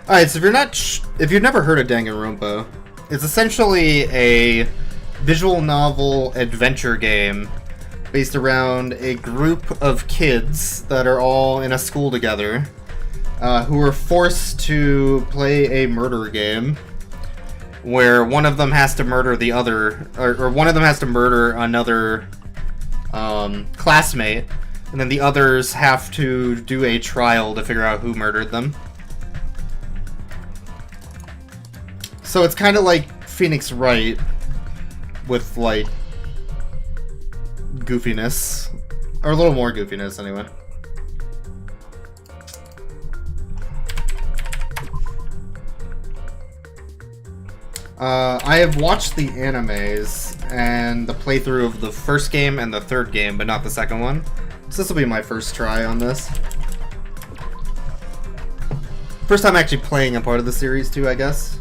Alright, so if you've never heard of Danganronpa, it's essentially a visual novel adventure game based around a group of kids that are all in a school together, who are forced to play a murder game where one of them has to murder the other, or one of them has to murder another classmate, and then the others have to do a trial to figure out who murdered them. So it's kind of like Phoenix Wright with, like, goofiness. Or a little more goofiness, anyway. I have watched the animes and the playthrough of the first game and the third game, but not the second one. So this will be my first try on this. First time actually playing a part of the series, too, I guess.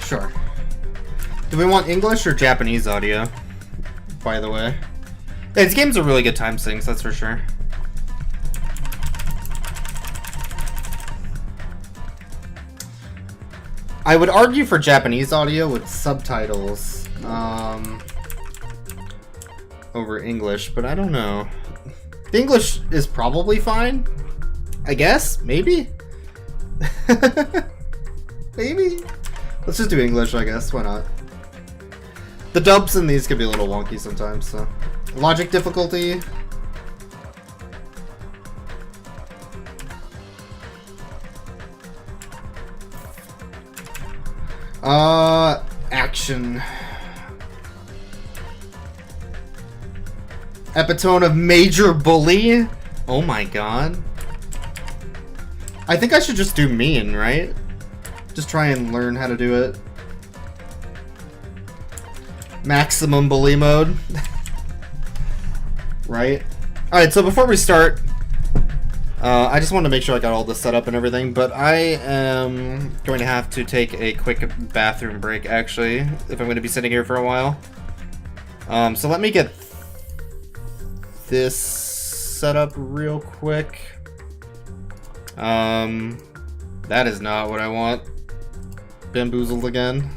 Sure. Do we want English or Japanese audio, by the way? Yeah, these games are really good time sinks, that's for sure. I would argue for Japanese audio with subtitles over English, but I don't know. The English is probably fine, I guess? Maybe? Maybe? Let's just do English, I guess. Why not? The dubs in these can be a little wonky sometimes, so. Logic difficulty. Action. Epitone of major bully? Oh my god. I think I should just do mean, right? Just try and learn how to do it. Maximum bully mode. Right? Alright, so before we start, I just wanted to make sure I got all this set up and everything, but I am going to have to take a quick bathroom break, actually, if I'm going to be sitting here for a while. So let me get this set up real quick. That is not what I want. Bamboozled again.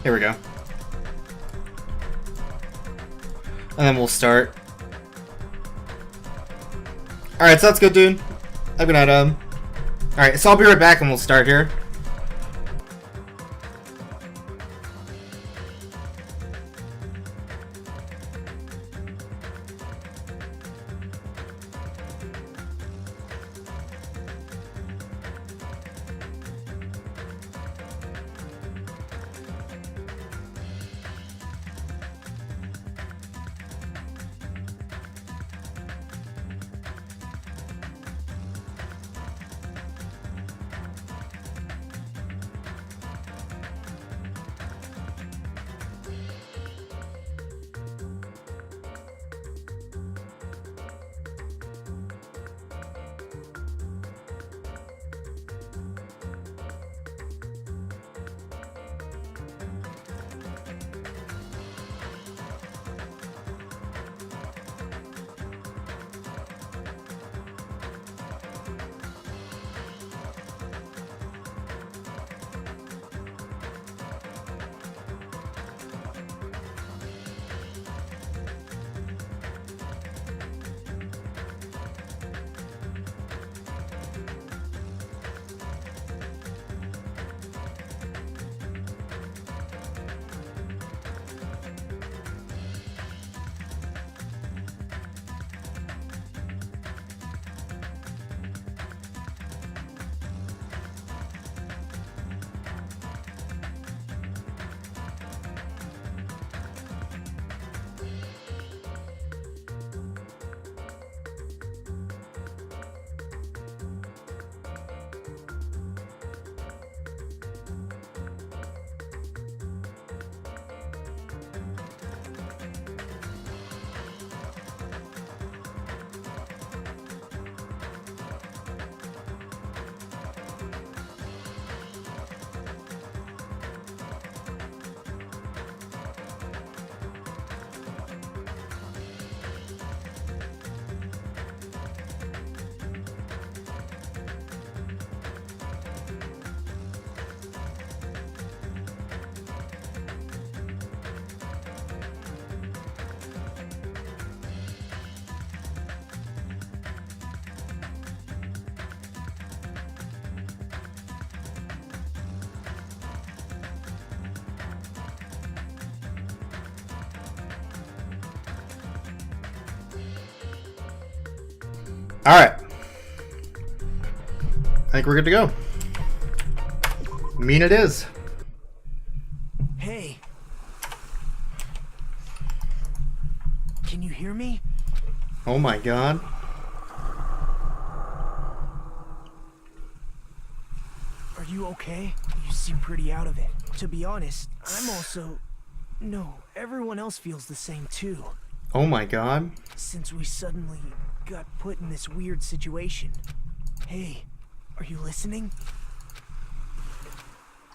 Here we go. And then we'll start. Alright, so that's good, dude. I'm gonna, Alright, so I'll be right back and we'll start here. Alright. I think we're good to go. Mean it is. Hey. Can you hear me? Oh my god. Are you okay? You seem pretty out of it. To be honest, I'm also... No, everyone else feels the same too. Oh my god. Since we suddenly got put in this weird situation. Hey, are you listening?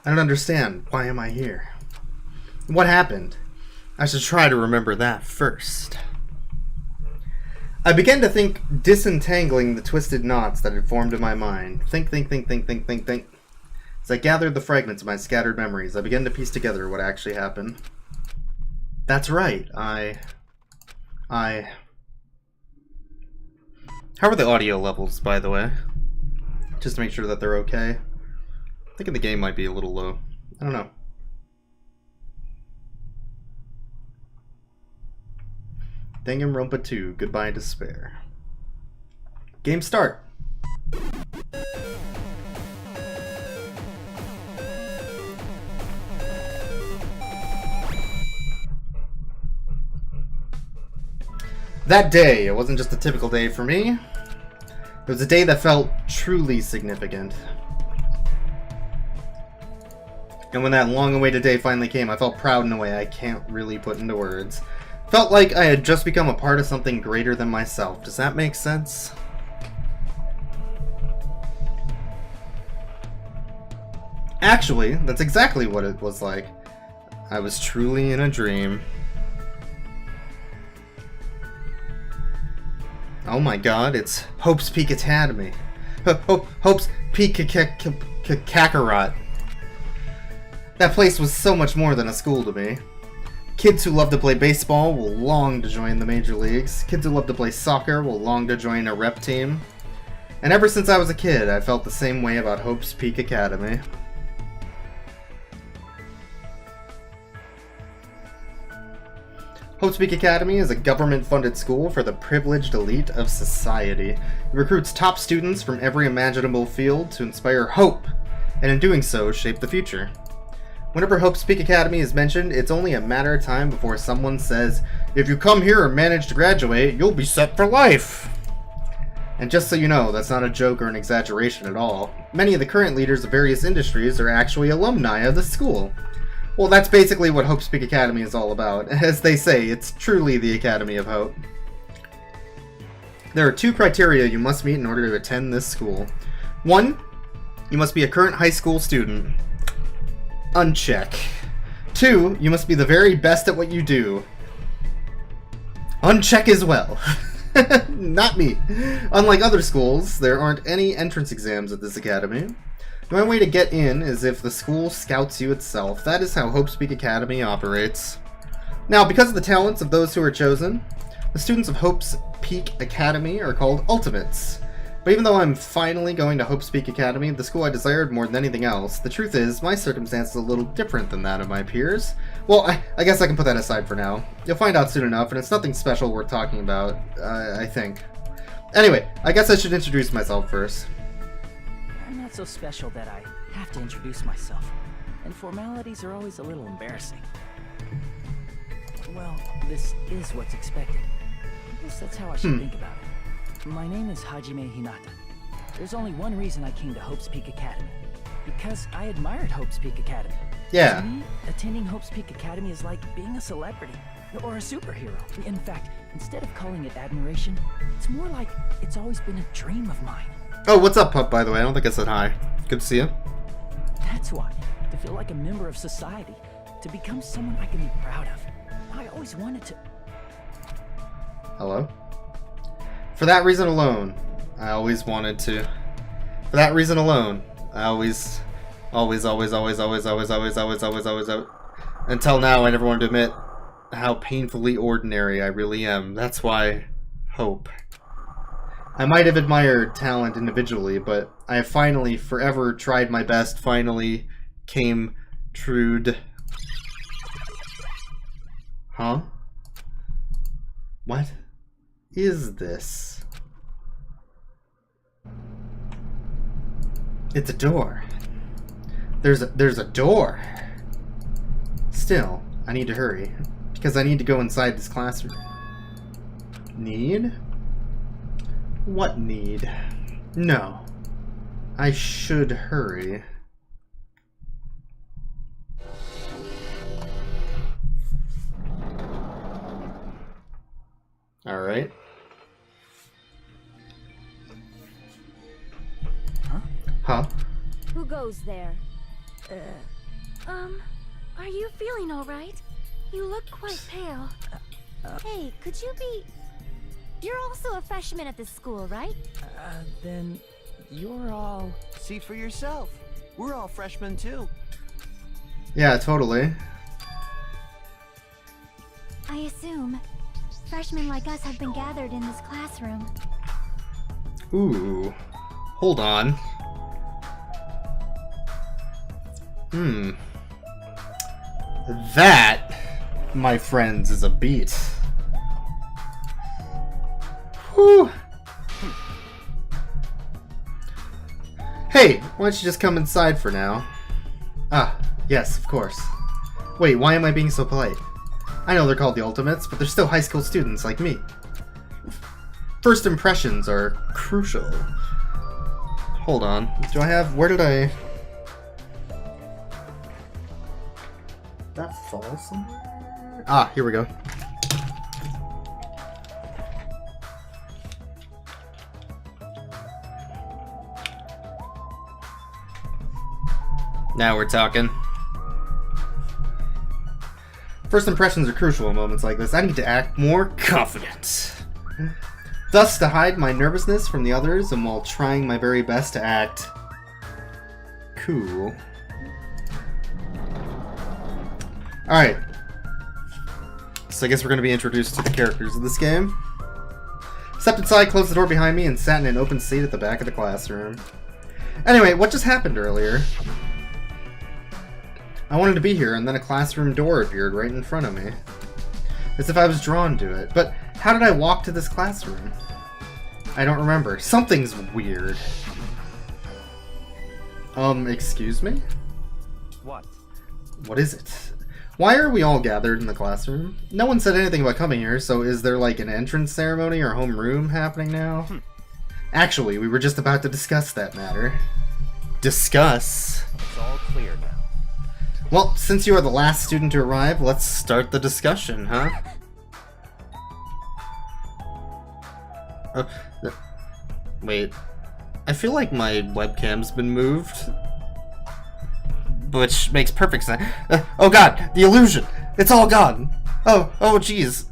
I don't understand. Why am I here? What happened? I should try to remember that first. I began to think, disentangling the twisted knots that had formed in my mind. Think. As I gathered the fragments of my scattered memories, I began to piece together what actually happened. That's right, How are the audio levels, by the way? Just to make sure that they're okay. I'm thinking the game might be a little low. I don't know. Danganronpa 2, Goodbye Despair. Game start! That day, it wasn't just a typical day for me. It was a day that felt truly significant. And when that long-awaited day finally came, I felt proud in a way I can't really put into words. Felt like I had just become a part of something greater than myself. Does that make sense? Actually, that's exactly what it was like. I was truly in a dream. Oh my god, it's Hope's Peak Academy. Hope's Peak Kakarot. That place was so much more than a school to me. Kids who love to play baseball will long to join the major leagues. Kids who love to play soccer will long to join a rep team. And ever since I was a kid, I felt the same way about Hope's Peak Academy. Hope's Peak Academy is a government-funded school for the privileged elite of society. It recruits top students from every imaginable field to inspire hope, and in doing so, shape the future. Whenever Hope's Peak Academy is mentioned, it's only a matter of time before someone says, "If you come here and manage to graduate, you'll be set for life." And just so you know, that's not a joke or an exaggeration at all. Many of the current leaders of various industries are actually alumni of the school. Well, that's basically what Hope's Peak Academy is all about. As they say, it's truly the Academy of Hope. There are 2 criteria you must meet in order to attend this school. 1, you must be a current high school student. Uncheck. 2, you must be the very best at what you do. Uncheck as well. Not me. Unlike other schools, there aren't any entrance exams at this academy. The only way to get in is if the school scouts you itself. That is how Hope's Peak Academy operates. Now, because of the talents of those who are chosen, the students of Hope's Peak Academy are called Ultimates. But even though I'm finally going to Hope's Peak Academy, the school I desired more than anything else, the truth is, my circumstance is a little different than that of my peers. Well, I guess I can put that aside for now. You'll find out soon enough, and it's nothing special worth talking about, I think. Anyway, I guess I should introduce myself first. I'm not so special that I have to introduce myself, and formalities are always a little embarrassing. Well, this is what's expected. I guess that's how I should think about it. My name is Hajime Hinata. There's only one reason I came to Hope's Peak Academy. Because I admired Hope's Peak Academy. Yeah. To me, attending Hope's Peak Academy is like being a celebrity, or a superhero. In fact, instead of calling it admiration, it's more like it's always been a dream of mine. Oh, what's up, Pup, by the way? I don't think I said hi. Good to see you. That's why, to feel like a member of society, to become someone I can be proud of. I always wanted to... Hello? For that reason alone, I always wanted to... For that reason alone, I always... Until now, I never wanted to admit how painfully ordinary I really am. That's why... Hope. I might have admired talent individually, but I have finally, forever tried my best, finally came trued. Huh? What is this? It's a door. There's a door. Still, I need to hurry. Because I need to go inside this classroom. Need? What need? No. I should hurry. Alright. Huh? Who goes there? Are you feeling alright? You look quite pale. Hey, could you be... You're also a freshman at this school, right? Then you're all... See for yourself. We're all freshmen too. Yeah, totally. I assume freshmen like us have been gathered in this classroom. Ooh. Hold on. That, my friends, is a beat. Whew. Hey, why don't you just come inside for now? Ah, yes, of course. Wait, why am I being so polite? I know they're called the Ultimates, but they're still high school students like me. First impressions are crucial. Hold on. Do I have... Where did I... That fall somewhere? Ah, here we go. Now we're talking. First impressions are crucial in moments like this. I need to act more confident. Thus, to hide my nervousness from the others, and while trying my very best to act cool. Alright. So I guess we're going to be introduced to the characters of this game. Stepped inside, closed the door behind me, and sat in an open seat at the back of the classroom. Anyway, what just happened earlier? I wanted to be here, and then a classroom door appeared right in front of me. As if I was drawn to it. But how did I walk to this classroom? I don't remember. Something's weird. Excuse me? What? What is it? Why are we all gathered in the classroom? No one said anything about coming here, so is there like an entrance ceremony or homeroom happening now? Actually, we were just about to discuss that matter. Discuss? It's all clear now. Well, since you are the last student to arrive, let's start the discussion, huh? Wait. I feel like my webcam's been moved. Which makes perfect sense. Oh god, the illusion! It's all gone! Oh jeez.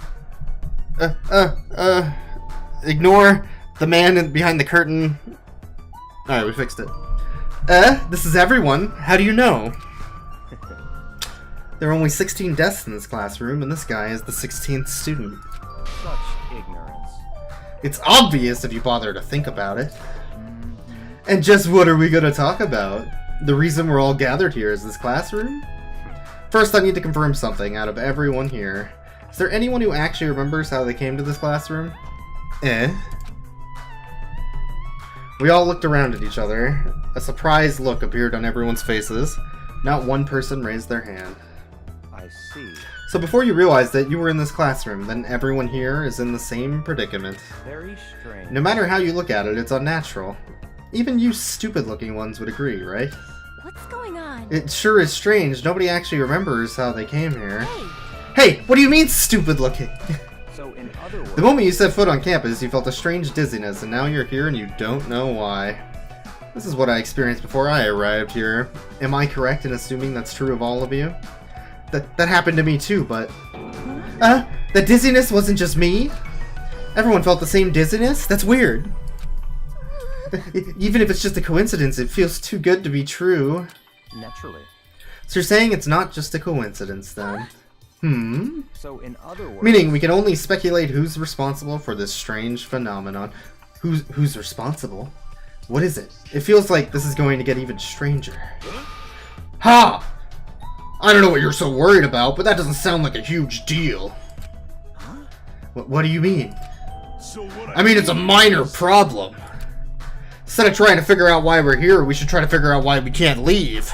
Ignore the man behind the curtain. Alright, we fixed it. This is everyone. How do you know? There are only 16 desks in this classroom, and this guy is the 16th student. Such ignorance. It's obvious if you bother to think about it. And just what are we going to talk about? The reason we're all gathered here is this classroom? First, I need to confirm something out of everyone here. Is there anyone who actually remembers how they came to this classroom? We all looked around at each other. A surprised look appeared on everyone's faces. Not one person raised their hand. I see. So before you realized that you were in this classroom, then everyone here is in the same predicament. Very strange. No matter how you look at it, it's unnatural. Even you stupid-looking ones would agree, right? What's going on? It sure is strange. Nobody actually remembers how they came here. Hey! Hey, what do you mean stupid-looking? So in other words... The moment you set foot on campus, you felt a strange dizziness, and now you're here and you don't know why. This is what I experienced before I arrived here. Am I correct in assuming that's true of all of you? That happened to me too, but... the dizziness wasn't just me? Everyone felt the same dizziness? That's weird. Even if it's just a coincidence, it feels too good to be true. Naturally. So you're saying it's not just a coincidence, then? So in other words... Meaning we can only speculate who's responsible for this strange phenomenon. Who's responsible? What is it? It feels like this is going to get even stranger. Ha! I don't know what you're so worried about, but that doesn't sound like a huge deal. Huh? What do you mean? I mean, it's a minor problem. Instead of trying to figure out why we're here, we should try to figure out why we can't leave.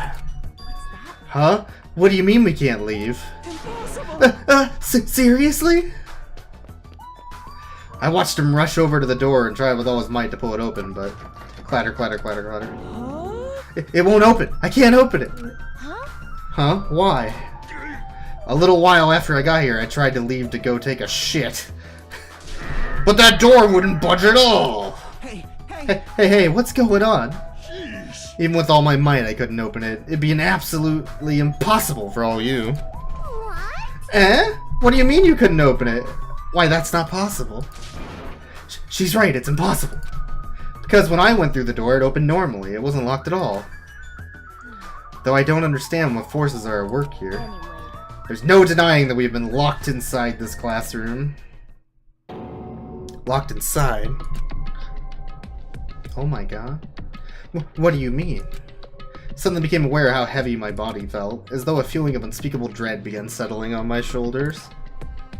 Huh? What do you mean we can't leave? Seriously? I watched him rush over to the door and try with all his might to pull it open, but clatter, clatter, clatter, clatter. It won't open. I can't open it. Huh? Why? A little while after I got here, I tried to leave to go take a shit. But that door wouldn't budge at all. Hey, what's going on? Even with all my might, I couldn't open it. It'd be absolutely impossible for all you. What? What do you mean you couldn't open it? Why, that's not possible. She's right, it's impossible. Because when I went through the door, it opened normally. It wasn't locked at all. Though I don't understand what forces are at work here. Anyway. There's no denying that we've been locked inside this classroom. Locked inside? Oh my god. What do you mean? Suddenly became aware how heavy my body felt, as though a feeling of unspeakable dread began settling on my shoulders.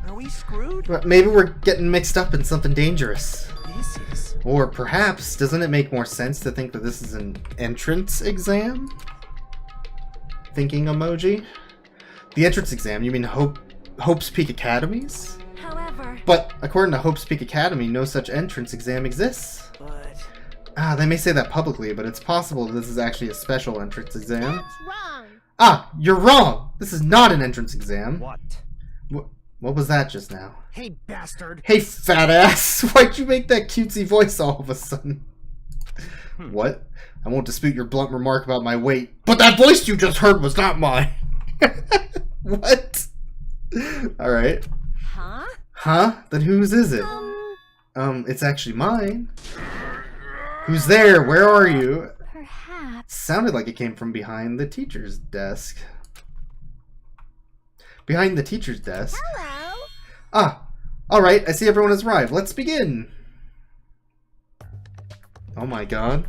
Are we screwed? Maybe we're getting mixed up in something dangerous. This is... Or perhaps, doesn't it make more sense to think that this is an entrance exam? Thinking emoji? The entrance exam, you mean Hope's Peak Academies? However... But according to Hope's Peak Academy, no such entrance exam exists. But... They may say that publicly, but it's possible that this is actually a special entrance exam. That's wrong. You're wrong! This is not an entrance exam. What? What was that just now? Hey, bastard! Hey, fat ass! Why'd you make that cutesy voice all of a sudden? What? I won't dispute your blunt remark about my weight, but that voice you just heard was not mine! What? Alright. Huh? Huh? Then whose is it? It's actually mine. Who's there? Where are you? Perhaps. Sounded like it came from behind the teacher's desk. Behind the teacher's desk? Hello. Alright, I see everyone has arrived. Let's begin. Oh my god.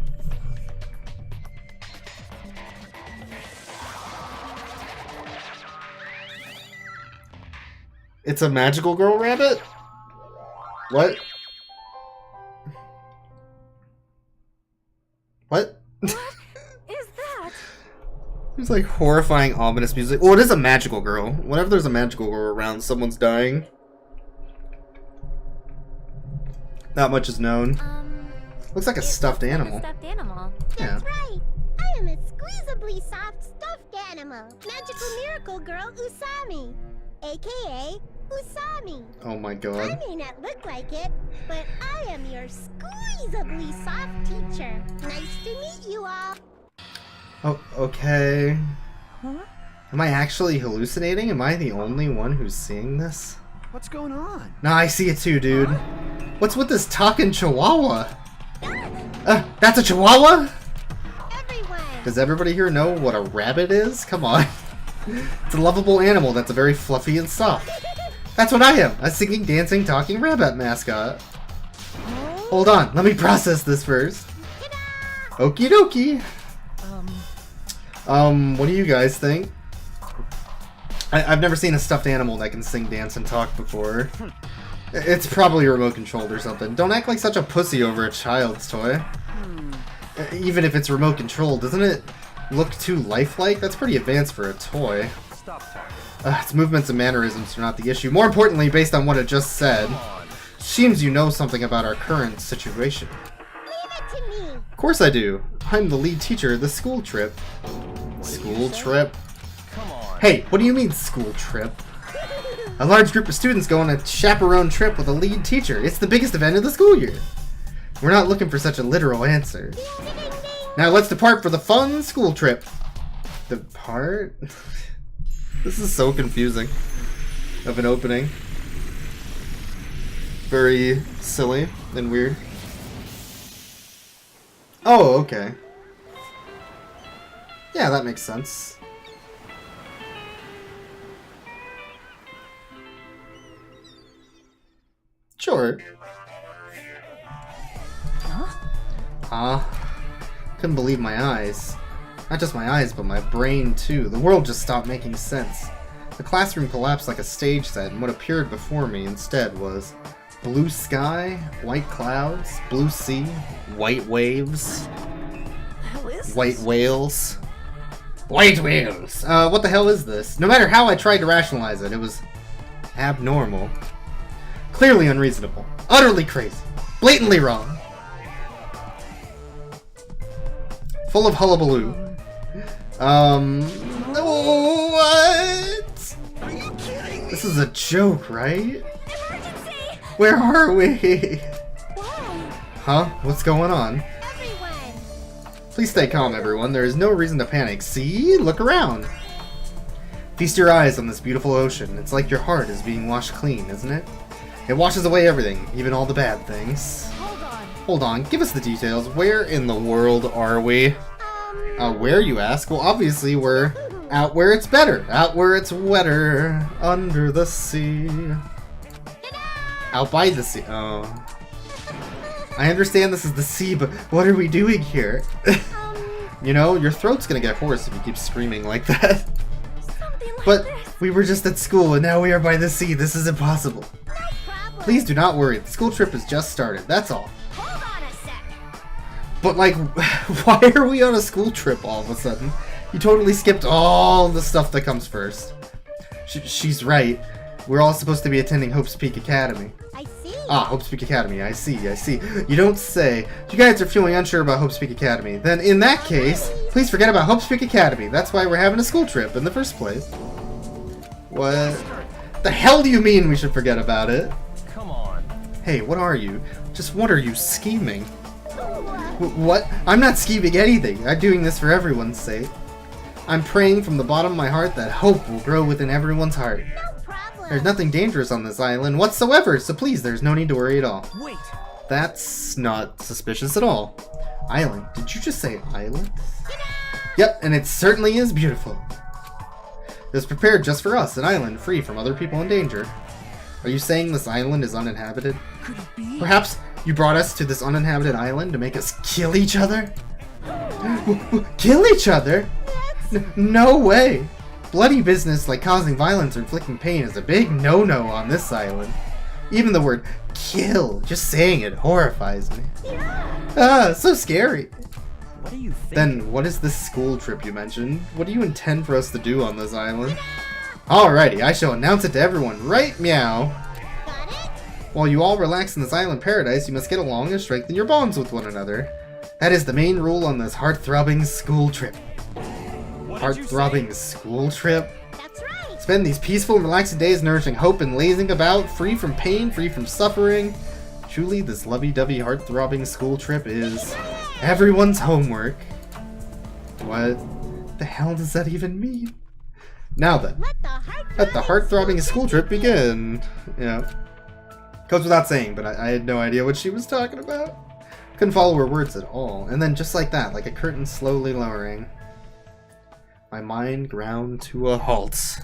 It's a magical girl rabbit? What? What? Is that? There's like horrifying, ominous music. Well, it is a magical girl. Whenever there's a magical girl around, someone's dying. Not much is known. Looks like a stuffed animal. Stuffed animal. Yeah. That's right. I am a squeezably soft stuffed animal. Magical miracle girl Usami. AKA Usami. Oh my I god. may not look like it, but I am your squeezably soft teacher. Nice to meet you all. Oh, okay. Huh? Am I actually hallucinating? Am I the only one who's seeing this? What's going on? Nah, I see it too, dude. What's with this talking chihuahua? That's a chihuahua? Everyone. Does everybody here know what a rabbit is? Come on. It's a lovable animal that's very fluffy and soft. That's what I am. A singing, dancing, talking rabbit mascot. Hold on. Let me process this first. Okie dokie. What do you guys think? I've never seen a stuffed animal that can sing, dance, and talk before. It's probably remote controlled or something. Don't act like such a pussy over a child's toy. Even if it's remote controlled, doesn't it look too lifelike? That's pretty advanced for a toy. Stop talking. Its movements and mannerisms are not the issue. More importantly, based on what it just said, seems you know something about our current situation. Leave it to me. Of course I do. I'm the lead teacher of the school trip. School trip? Come on. Hey, what do you mean school trip? A large group of students go on a chaperone trip with a lead teacher. It's the biggest event of the school year. We're not looking for such a literal answer. Now let's depart for the fun school trip. Depart? This is so confusing of an opening. Very silly and weird. Oh, okay. Yeah, that makes sense. Sure. Couldn't believe my eyes. Not just my eyes, but my brain too. The world just stopped making sense. The classroom collapsed like a stage set, and what appeared before me instead was Blue sky, white clouds, blue sea, white waves, white whales. White whales! What the hell is this? No matter how I tried to rationalize it, it was abnormal. Clearly unreasonable. Utterly crazy. Blatantly wrong. Full of hullabaloo. What? Are you kidding me? This is a joke, right? Emergency! Where are we? Why? Huh? What's going on? Everyone! Please stay calm, everyone. There is no reason to panic. See? Look around. Feast your eyes on this beautiful ocean. It's like your heart is being washed clean, isn't it? It washes away everything, even all the bad things. Hold on. Hold on, give us the details. Where in the world are we? Where, you ask? Well, obviously we're out where it's better. Out where it's wetter. Under the sea. Out by the sea. Oh. I understand this is the sea, but what are we doing here? You know, your throat's gonna get hoarse if you keep screaming like that. Something like But this. we were just at school and now we are by the sea. This is impossible. No problem. Please do not worry. The school trip has just started. That's all. Hold on a sec. But like, why are we on a school trip all of a sudden? You totally skipped all the stuff that comes first. She's right. We're all supposed to be attending Hope's Peak Academy. I see. Ah, Hope's Peak Academy. I see. You don't say. You guys are feeling unsure about Hope's Peak Academy. Then in that case, please forget about Hope's Peak Academy. That's why we're having a school trip in the first place. What? The hell do you mean we should forget about it? Come on. Hey, what are you? Just what are you scheming? What? I'm not scheming anything. I'm doing this for everyone's sake. I'm praying from the bottom of my heart that hope will grow within everyone's heart. No problem. There's nothing dangerous on this island whatsoever, so please, there's no need to worry at all. Wait. That's not suspicious at all. Island? Did you just say island? Yep, and it certainly is beautiful. It was prepared just for us, an island free from other people in danger. Are you saying this island is uninhabited? Could it be? Perhaps you brought us to this uninhabited island to make us kill each other? Kill each other? No way! Bloody business like causing violence or inflicting pain is a big no-no on this island. Even the word kill, just saying it horrifies me. Ah, so scary. What do you think? Then what is this school trip you mentioned? What do you intend for us to do on this island? Alrighty, I shall announce it to everyone right meow. Got it? While you all relax in this island paradise, you must get along and strengthen your bonds with one another. That is the main rule on this heart-throbbing school trip. Heart-throbbing school trip? That's right. Spend these peaceful and relaxing days nourishing hope and lazing about, free from pain, free from suffering. Truly, this lovey-dovey heart-throbbing school trip is everyone's homework. What the hell does that even mean? Now then, let the heart-throbbing school trip begin. Yeah. Goes without saying, but I had no idea what she was talking about. Couldn't follow her words at all. And then just like that, like a curtain slowly lowering, my mind ground to a halt.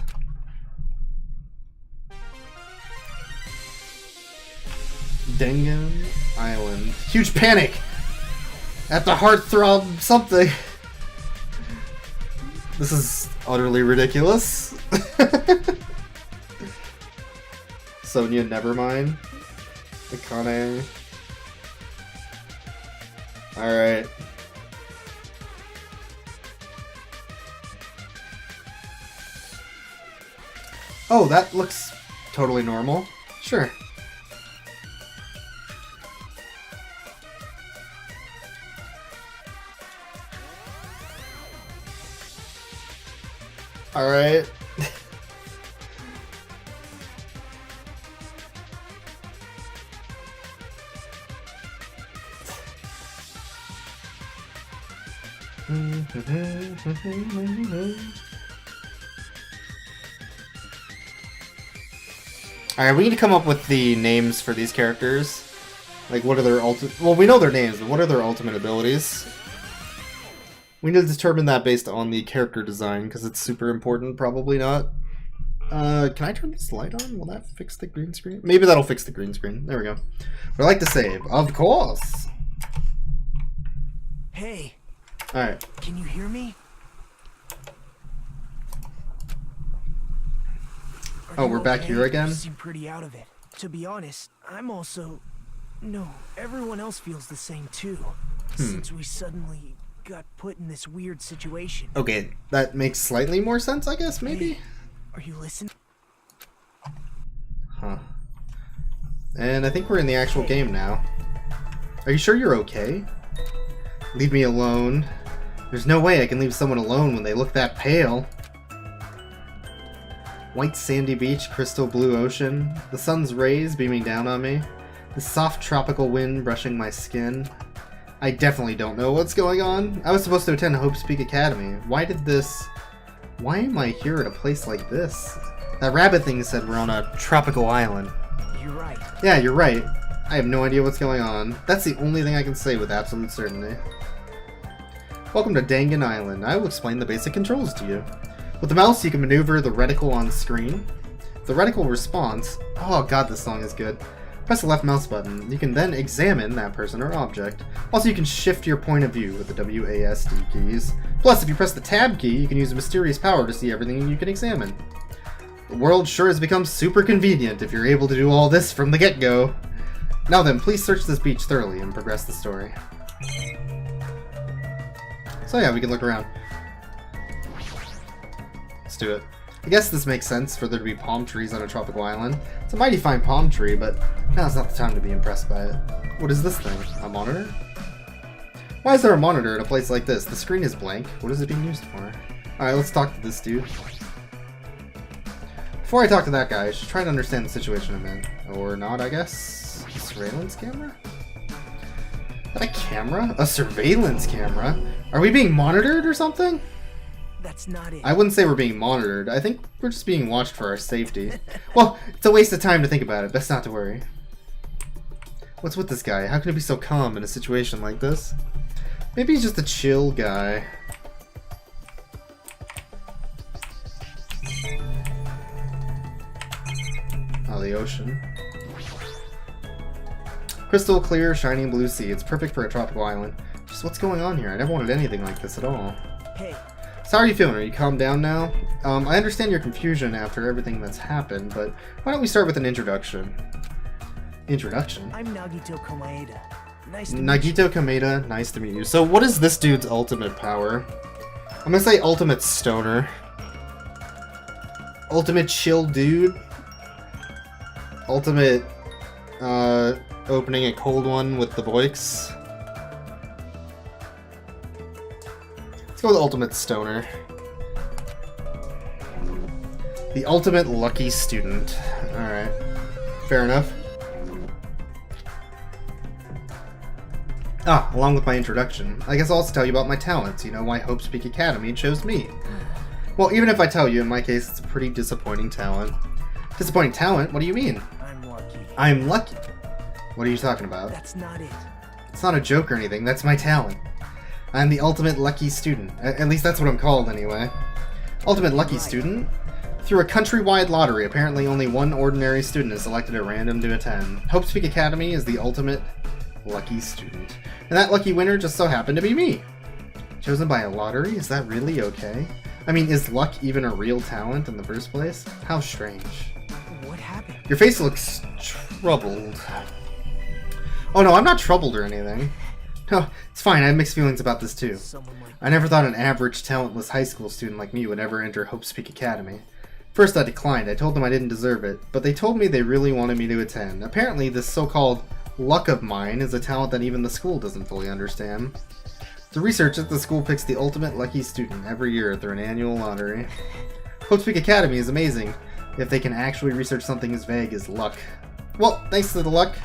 Dangan Island. Huge panic! At the heartthrob something. This is utterly ridiculous. Sonia, never mind. Akane. Alright. Oh, that looks totally normal. Sure. Alright. Alright, we need to come up with the names for these characters. Like, what are their well, we know their names, but what are their ultimate abilities? We need to determine that based on the character design, because it's super important. Probably not. Can I turn this light on? Will that fix the green screen? Maybe that'll fix the green screen. There we go. We'd like to save. Of course! Hey, Alright. can you hear me? Oh, Are you we're back okay? here again? You seem pretty out of it. to be honest, I'm also... No, everyone else feels the same too. Since we suddenly got put in this weird situation. Okay, that makes slightly more sense, I guess, maybe? Hey, are you listening? Huh. And I think we're in the actual game now. Are you sure you're okay? Leave me alone. There's no way I can leave someone alone when they look that pale. White sandy beach, crystal blue ocean, the sun's rays beaming down on me, the soft tropical wind brushing my skin. I definitely don't know what's going on. I was supposed to attend Hope's Peak Academy. Why am I here at a place like this? That rabbit thing said we're on a tropical island. You're right. Yeah, you're right. I have no idea what's going on. That's the only thing I can say with absolute certainty. Welcome to Dangan Island. I will explain the basic controls to you. With the mouse, you can maneuver the reticle on screen. The reticle response... Oh god, this song is good. Press the left mouse button. You can then examine that person or object. Also, you can shift your point of view with the WASD keys. Plus, if you press the tab key, you can use a mysterious power to see everything you can examine. The world sure has become super convenient if you're able to do all this from the get-go. Now then, please search this beach thoroughly and progress the story. So yeah, we can look around. Let's do it. I guess this makes sense for there to be palm trees on a tropical island. It's a mighty fine palm tree, but now's not the time to be impressed by it. What is this thing? A monitor? Why is there a monitor in a place like this? The screen is blank. What is it being used for? Alright, let's talk to this dude. Before I talk to that guy, I should try to understand the situation I'm in. Or not, I guess? A surveillance camera? Is that a camera? A surveillance camera? Are we being monitored or something? That's not it. I wouldn't say we're being monitored. I think we're just being watched for our safety. Well, it's a waste of time to think about it. Best not to worry. What's with this guy? How can he be so calm in a situation like this? Maybe he's just a chill guy. Oh, the ocean. Crystal clear, shining blue sea. It's perfect for a tropical island. Just what's going on here? I never wanted anything like this at all. Hey. So how are you feeling? Are you calmed down now? I understand your confusion after everything that's happened, but why don't we start with an introduction? Introduction? I'm Nagito Komaeda. Nice to meet you. Nagito Kameda, nice to meet you. So what is this dude's ultimate power? I'm gonna say ultimate stoner. Ultimate chill dude. Ultimate, opening a cold one with the boiks. Let's go with ultimate stoner. The ultimate lucky student. Alright. Fair enough. Ah, along with my introduction, I guess I'll also tell you about my talents. You know why Hope's Peak Academy chose me. Well, even if I tell you, in my case, it's a pretty disappointing talent. Disappointing talent? What do you mean? I'm lucky. I'm lucky. What are you talking about? That's not it. It's not a joke or anything, that's my talent. I'm the ultimate lucky student. At least that's what I'm called, anyway. Ultimate lucky student? Through a countrywide lottery, apparently only one ordinary student is selected at random to attend. Hope's Peak Academy is the ultimate lucky student. And that lucky winner just so happened to be me. Chosen by a lottery? Is that really okay? I mean, is luck even a real talent in the first place? How strange. What happened? Your face looks troubled. Oh no, I'm not troubled or anything. No, it's fine, I have mixed feelings about this too. Someone like I never thought an average, talentless high school student like me would ever enter Hope's Peak Academy. First I declined, I told them I didn't deserve it, but they told me they really wanted me to attend. Apparently this so-called luck of mine is a talent that even the school doesn't fully understand. The research at the school picks the ultimate lucky student every year through an annual lottery. Hope's Peak Academy is amazing if they can actually research something as vague as luck. Well, thanks to the luck,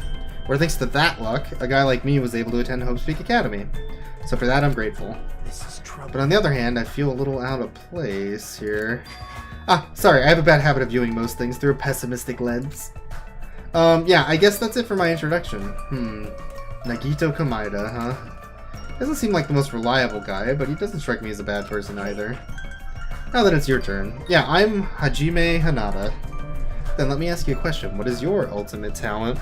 or thanks to that luck, a guy like me was able to attend Hope's Peak Academy. So for that, I'm grateful. this is trouble. But on the other hand, I feel a little out of place here. Ah, sorry, I have a bad habit of viewing most things through a pessimistic lens. Yeah, I guess that's it for my introduction. Nagito Komaeda, huh? Doesn't seem like the most reliable guy, but he doesn't strike me as a bad person either. Now that it's your turn. Yeah, I'm Hajime Hanada. Then let me ask you a question. What is your ultimate talent?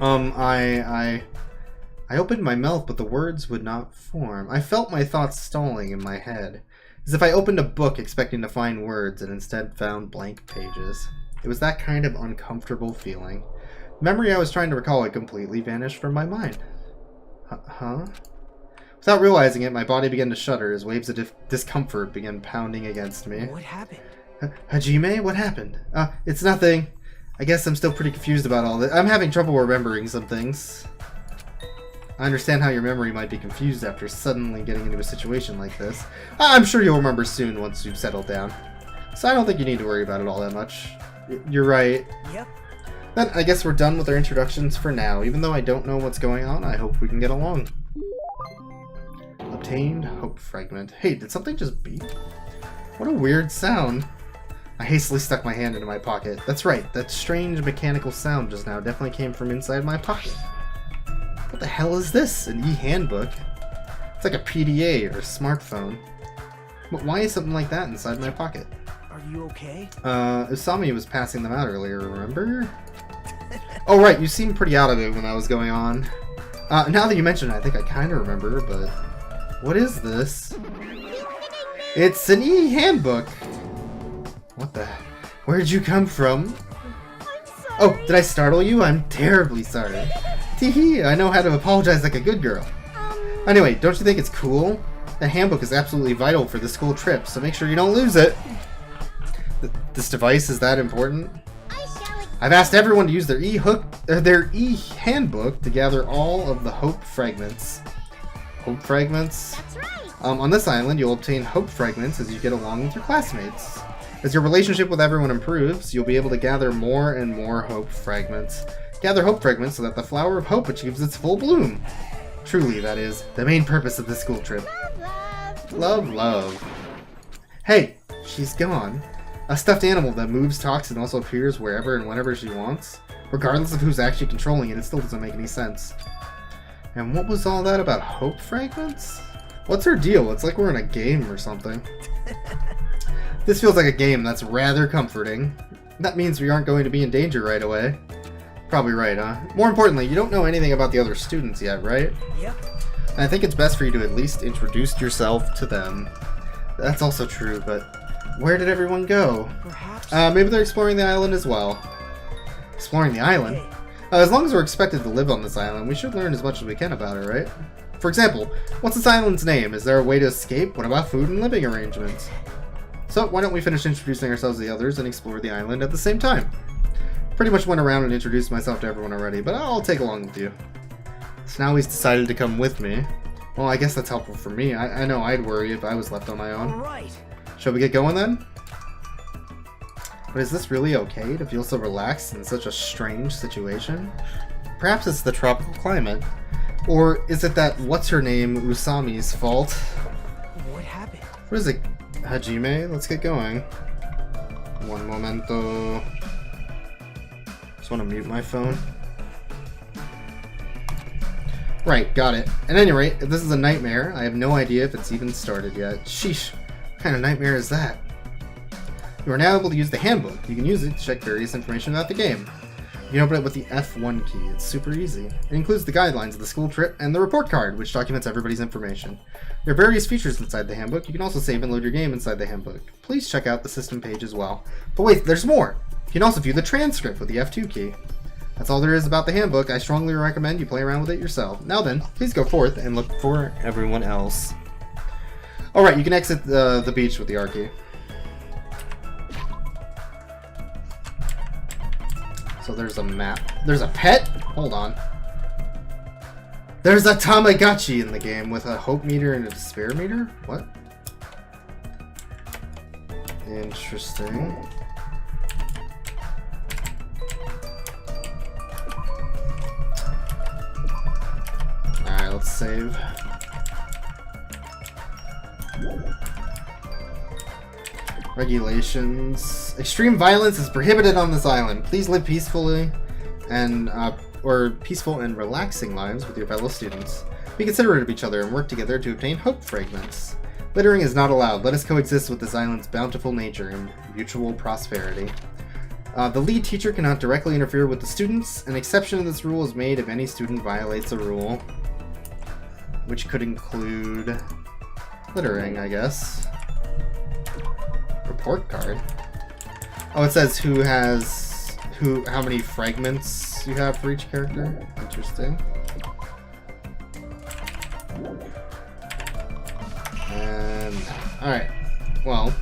I opened my mouth, but the words would not form. I felt my thoughts stalling in my head, as if I opened a book expecting to find words and instead found blank pages. It was that kind of uncomfortable feeling. The memory I was trying to recall had completely vanished from my mind. Huh? Without realizing it, my body began to shudder as waves of discomfort began pounding against me. What happened? Hajime, what happened? It's nothing. I guess I'm still pretty confused about all this. I'm having trouble remembering some things. I understand how your memory might be confused after suddenly getting into a situation like this. I'm sure you'll remember soon once you've settled down. So I don't think you need to worry about it all that much. You're right. Yep. Then I guess we're done with our introductions for now. Even though I don't know what's going on, I hope we can get along. Obtained Hope Fragment. Hey, did something just beep? What a weird sound. I hastily stuck my hand into my pocket. That's right, that strange mechanical sound just now definitely came from inside my pocket. What the hell is this? An e-handbook? It's like a PDA or a smartphone. But why is something like that inside my pocket? Are you okay? Usami was passing them out earlier, remember? Oh right, you seemed pretty out of it when that was going on. Now that you mention it, I think I kind of remember, but... What is this? It's an e-handbook! What the... Where'd you come from? I'm sorry. Oh, did I startle you? I'm terribly sorry. Teehee, I know how to apologize like a good girl. Anyway, don't you think it's cool? The handbook is absolutely vital for the school trip, so make sure you don't lose it. This device is that important? I've asked everyone to use their e-handbook to gather all of the hope fragments. Hope fragments? That's right. On this island, you'll obtain hope fragments as you get along with your classmates. As your relationship with everyone improves, you'll be able to gather more and more hope fragments. Gather hope fragments so that the flower of hope achieves its full bloom. Truly, that is the main purpose of this school trip. Love. Love. Hey, she's gone. A stuffed animal that moves, talks, and also appears wherever and whenever she wants. Regardless of who's actually controlling it, it still doesn't make any sense. And what was all that about hope fragments? What's her deal? It's like we're in a game or something. This feels like a game that's rather comforting. That means we aren't going to be in danger right away. Probably right, huh? More importantly, you don't know anything about the other students yet, right? Yep. And I think it's best for you to at least introduce yourself to them. That's also true, but where did everyone go? Perhaps. Maybe they're exploring the island as well. Exploring the island? Hey. As long as we're expected to live on this island, we should learn as much as we can about it, right? For example, what's this island's name? Is there a way to escape? What about food and living arrangements? So why don't we finish introducing ourselves to the others and explore the island at the same time? Pretty much went around and introduced myself to everyone already, but I'll take along with you. So now he's decided to come with me. Well, I guess that's helpful for me. I know I'd worry if I was left on my own. Alright. Shall we get going then? But is this really okay to feel so relaxed in such a strange situation? Perhaps it's the tropical climate. Or is it that what's-her-name Usami's fault? What happened? What is it? Hajime? Let's get going. One momento. Just want to mute my phone. Right, got it. At any rate, if this is a nightmare, I have no idea if it's even started yet. Sheesh, what kind of nightmare is that? You are now able to use the handbook. You can use it to check various information about the game. You can open it with the F1 key. It's super easy. It includes the guidelines of the school trip and the report card, which documents everybody's information. There are various features inside the handbook. You can also save and load your game inside the handbook. Please check out the system page as well. But wait, there's more! You can also view the transcript with the F2 key. That's all there is about the handbook. I strongly recommend you play around with it yourself. Now then, please go forth and look for everyone else. Alright, you can exit the beach with the R key. So there's a map. There's a pet? Hold on. There's a Tamagotchi in the game with a hope meter and a despair meter? What? Interesting. Alright, let's save. Regulations. Extreme violence is prohibited on this island. Please live peacefully and peaceful and relaxing lives with your fellow students. Be considerate of each other and work together to obtain hope fragments. Littering is not allowed. Let us coexist with this island's bountiful nature and mutual prosperity. The lead teacher cannot directly interfere with the students. An exception to this rule is made if any student violates a rule, which could include littering, I guess. Report card. Oh, it says how many fragments you have for each character. Interesting. And alright. Well.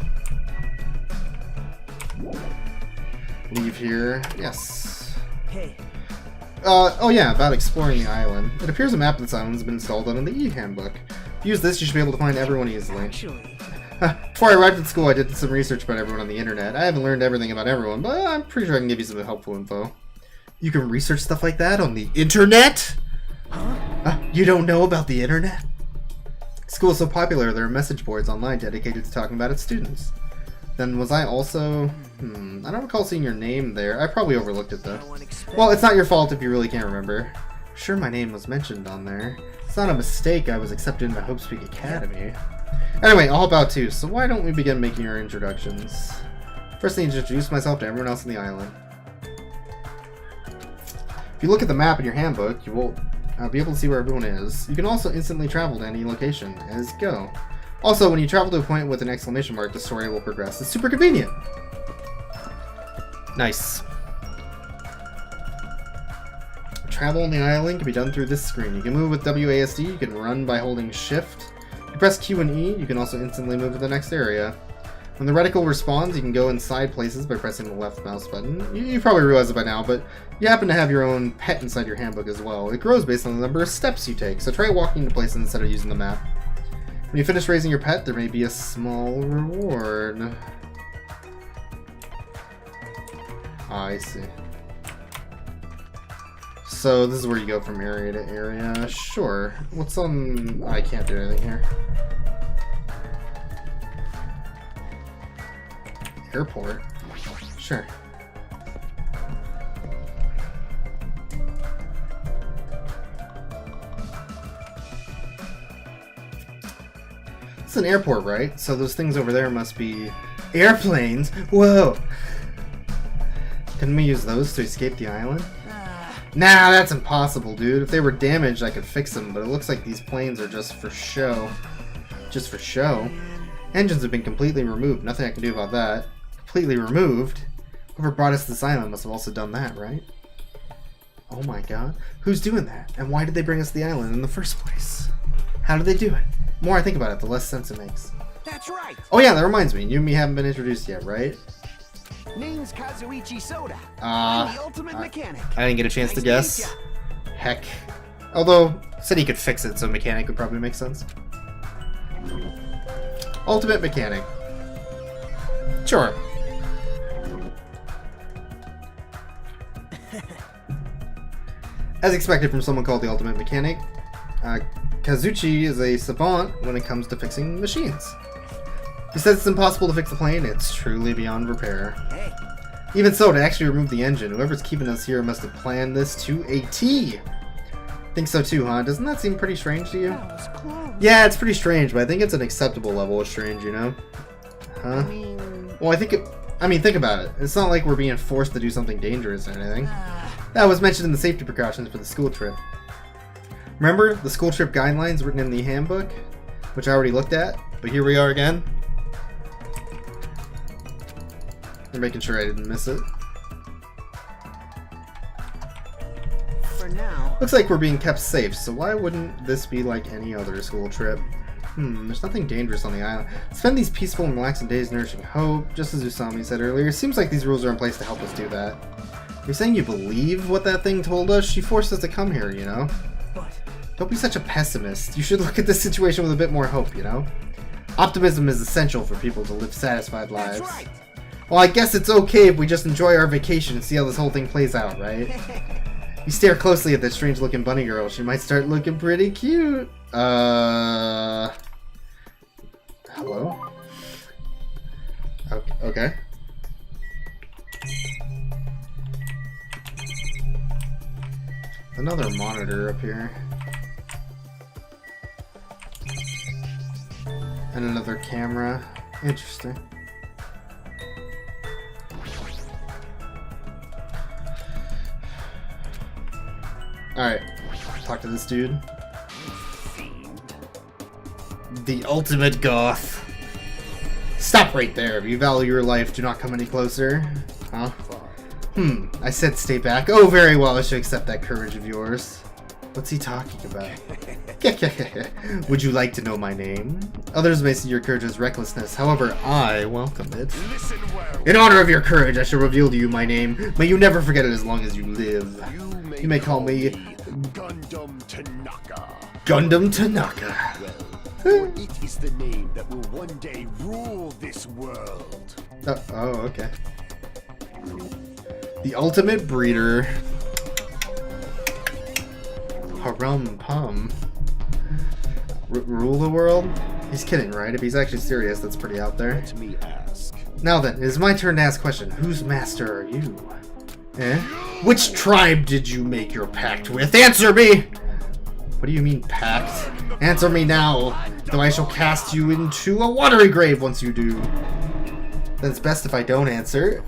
Leave here. Yes. Hey, Oh yeah, about exploring the island. It appears a map of this island has been installed on the e-handbook. If you use this, you should be able to find everyone easily. actually, Before I arrived at school, I did some research about everyone on the internet. I haven't learned everything about everyone, but I'm pretty sure I can give you some helpful info. You can research stuff like that on the internet? huh? You don't know about the internet? School is so popular, there are message boards online dedicated to talking about its students. Then was I also... I don't recall seeing your name there. I probably overlooked it though. No one expected. Well, it's not your fault if you really can't remember. Sure, my name was mentioned on there. It's not a mistake I was accepted into Hope Speak Academy. Anyway, I'll help out too, so why don't we begin making our introductions? First, I need to introduce myself to everyone else on the island. If you look at the map in your handbook, you will be able to see where everyone is. You can also instantly travel to any location as you go. Also, when you travel to a point with an exclamation mark, the story will progress. It's super convenient! Nice. Travel on the island can be done through this screen. You can move with WASD, you can run by holding shift. If you press Q and E, you can also instantly move to the next area. When the reticle respawns, you can go inside places by pressing the left mouse button. You probably realize it by now, but you happen to have your own pet inside your handbook as well. It grows based on the number of steps you take, so try walking into places instead of using the map. When you finish raising your pet, there may be a small reward. I see. So this is where you go from area to area. Sure. What's on... I can't do anything here. Airport? Sure. It's an airport, right? So those things over there must be airplanes. Whoa! Couldn't we use those to escape the island? Nah, that's impossible, dude. If they were damaged, I could fix them, but it looks like these planes are just for show. Just for show. Engines have been completely removed. Nothing I can do about that. Completely removed? Whoever brought us to this island must have also done that, right? Oh my god. Who's doing that? And why did they bring us to the island in the first place? How did they do it? The more I think about it, the less sense it makes. That's right. Oh yeah, that reminds me. You and me haven't been introduced yet, right? Name's Kazuichi Soda. Ah, I'm the ultimate mechanic. I didn't get a chance to Nice guess. meet ya. Heck. Although, said he could fix it, so mechanic would probably make sense. Ultimate mechanic. Sure. As expected from someone called the Ultimate Mechanic, Kazuchi is a savant when it comes to fixing machines. He says it's impossible to fix the plane, it's truly beyond repair. Hey, Even so, to actually remove the engine, whoever's keeping us here must have planned this to a T. Think so too, huh? Doesn't that seem pretty strange to you? that was close. Yeah, it's pretty strange, but I think it's an acceptable level of strange, you know? Huh? I mean, Well, think about it. It's not like we're being forced to do something dangerous or anything. That was mentioned in the safety precautions for the school trip. Remember the school trip guidelines written in the handbook? Which I already looked at, but here we are again. I'm making sure I didn't miss it. for now. Looks like we're being kept safe, so why wouldn't this be like any other school trip? There's nothing dangerous on the island. Spend these peaceful and relaxing days nourishing hope, just as Usami said earlier. It seems like these rules are in place to help us do that. You're saying you believe what that thing told us? She forced us to come here, you know? But Don't be such a pessimist. You should look at this situation with a bit more hope, you know? Optimism is essential for people to live satisfied lives. that's right. Well, I guess it's okay if we just enjoy our vacation and see how this whole thing plays out, right? You stare closely at that strange-looking bunny girl. She might start looking pretty cute. Hello? Okay. Another monitor up here. And another camera. Interesting. Alright. Talk to this dude. The ultimate goth. Stop right there. If you value your life, do not come any closer. Huh? I said stay back. Oh, very well. I should accept that courage of yours. What's he talking about? Would you like to know my name? Others may see your courage as recklessness. However, I welcome it. In honor of your courage, I shall reveal to you my name. May you never forget it as long as you live. You may call me Gundam Tanaka. Gundam Tanaka. Well, for it is the name that will one day rule this world. Oh, okay. The ultimate breeder. Harum Pum. Rule the world? He's kidding, right? If he's actually serious, that's pretty out there. Let me ask. Now then, it is my turn to ask a question. Whose master are you? Eh? Which tribe did you make your pact with? Answer me! What do you mean, pact? Answer me now, though I shall cast you into a watery grave once you do. Then it's best if I don't answer.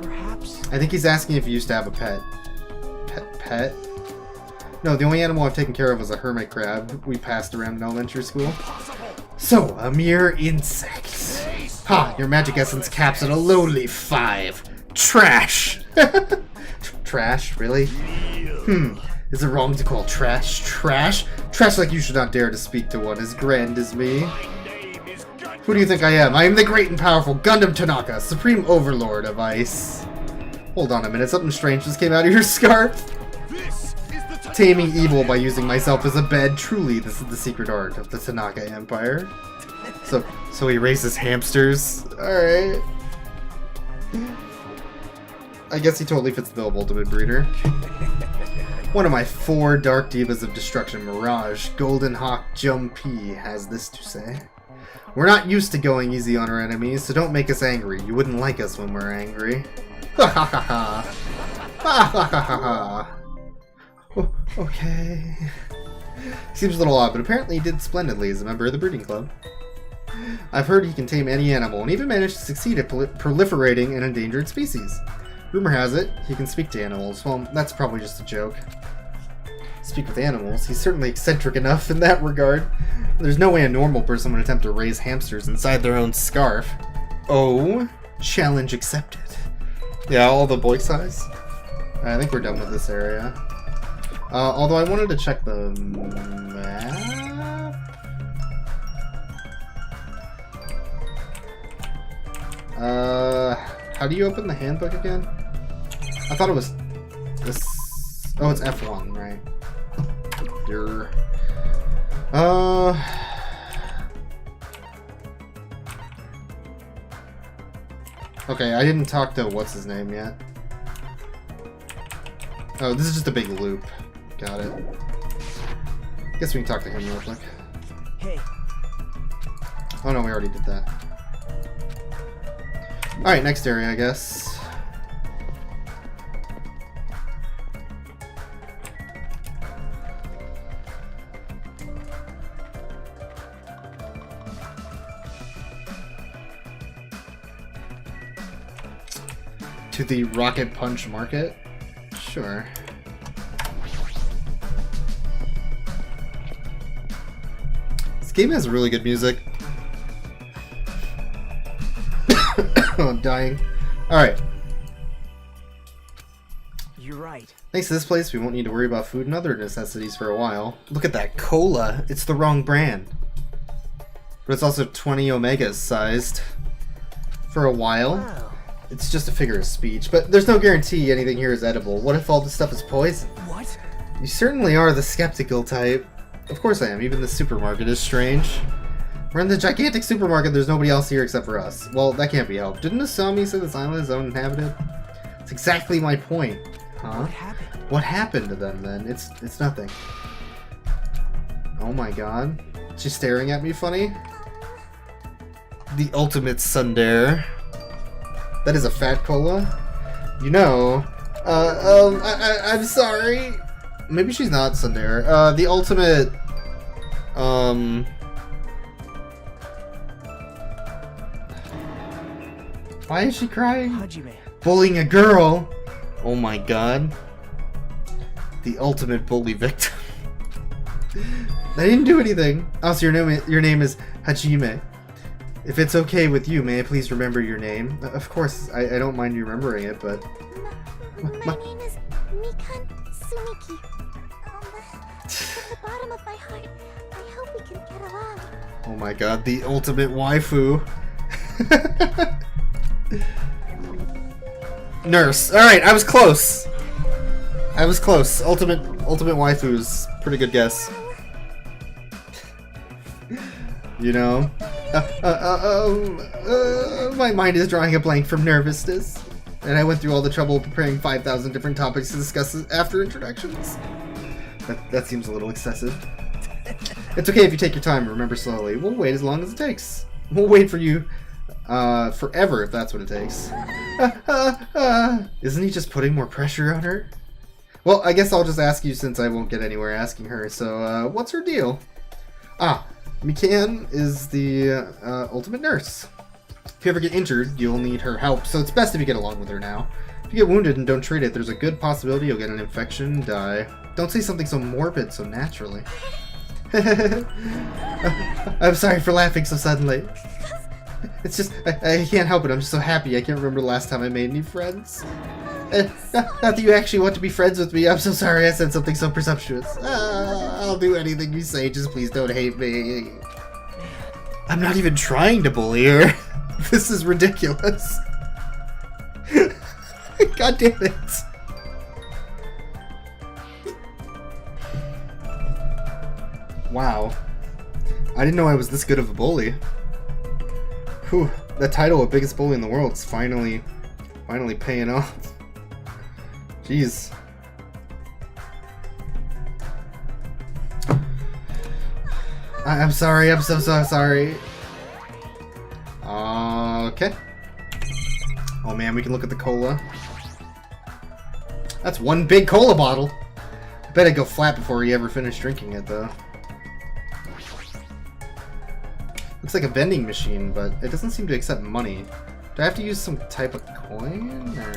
Perhaps. I think he's asking if you used to have a pet. Pet? No, the only animal I've taken care of was a hermit crab we passed around in elementary school. So, a mere insect. Ha! Your magic essence caps at a lowly 5. Trash! Trash? Really? Is it wrong to call trash trash? Trash like you should not dare to speak to one as grand as me. Who do you think I am? I am the great and powerful Gundam Tanaka, Supreme Overlord of Ice. Hold on a minute, something strange just came out of your scarf. Taming evil by using myself as a bed. Truly, this is the secret art of the Tanaka Empire. So he raises hamsters? Alright. I guess he totally fits the bill of Ultimate Breeder. One of my 4 Dark Divas of Destruction, Mirage, Golden Hawk, Jumpy, has this to say. We're not used to going easy on our enemies, so don't make us angry. You wouldn't like us when we're angry. Ha ha ha ha. Ha ha ha ha ha. Oh, okay. Seems a little odd, but apparently he did splendidly as a member of the breeding club. I've heard he can tame any animal, and even managed to succeed at proliferating an endangered species. Rumor has it, he can speak to animals. Well, that's probably just a joke. Speak with animals? He's certainly eccentric enough in that regard. There's no way a normal person would attempt to raise hamsters inside their own scarf. Oh, challenge accepted. Yeah, all the boy size? I think we're done with this area. Although I wanted to check the map. How do you open the handbook again? I thought it was this. Oh, it's F1, right? You're. Okay, I didn't talk to what's his name yet. Oh, this is just a big loop. Got it. Guess we can talk to him real quick. Hey. Oh no, we already did that. Alright, next area, I guess. To the Rocket Punch Market? Sure. This game has really good music. Oh, I'm dying. Alright. You're right. Thanks to this place, we won't need to worry about food and other necessities for a while. Look at that cola. It's the wrong brand. But it's also 20 omegas sized. For a while. Wow. It's just a figure of speech, but there's no guarantee anything here is edible. What if all this stuff is poison? What? You certainly are the skeptical type. Of course I am. Even the supermarket is strange. We're in the gigantic supermarket. There's nobody else here except for us. Well, that can't be helped. Didn't Asami say this island is uninhabited? It's exactly my point. Huh? What happened? What happened to them then? It's nothing. Oh my god. She's staring at me funny? The ultimate tsundere. That is a fat cola? You know, I'm sorry. Maybe she's not tsundere. The ultimate, why is she crying? Hajime. Bullying a girl? Oh my god. The ultimate bully victim. I didn't do anything. Oh, so your name is Hajime. If it's okay with you, may I please remember your name? Of course, I don't mind you remembering it, but... My name is Mikan Sumiki. From the bottom of my heart, I hope we can get along. Oh my god, the ultimate waifu. Nurse. Alright, I was close. Ultimate waifus. Pretty good guess. You know? My mind is drawing a blank from nervousness. And I went through all the trouble preparing 5,000 different topics to discuss after introductions. That seems a little excessive. It's okay if you take your time and remember slowly. We'll wait as long as it takes. We'll wait for you forever if that's what it takes. Isn't he just putting more pressure on her? Well, I guess I'll just ask you since I won't get anywhere asking her. So, what's her deal? Mikan is the ultimate nurse. If you ever get injured, you'll need her help, so it's best if you get along with her now. If you get wounded and don't treat it, there's a good possibility you'll get an infection and die. Don't say something so morbid so naturally. I'm sorry for laughing so suddenly. It's just, I can't help it, I'm just so happy. I can't remember the last time I made any friends. Not that you actually want to be friends with me, I'm so sorry I said something so presumptuous. I'll do anything you say, just please don't hate me. I'm not even trying to bully her. This is ridiculous. God damn it. Wow. I didn't know I was this good of a bully. Whew, that title of biggest bully in the world is finally paying off. Jeez. I'm sorry, I'm so sorry. Okay. Oh man, we can look at the cola. That's one big cola bottle. I bet I'd go flat before he ever finished drinking it though. Looks like a vending machine, but it doesn't seem to accept money. Do I have to use some type of coin, or...?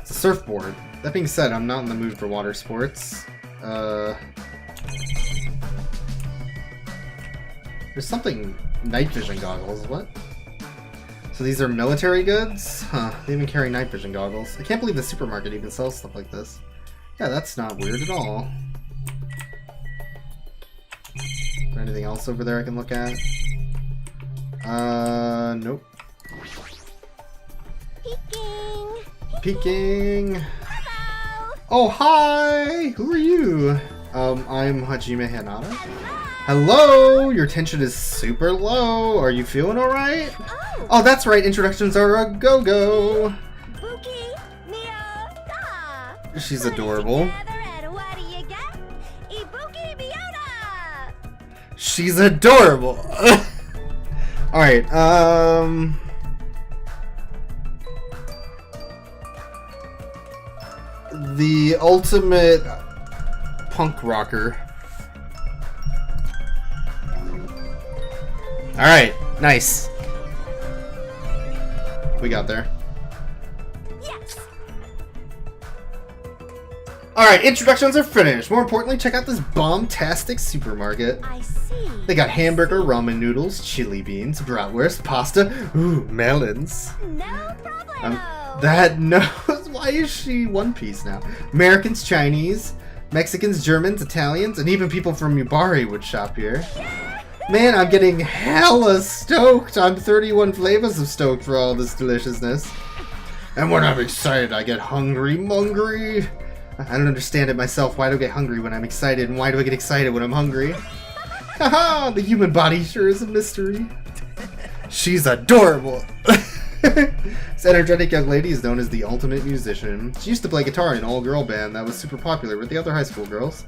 It's a surfboard. That being said, I'm not in the mood for water sports. There's something... night vision goggles, what? So these are military goods? Huh, they even carry night vision goggles. I can't believe the supermarket even sells stuff like this. Yeah, that's not weird at all. Is there anything else over there I can look at? Nope. Peeking! Hello! Oh, hi! Who are you? I'm Hajime Hinata. Hello! Your tension is super low. Are you feeling alright? Oh, that's right. Introductions are a go-go. Buki, Mio, Da. She's Put it adorable. together and what do you get? Ibuki Miota! She's adorable. Alright, the ultimate punk rocker. Alright, nice. We got there. Yes! Alright, introductions are finished. More importantly, check out this bomb-tastic supermarket. I see. They got hamburger, ramen noodles, chili beans, bratwurst, pasta, ooh, melons. No problem. That knows. Why is she One Piece now? Americans, Chinese, Mexicans, Germans, Italians, and even people from Yubari would shop here. Man, I'm getting hella stoked. I'm 31 flavors of stoked for all this deliciousness. And when I'm excited, I get hungry-mungry. I don't understand it myself. Why do I get hungry when I'm excited? And why do I get excited when I'm hungry? Haha, the human body sure is a mystery. She's adorable. This energetic young lady is known as the ultimate musician. She used to play guitar in an all-girl band that was super popular with the other high school girls.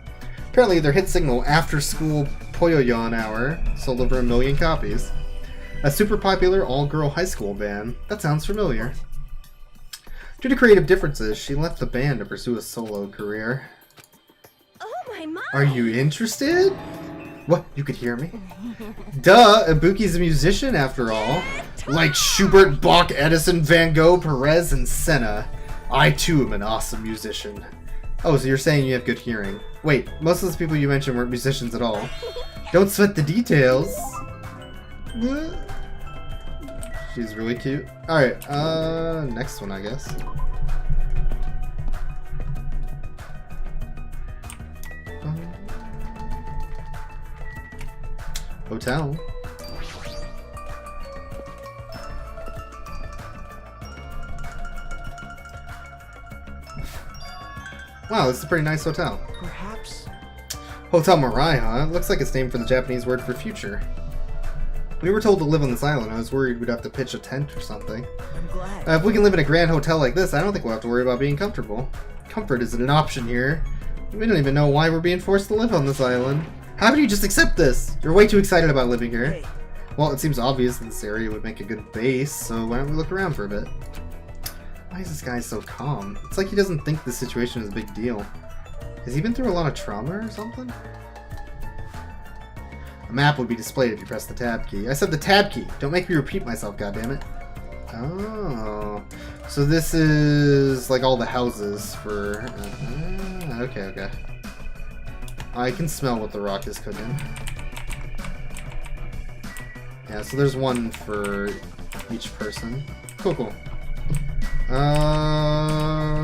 Apparently their hit single, After School Poyoyon Hour, sold over 1 million copies. A super popular all-girl high school band. That sounds familiar. Due to creative differences, she left the band to pursue a solo career. Oh my! Are you interested? What? You could hear me? Duh, Ibuki's a musician after all. Like Schubert, Bach, Edison, Van Gogh, Perez, and Senna. I too am an awesome musician. Oh, so you're saying you have good hearing. Wait, most of those people you mentioned weren't musicians at all. Don't sweat the details. She's really cute. Alright, next one, I guess. Hotel. Wow, this is a pretty nice hotel. Perhaps. Hotel Mirai, huh? Looks like it's named for the Japanese word for future. When we were told to live on this island, I was worried we'd have to pitch a tent or something. I'm glad. If we can live in a grand hotel like this, I don't think we'll have to worry about being comfortable. Comfort isn't an option here. We don't even know why we're being forced to live on this island. How do you just accept this? You're way too excited about living here. Hey. Well, it seems obvious that this area would make a good base, so why don't we look around for a bit? Why is this guy so calm? It's like he doesn't think this situation is a big deal. Has he been through a lot of trauma or something? A map would be displayed if you press the tab key. I said the tab key! Don't make me repeat myself, goddammit. Oh. So this is like all the houses for... okay. I can smell what the rock is cooking. Yeah, so there's one for each person. Cool.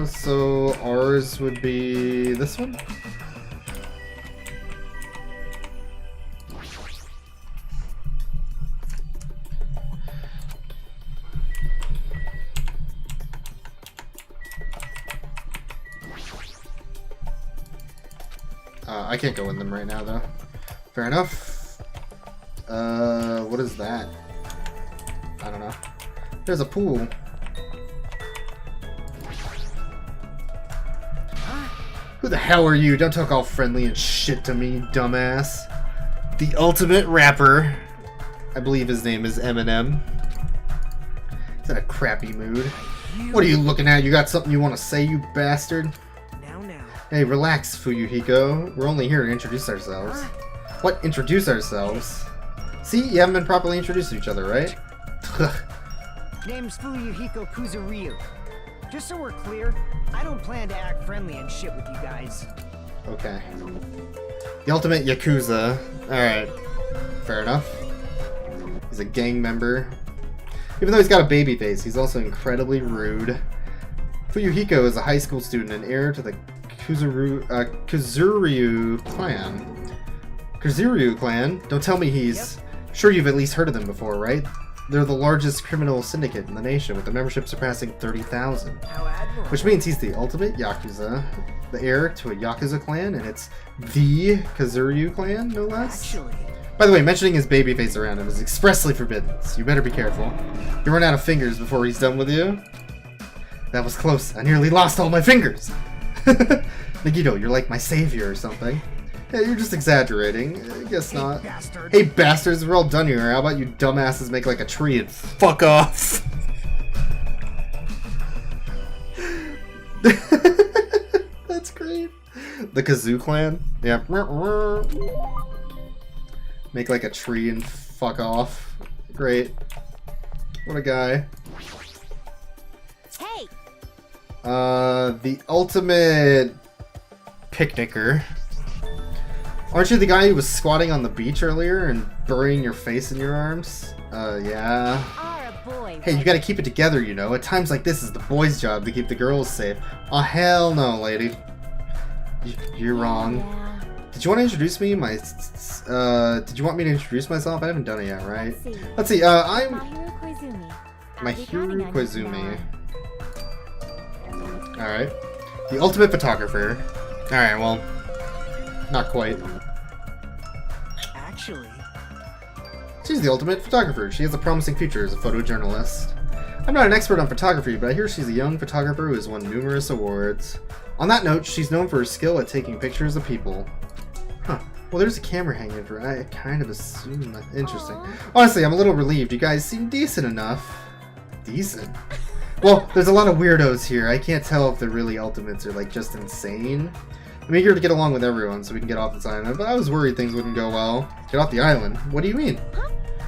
So ours would be this one? I can't go in them right now, though. Fair enough. What is that? I don't know. There's a pool. Who the hell are you? Don't talk all friendly and shit to me, dumbass. The ultimate rapper. I believe his name is Eminem. He's in a crappy mood. What are you looking at? You got something you want to say, you bastard? Now. Hey, relax, Fuyuhiko. We're only here to introduce ourselves. What? Introduce ourselves? See? You haven't been properly introduced to each other, right? Name's Fuyuhiko Kuzuryu. Just so we're clear, I don't plan to act friendly and shit with you guys. Okay. The ultimate Yakuza. Alright. Fair enough. He's a gang member. Even though he's got a baby face, he's also incredibly rude. Fuyuhiko is a high school student and heir to the Kuzuryu clan. Kuzuryu clan? Don't tell me he's... Yep. Sure you've at least heard of them before, right? They're the largest criminal syndicate in the nation, with the membership surpassing 30,000. How admirable. Which means he's the ultimate Yakuza, the heir to a Yakuza clan, and it's the Kuzuryu clan, no less. Actually... By the way, mentioning his baby face around him is expressly forbidden, so you better be careful. You run out of fingers before he's done with you. That was close. I nearly lost all my fingers. Nagito, you're like my savior or something. Yeah, you're just exaggerating. I guess not. Bastard. Hey, bastards, we're all done here. How about you dumbasses make like a tree and fuck off? That's great. The Kazoo clan? Yeah. Make like a tree and fuck off. Great. What a guy. Hey! The ultimate picnicker. Aren't you the guy who was squatting on the beach earlier and burying your face in your arms? Yeah. Are a boy. Hey, you gotta keep it together, you know. At times like this, it's the boys' job to keep the girls safe. Oh, hell no, lady. You're wrong. Yeah. Did you want to introduce me? Did you want me to introduce myself? I haven't done it yet, right? Let's see. I'm... Mahiro Koizumi. Mahiro Koizumi. Alright. The ultimate photographer. Alright, well... Not quite. Actually... She's the ultimate photographer. She has a promising future as a photojournalist. I'm not an expert on photography, but I hear she's a young photographer who has won numerous awards. On that note, she's known for her skill at taking pictures of people. Huh. Well, there's a camera hanging for I kind of assume that. Interesting. Honestly, I'm a little relieved. You guys seem decent enough. Decent? Well, there's a lot of weirdos here. I can't tell if they're really ultimates or, like, just insane. I'm eager to get along with everyone so we can get off this island, but I was worried things wouldn't go well. Get off the island? What do you mean?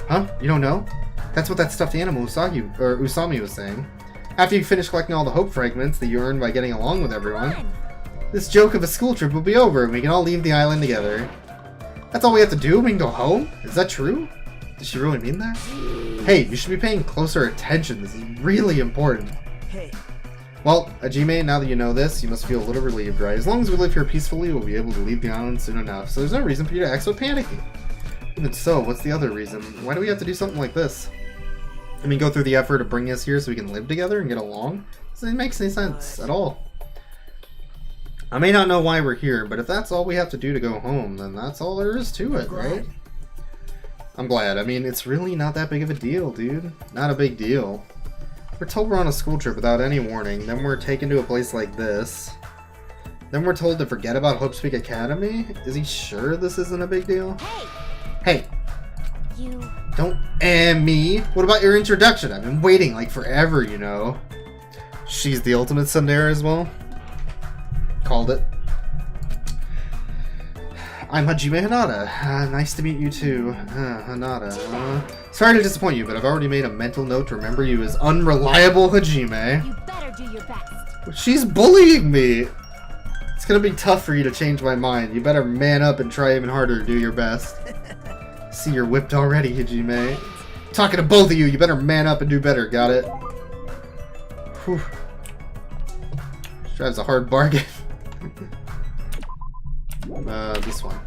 Huh? You don't know? That's what that stuffed animal Usami was saying. After you finish collecting all the hope fragments that you earned by getting along with everyone, this joke of a school trip will be over and we can all leave the island together. That's all we have to do? We can go home? Is that true? Did she really mean that? Hey, you should be paying closer attention. This is really important. Hey, Well, Hajime, now that you know this, you must feel a little relieved, right? As long as we live here peacefully, we'll be able to leave the island soon enough. So there's no reason for you to act so panicky. Even so, what's the other reason? Why do we have to do something like this? I mean, go through the effort of bringing us here so we can live together and get along? Doesn't make any sense at all. I may not know why we're here, but if that's all we have to do to go home, then that's all there is to it, right? I'm glad. I mean, it's really not that big of a deal, dude. Not a big deal. We're told we're on a school trip without any warning, then we're taken to a place like this. Then we're told to forget about Hope's Peak Academy? Is he sure this isn't a big deal? Hey! You... Don't me! What about your introduction? I've been waiting like forever, you know. She's the ultimate tsundere as well. Called it. I'm Hajime Hinata. Nice to meet you too. Hinata. Sorry to disappoint you, but I've already made a mental note to remember you as unreliable Hajime. You better do your best. She's bullying me! It's gonna be tough for you to change my mind. You better man up and try even harder to do your best. See, you're whipped already, Hajime. Talking to both of you, you better man up and do better, got it? Whew. She drives a hard bargain. This one.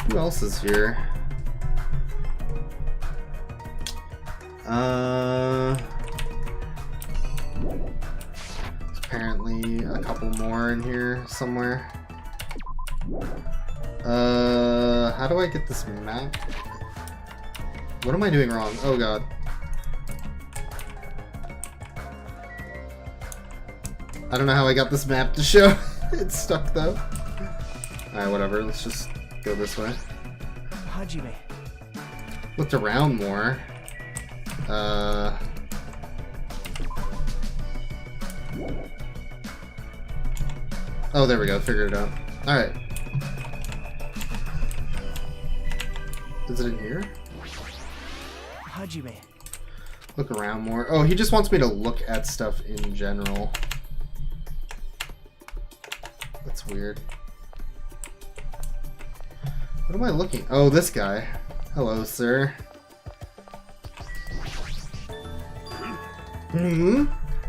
Who else is here? Apparently a couple more in here somewhere. How do I get this map? What am I doing wrong? Oh god. I don't know how I got this map to show. It's stuck though. Alright, whatever. Let's just go this way. Hajime. Looked around more. Oh, there we go. Figured it out. Alright. Is it in here? Hajime. Look around more. Oh, he just wants me to look at stuff in general. That's weird. What am I looking? Oh, this guy. Hello, sir.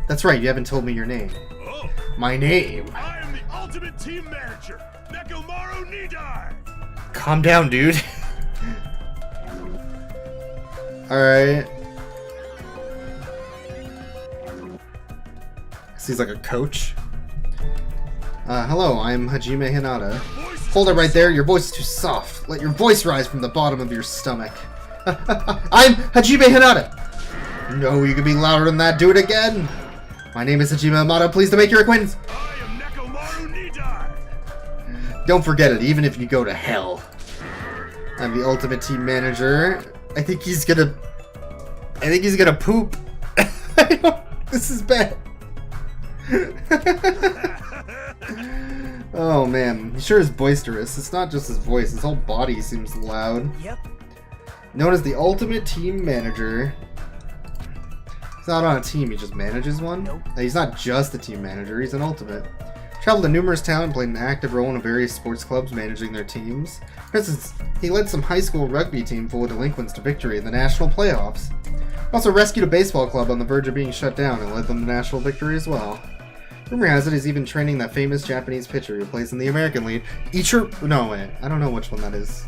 That's right, you haven't told me your name. Oh, My name? I am the ultimate team manager, Nekomaru Nidai. Calm down, dude. Alright. He's like a coach. Hello, I'm Hajime Hinata. Hold it right there, your voice is too soft. Let your voice rise from the bottom of your stomach. I'm Hajime Hinata! No, you can be louder than that, do it again! My name is Hajime Hinata, pleased to make your acquaintance! I am Nekomaru Nidai. Don't forget it, even if you go to hell. I'm the ultimate team manager. I think he's gonna poop. This is bad. Oh man, he sure is boisterous. It's not just his voice, his whole body seems loud. Yep. Known as the ultimate team manager. He's not on a team, he just manages one? Nope. He's not just a team manager, he's an ultimate. Traveled to numerous towns and played an active role in various sports clubs managing their teams. For instance, he led some high school rugby team full of delinquents to victory in the national playoffs. Also rescued a baseball club on the verge of being shut down and led them to national victory as well. Rumor has it he's even training that famous Japanese pitcher who plays in the American League. No, wait. I don't know which one that is.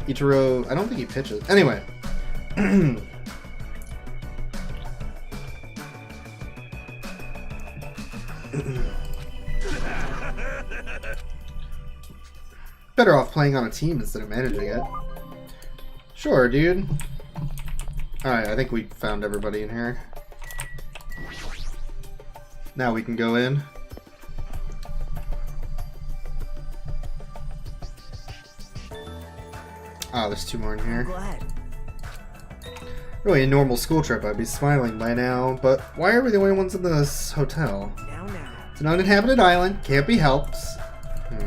Ichiro... I don't think he pitches. Anyway. Better off playing on a team instead of managing it. Sure, dude. Alright, I think we found everybody in here. Now we can go in. Ah, there's two more in here. Glad. Really a normal school trip, I'd be smiling by now, but why are we the only ones in this hotel? Now. It's an uninhabited island, can't be helped. What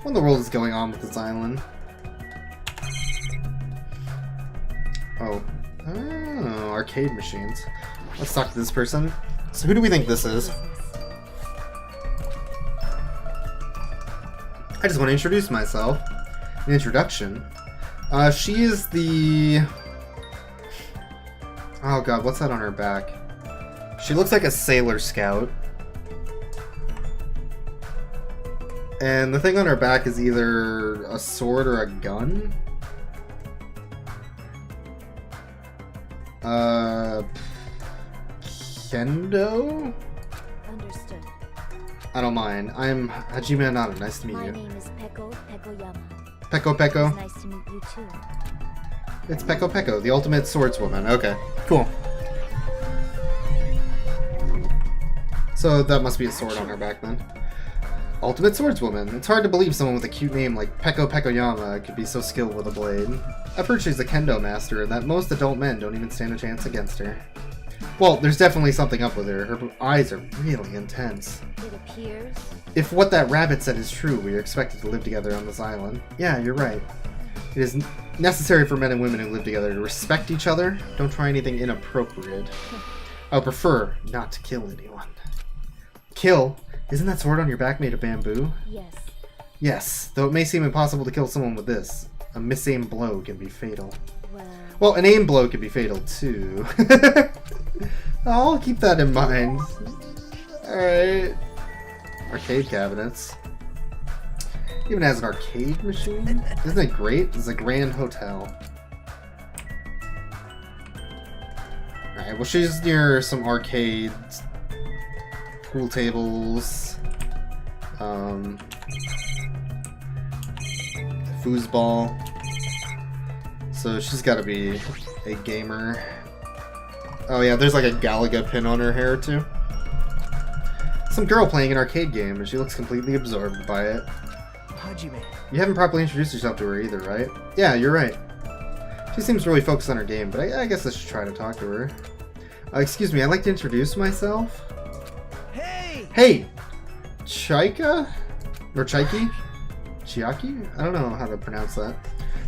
in the world is going on with this island? Oh, arcade machines. Let's talk to this person. So who do we think this is? I just want to introduce myself. An introduction. She is the... Oh god, what's that on her back? She looks like a Sailor Scout. And the thing on her back is either a sword or a gun? Kendo? Understood. I don't mind. I'm Hajime Hinata. Nice to meet My you. name is Peko Yama. Peko Peko? Nice to meet you too. It's Peko Peko, the ultimate swordswoman. Okay, cool. So that must be a sword on her back then. Ultimate swordswoman. It's hard to believe someone with a cute name like Peko Peko Yama could be so skilled with a blade. I've heard she's a kendo master and that most adult men don't even stand a chance against her. Well, there's definitely something up with her. Her eyes are really intense. It appears. If what that rabbit said is true, we are expected to live together on this island. Yeah, you're right. It is necessary for men and women who live together to respect each other. Don't try anything inappropriate. I would prefer not to kill anyone. Kill? Isn't that sword on your back made of bamboo? Yes. Yes, though it may seem impossible to kill someone with this. A misaimed blow can be fatal. Well, Well, an aim blow can be fatal too. I'll keep that in mind. Alright. Arcade cabinets. Even has an arcade machine? Isn't it great? It's a grand hotel. Alright, well she's near some arcades, pool tables, foosball. So she's gotta be a gamer. Oh yeah, there's like a Galaga pin on her hair too. Some girl playing an arcade game and she looks completely absorbed by it. Hajime. You haven't properly introduced yourself to her either, right? Yeah, you're right. She seems really focused on her game, but I guess I should try to talk to her. Excuse me, I'd like to introduce myself. Hey! Hey! Chaika? Or Chaiki? Chiaki? I don't know how to pronounce that.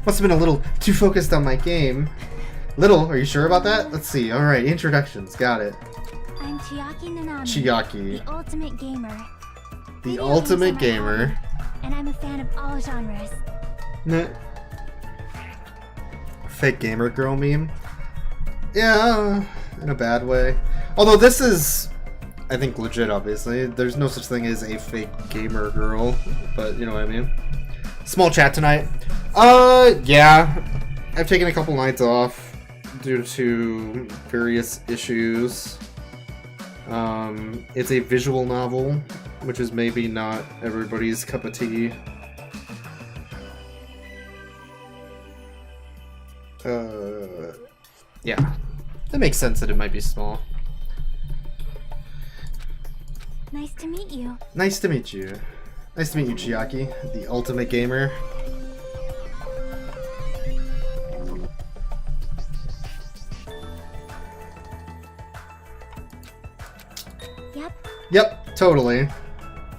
Must have been a little too focused on my game. Little? Are you sure about that? Let's see. Alright, introductions. Got it. I'm Chiaki Nanami. Chiaki. The ultimate gamer. The Video ultimate games are my gamer. hobby, and I'm a fan of all genres. Nah. Fake gamer girl meme? Yeah, in a bad way. Although this is, I think, legit, obviously. There's no such thing as a fake gamer girl, but you know what I mean. Small chat tonight. Yeah. I've taken a couple nights off due to various issues. It's a visual novel, which is maybe not everybody's cup of tea. Yeah. That makes sense that it might be small. Nice to meet you. Nice to meet you. Nice to meet you, Chiaki, the ultimate gamer. Yep. Yep, totally.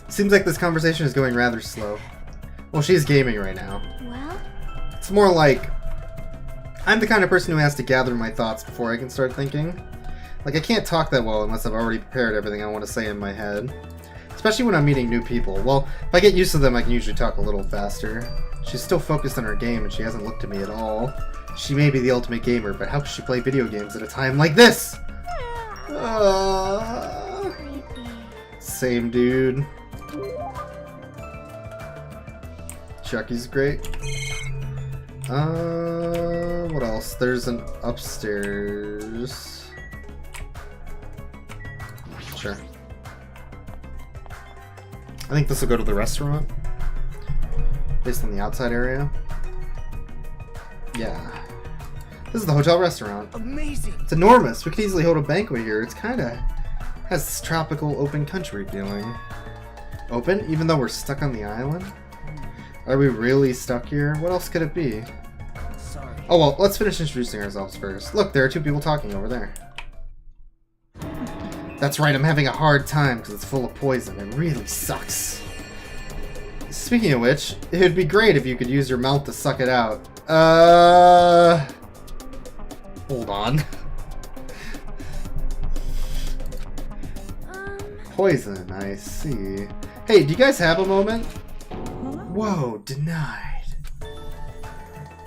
Seems like this conversation is going rather slow. Well, she's gaming right now. Well, It's more like I'm the kind of person who has to gather my thoughts before I can start thinking. Like, I can't talk that well unless I've already prepared everything I want to say in my head. Especially when I'm meeting new people. Well, if I get used to them, I can usually talk a little faster. She's still focused on her game and she hasn't looked at me at all. She may be the ultimate gamer, but how could she play video games at a time like this? creepy. Same dude. Chucky's great. What else? There's an upstairs. Sure. I think this will go to the restaurant. Based on the outside area. Yeah. This is the hotel restaurant. Amazing! It's enormous. We could easily hold a banquet here. It's kinda has this tropical open country feeling. Open? Even though we're stuck on the island? Are we really stuck here? What else could it be? Sorry. Oh well, let's finish introducing ourselves first. Look, there are two people talking over there. That's right, I'm having a hard time because it's full of poison. It really sucks. Speaking of which, it would be great if you could use your mouth to suck it out. Hold on. Poison, I see. Hey, do you guys have a moment? Whoa, denied.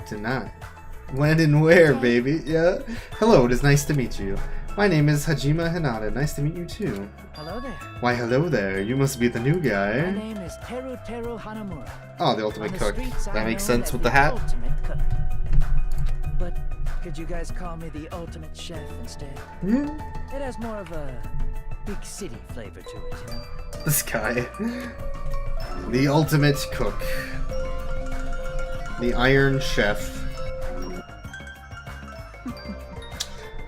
Denied. When and where, baby? Yeah? Hello, it is nice to meet you. My name is Hajime Hinata. Nice to meet you too. Hello there. Why, hello there. You must be the new My guy. name is Teru Hanamura. Oh, the On ultimate the cook. streets, That I'm makes known sense as with the hat. Ultimate cook. But could you guys call me the ultimate chef instead? Hmm? It has more of a big city flavor to it, you know? This guy. The ultimate cook. The Iron Chef.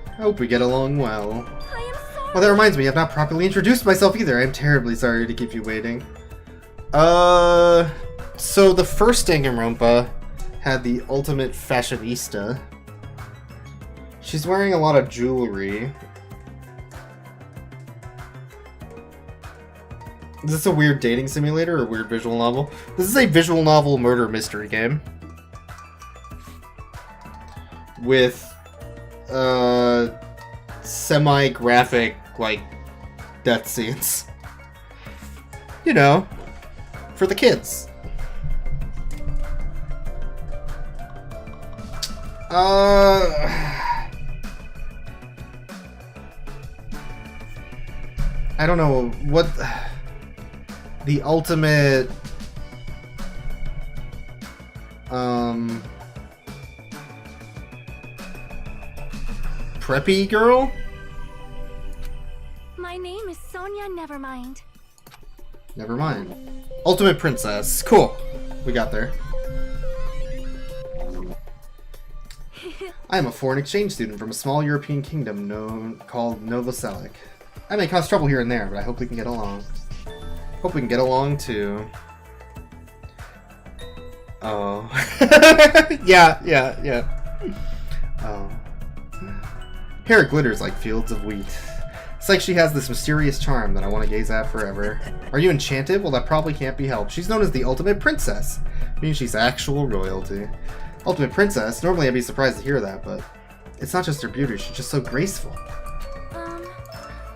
I hope we get along well. I am sorry. Oh, that reminds me, I've not properly introduced myself either. I'm terribly sorry to keep you waiting. So the first Danganronpa had the ultimate fashionista. She's wearing a lot of jewelry. Is this a weird dating simulator or a weird visual novel? This is a visual novel murder mystery game. With, semi-graphic, like, death scenes. You know, for the kids. I don't know, what... The ultimate... Preppy girl? My name is Sonia Nevermind. Never mind. Ultimate princess. Cool. We got there. I am a foreign exchange student from a small European kingdom called Nova Selic. I may cause trouble here and there, but I hope we can get along. Hope we can get along too. Oh. yeah. Oh. Hair glitters like fields of wheat. It's like she has this mysterious charm that I want to gaze at forever. Are you enchanted? Well, that probably can't be helped. She's known as the ultimate princess. Meaning she's actual royalty. Ultimate princess? Normally I'd be surprised to hear that, but it's not just her beauty, she's just so graceful.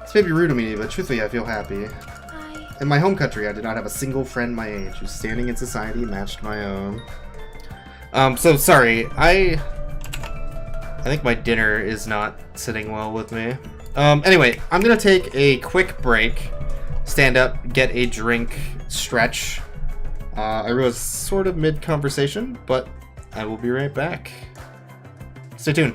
This may be rude of me, but truthfully I feel happy. In my home country, I did not have a single friend my age whose standing in society matched my own. So sorry, I think my dinner is not sitting well with me. Anyway, I'm gonna take a quick break, stand up, get a drink, stretch. I was sort of mid-conversation, but I will be right back. Stay tuned.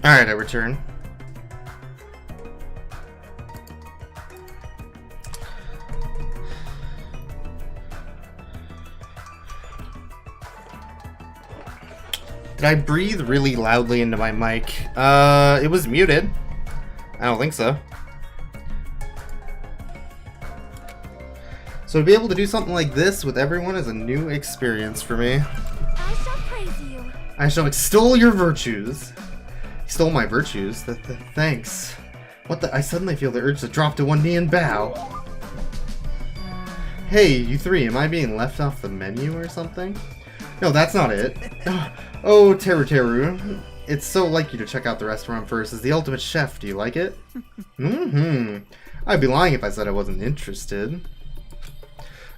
Alright, I return. Did I breathe really loudly into my mic? It was muted. I don't think so. So to be able to do something like this with everyone is a new experience for me. I shall praise you. I shall extol your virtues. Stole my virtues? Thanks. What the? I suddenly feel the urge to drop to one knee and bow. Hey, you three, am I being left off the menu or something? No, that's not it. Oh, Teru. It's so like you to check out the restaurant first. As the ultimate chef, do you like it? I'd be lying if I said I wasn't interested.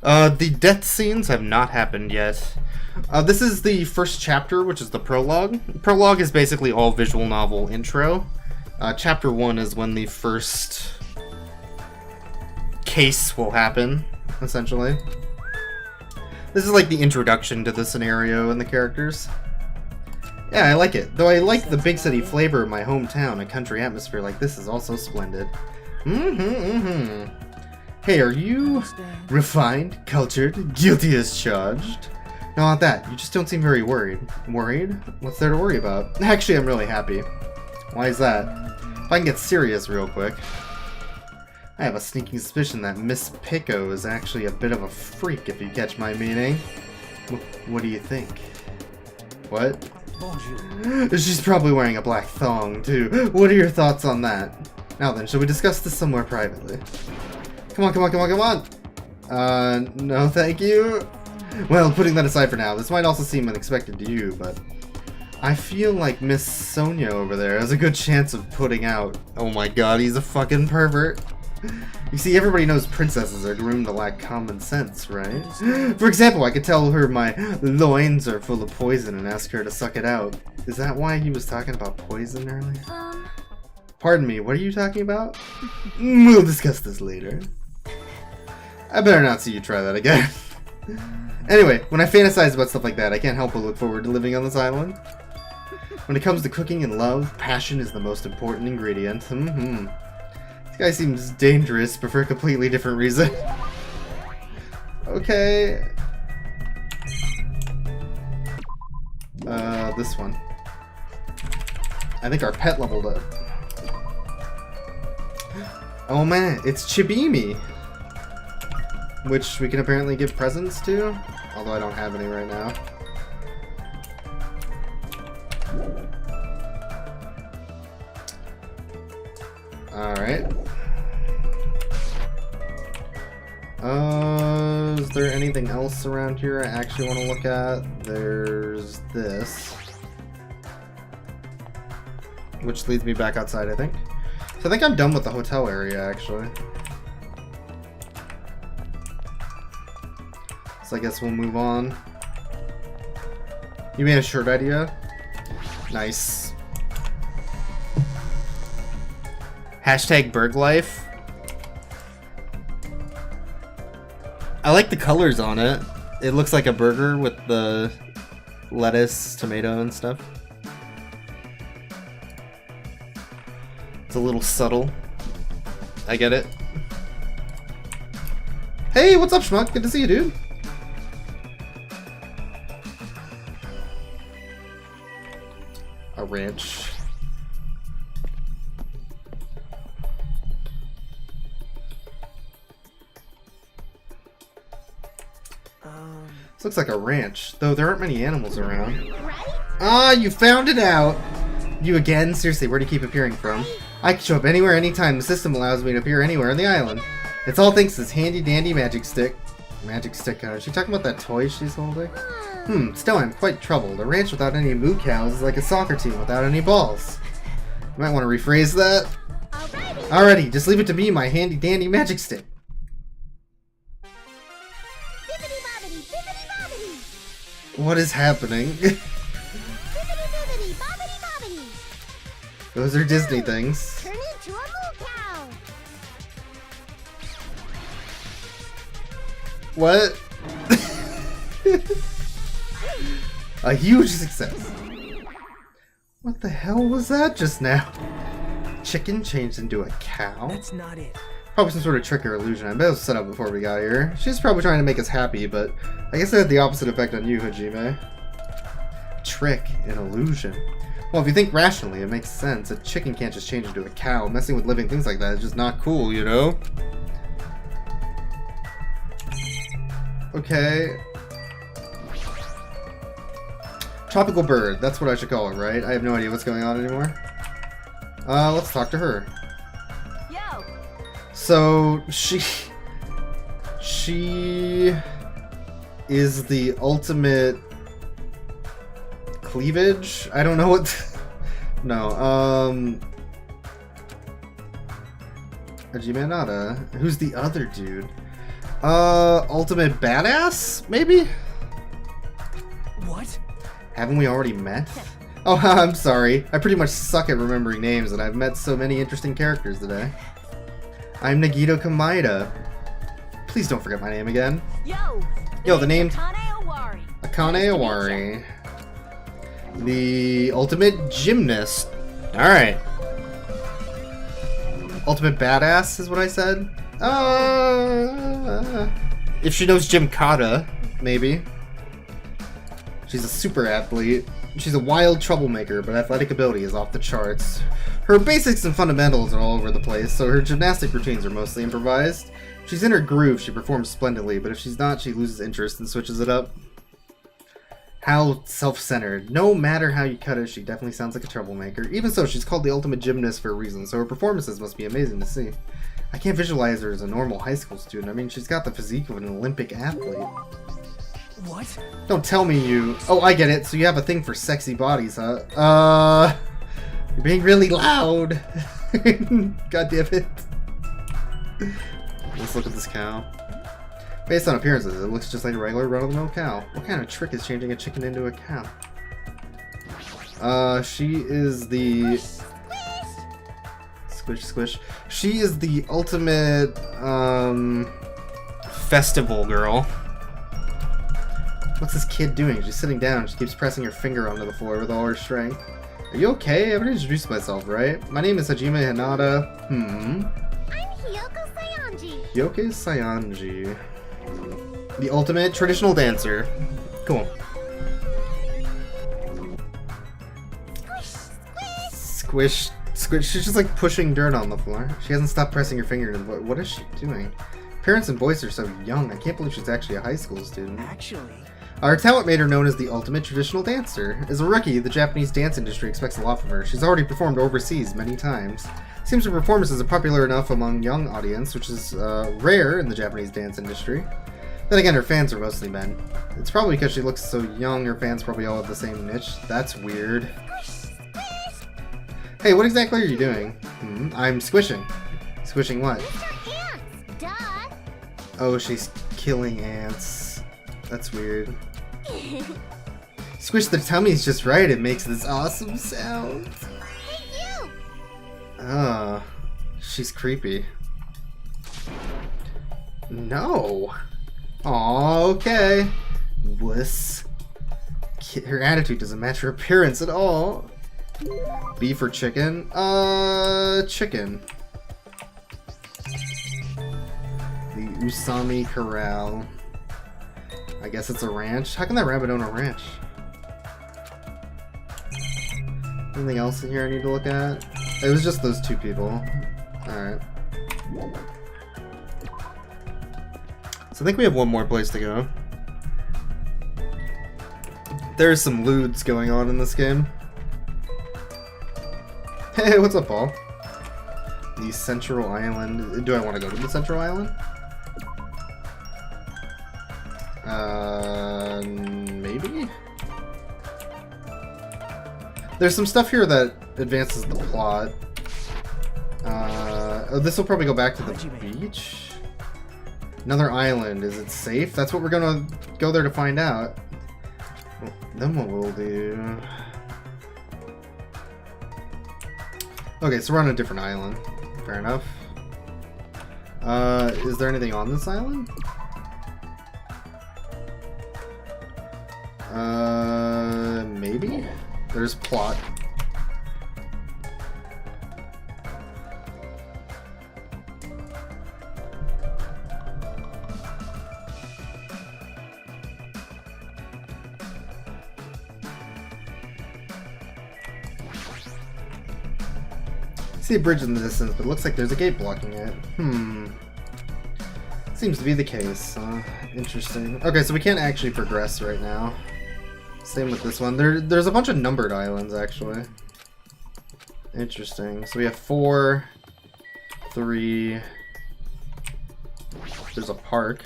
The death scenes have not happened yet. This is the first chapter, which is the prologue. Prologue is basically all visual novel intro. Chapter 1 is when the first case will happen, essentially. This is like the introduction to the scenario and the characters. Yeah, I like it. Though I like the big city flavor of my hometown, a country atmosphere like this is also splendid. Hey, are you refined, cultured, guilty as charged? No, not that. You just don't seem very worried. Worried? What's there to worry about? Actually, I'm really happy. Why is that? If I can get serious real quick. I have a sneaking suspicion that Miss Pico is actually a bit of a freak, if you catch my meaning. What do you think? What? She's probably wearing a black thong, too. What are your thoughts on that? Now then, shall we discuss this somewhere privately? Come on. No thank you. Well, putting that aside for now, this might also seem unexpected to you, but I feel like Miss Sonia over there has a good chance of putting out. Oh my god, he's a fucking pervert. You see, everybody knows princesses are groomed to lack common sense, right? For example, I could tell her my loins are full of poison and ask her to suck it out. Is that why he was talking about poison earlier? Pardon me, what are you talking about? We'll discuss this later. I better not see you try that again. Anyway, when I fantasize about stuff like that, I can't help but look forward to living on this island. When it comes to cooking and love, passion is the most important ingredient. This guy seems dangerous, but for a completely different reason. Okay. This one. I think our pet leveled up. Oh man, it's Chibimi! Which we can apparently give presents to, although I don't have any right now. Alright. Is there anything else around here I actually want to look at? There's this. Which leads me back outside, I think. So I think I'm done with the hotel area, actually. So I guess we'll move on. You made a shirt idea? Nice. Hashtag Berglife. I like the colors on it. It looks like a burger with the lettuce, tomato, and stuff. It's a little subtle. I get it. Hey, what's up, Schmuck? Good to see you, dude. A ranch. This looks like a ranch, though there aren't many animals around. Ah, you found it out! You again? Seriously, where do you keep appearing from? I can show up anywhere, anytime. The system allows me to appear anywhere on the island. It's all thanks to this handy-dandy magic stick. Magic stick, is she talking about that toy she's holding? Still I'm quite troubled. A ranch without any moo cows is like a soccer team without any balls. You might want to rephrase that. Alrighty, just leave it to me, my handy-dandy magic stick. What is happening? Those are Disney things. Turn into a moo cow. What? A huge success. What the hell was that just now? Chicken changed into a cow? That's not it. Probably some sort of trick or illusion. I bet it was set up before we got here. She's probably trying to make us happy, but I guess it had the opposite effect on you, Hajime. Trick, an illusion. Well, if you think rationally, it makes sense. A chicken can't just change into a cow. Messing with living things like that is just not cool, you know? Okay. Tropical bird. That's what I should call it, right? I have no idea what's going on anymore. Let's talk to her. Yo. So, she is the ultimate cleavage? I don't know what... No, Hajime Nada. Who's the other dude? Ultimate badass? Maybe? What? Haven't we already met? Oh, I'm sorry. I pretty much suck at remembering names, and I've met so many interesting characters today. I'm Nagito Kamaida. Please don't forget my name again. Yo, the name... Akane Owari. The ultimate gymnast. Alright. Ultimate badass is what I said? If she knows Gymkata, maybe. She's a super athlete. She's a wild troublemaker, but athletic ability is off the charts. Her basics and fundamentals are all over the place, so her gymnastic routines are mostly improvised. If she's in her groove, she performs splendidly, but if she's not, she loses interest and switches it up. How self-centered. No matter how you cut it, she definitely sounds like a troublemaker. Even so, she's called the ultimate gymnast for a reason, so her performances must be amazing to see. I can't visualize her as a normal high school student. I mean, she's got the physique of an Olympic athlete. What? Don't tell me you... Oh, I get it. So you have a thing for sexy bodies, huh? You're being really loud. God damn it. Let's look at this cow. Based on appearances, it looks just like a regular run-of-the-mill cow. What kind of trick is changing a chicken into a cow? She is the... Squish, squish. She is the ultimate, festival girl. What's this kid doing? She's sitting down. She keeps pressing her finger onto the floor with all her strength. Are you okay? I haven't introduced myself, right? My name is Hajime Hinata. I'm Hyoko Sayanji. Hyoke Sayanji. The ultimate traditional dancer. Cool. Squish, squish. She's just like pushing dirt on the floor. She hasn't stopped pressing her finger into the... What is she doing? Parents and voice are so young. I can't believe she's actually a high school student. Actually... Her talent made her known as the ultimate traditional dancer. As a rookie, the Japanese dance industry expects a lot from her. She's already performed overseas many times. Seems her performances are popular enough among young audience, which is rare in the Japanese dance industry. Then again, her fans are mostly men. It's probably because she looks so young, her fans probably all have the same niche. That's weird. Hey, what exactly are you doing? I'm squishing. Squishing what? Ants, duh. Oh, she's killing ants. That's weird. Squish the tummies just right, it makes this awesome sound. Hey, you! Oh, she's creepy. No. Aw, okay. Wuss. Her attitude doesn't match her appearance at all. Beef or chicken? Chicken. The Usami Corral. I guess it's a ranch. How can that rabbit own a ranch? Anything else in here I need to look at? It was just those two people. Alright. So I think we have one more place to go. There's some lewds going on in this game. Hey, what's up, Paul? The Central Island. Do I want to go to the Central Island? Maybe? There's some stuff here that advances the plot. This will probably go back to the beach? Another island. Is it safe? That's what we're gonna go there to find out. Well, then what we'll do... Okay, so we're on a different island. Fair enough. Is there anything on this island? Maybe? There's plot. See a bridge in the distance, but it looks like there's a gate blocking it. Seems to be the case. Interesting. Okay, so we can't actually progress right now. Same with this one. There's a bunch of numbered islands, actually. Interesting. So we have 4, 3... There's a park.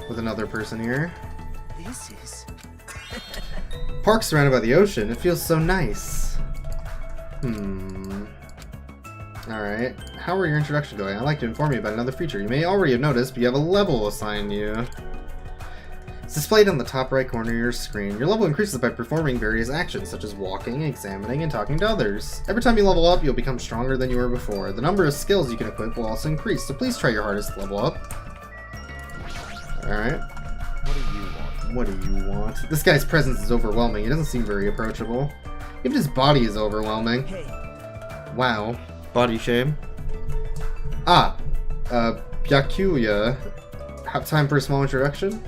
With another person here. This is... Park surrounded by the ocean. It feels so nice. Alright. How are your introduction going? I'd like to inform you about another feature you may already have noticed, but you have a level assigned you. It's displayed on the top right corner of your screen. Your level increases by performing various actions, such as walking, examining, and talking to others. Every time you level up, you'll become stronger than you were before. The number of skills you can equip will also increase, so please try your hardest to level up. Alright. What do you want? What do you want? This guy's presence is overwhelming. He doesn't seem very approachable. Even his body is overwhelming. Hey, Wow. Body shame. Byakuya. Have time for a small introduction?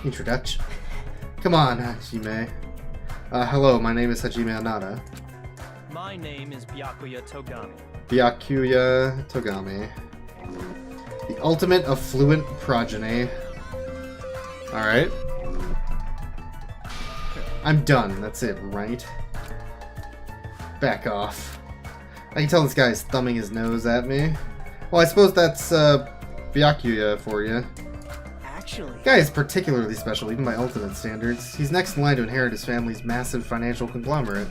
Introduction. Come on, Hajime. Hello, my name is Hajime Anada. My name is Byakuya Togami. Byakuya Togami. The ultimate affluent progeny. Alright. I'm done. That's it, right? Back off. I can tell this guy's thumbing his nose at me. Well, I suppose that's, Byakuya for you. actually... Guy is particularly special, even by ultimate standards. He's next in line to inherit his family's massive financial conglomerate.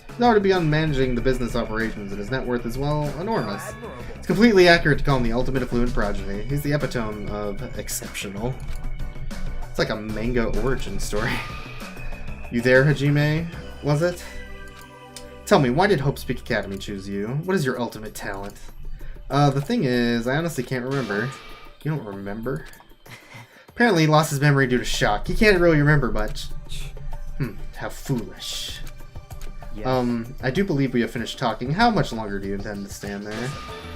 He's already begun managing the business operations, and his net worth is, well, enormous. Admirable. It's completely accurate to call him the ultimate affluent progeny. He's the epitome of exceptional. It's like a manga origin story. You there, Hajime? Was it? Tell me, why did Hope's Peak Academy choose you? What is your ultimate talent? The thing is, I honestly can't remember. You don't remember? Apparently he lost his memory due to shock. He can't really remember much. How foolish. Yes. I do believe we have finished talking. How much longer do you intend to stand there?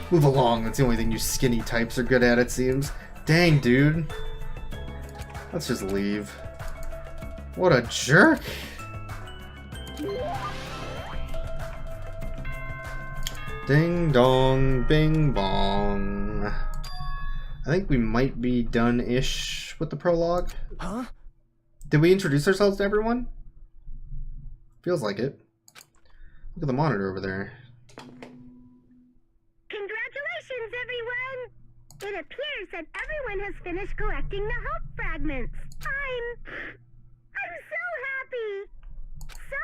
Move along, that's the only thing you skinny types are good at, it seems. Dang, dude. Let's just leave. What a jerk! Ding dong, bing bong. I think we might be done-ish with the prologue. Huh? Did we introduce ourselves to everyone? Feels like it. Look at the monitor over there. Congratulations, everyone! It appears that everyone has finished collecting the hope fragments. I'm so happy! So,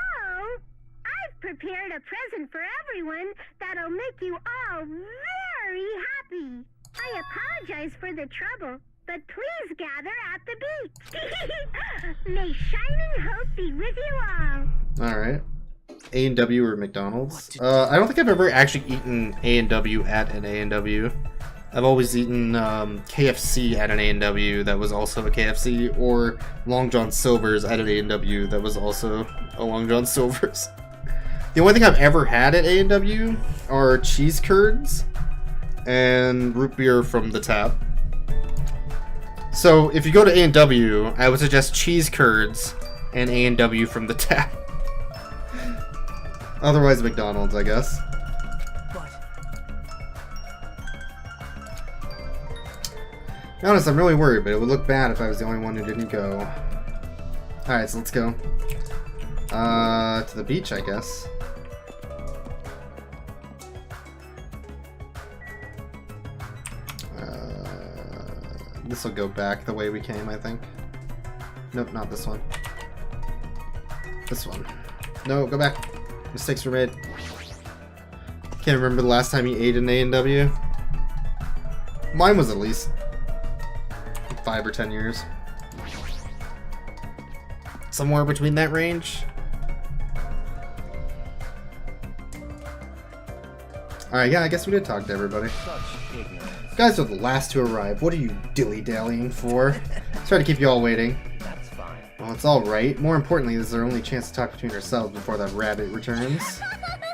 I've prepared a present for everyone that'll make you all very happy. I apologize for the trouble, but please gather at the beach. May shining hope be with you all. Alright. A&W or McDonald's? I don't think I've ever actually eaten A&W at an A&W. I've always eaten KFC at an A&W that was also a KFC, or Long John Silver's at an A&W that was also a Long John Silver's. The only thing I've ever had at A&W are cheese curds and root beer from the tap. So if you go to A&W, I would suggest cheese curds and A&W from the tap. Otherwise McDonald's, I guess. But... To be honest, I'm really worried, but it would look bad if I was the only one who didn't go. Alright, so let's go. To the beach, I guess. This will go back the way we came, I think. Nope, not this one. This one. No, go back. Mistakes were made. Can't remember the last time you ate an A&W. Mine was at least 5 or 10 years. Somewhere between that range. Alright, yeah, I guess we did talk to everybody. Such ignorance. You guys are the last to arrive. What are you dilly-dallying for? Try to keep you all waiting. That's fine. Well, it's alright. More importantly, this is our only chance to talk between ourselves before that rabbit returns.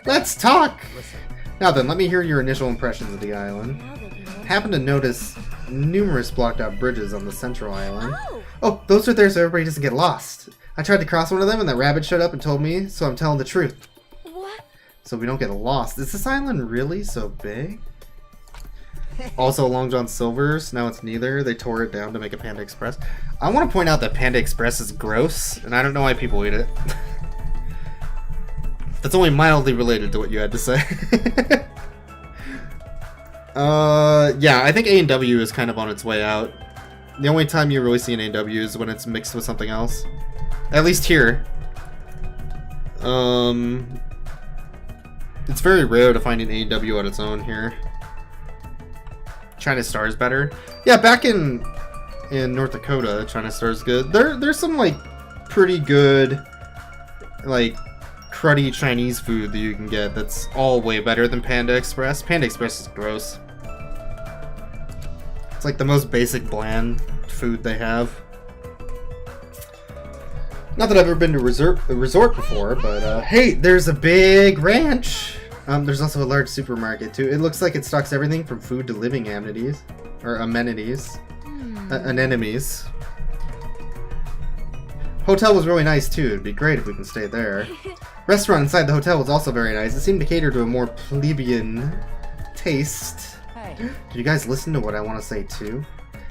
Let's talk! Now then, let me hear your initial impressions of the island. Now that you know. Happen to notice numerous blocked out bridges on the central island. Oh, Oh, those are there so everybody doesn't get lost. I tried to cross one of them and that rabbit showed up and told me, so I'm telling the truth. What? So we don't get lost. Is this island really so big? Also, Long John Silver's. Now it's neither. They tore it down to make a Panda Express. I want to point out that Panda Express is gross, and I don't know why people eat it. That's only mildly related to what you had to say. Yeah, I think A&W is kind of on its way out. The only time you really see an A&W is when it's mixed with something else. At least here. It's very rare to find an A&W on its own here. China Star is better. Yeah, back in North Dakota, China Star is good. There's some like pretty good like cruddy Chinese food that you can get that's all way better than Panda Express. Panda Express is gross. It's like the most basic bland food they have. Not that I've ever been to a resort before, but hey, there's a big ranch. There's also a large supermarket too. It looks like it stocks everything from food to living amenities. Or amenities. Anemones. Hotel was really nice too. It'd be great if we can stay there. Restaurant inside the hotel was also very nice. It seemed to cater to a more plebeian taste. Hey. Do you guys listen to what I want to say too?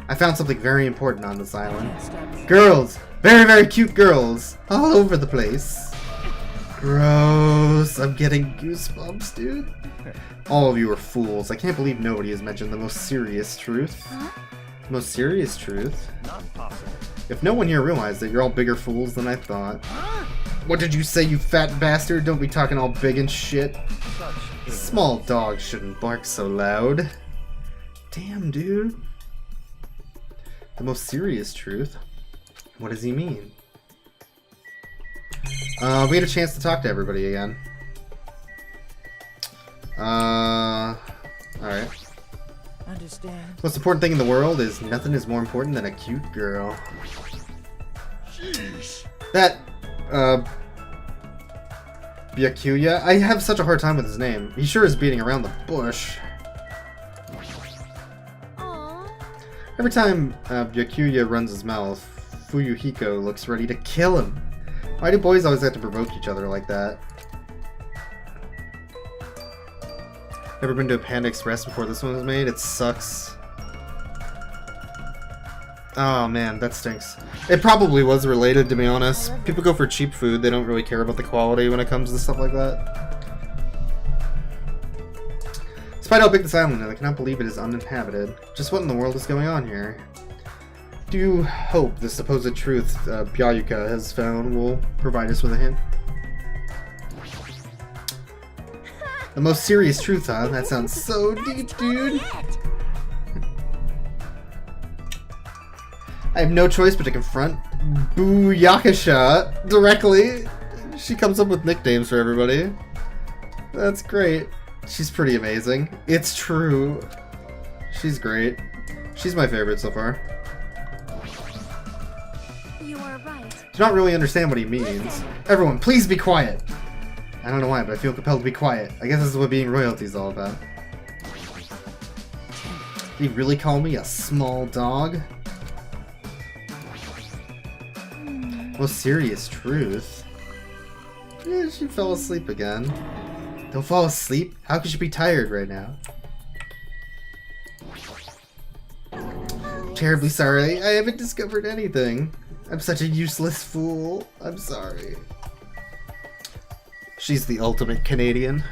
I found something very important on this island. Girls! Very, very cute girls! All over the place. Gross. I'm getting goosebumps, dude. All of you are fools. I can't believe nobody has mentioned the most serious truth. Huh? Most serious truth? Not possible. If no one here realized that you're all bigger fools than I thought. What did you say, you fat bastard? Don't be talking all big and shit. Such Small dogs shouldn't bark so loud. Damn, dude. The most serious truth? What does he mean? We had a chance to talk to everybody again. Alright. Understand. Most important thing in the world is nothing is more important than a cute girl. Jeez. That, Byakuya? I have such a hard time with his name. He sure is beating around the bush. Aww. Every time Byakuya runs his mouth, Fuyuhiko looks ready to kill him. Why do boys always have to provoke each other like that? Ever been to a Panda Express before this one was made? It sucks. Oh man, that stinks. It probably was related, to be honest. People go for cheap food, they don't really care about the quality when it comes to stuff like that. Despite how big this island is, I cannot believe it is uninhabited. Just what in the world is going on here? Do you hope the supposed truth Byayuka has found will provide us with a hint? The most serious truth, huh? That sounds so deep, dude. I have no choice but to confront Booyakasha directly. She comes up with nicknames for everybody. That's great. She's pretty amazing. It's true. She's great. She's my favorite so far. You are right. Do not really understand what he means. Everyone, please be quiet. I don't know why, but I feel compelled to be quiet. I guess this is what being royalty is all about. Did he really call me a small dog? Most serious truth. Yeah, she fell asleep again. Don't fall asleep? How could you be tired right now? Terribly sorry. I haven't discovered anything. I'm such a useless fool. I'm sorry. She's the ultimate Canadian.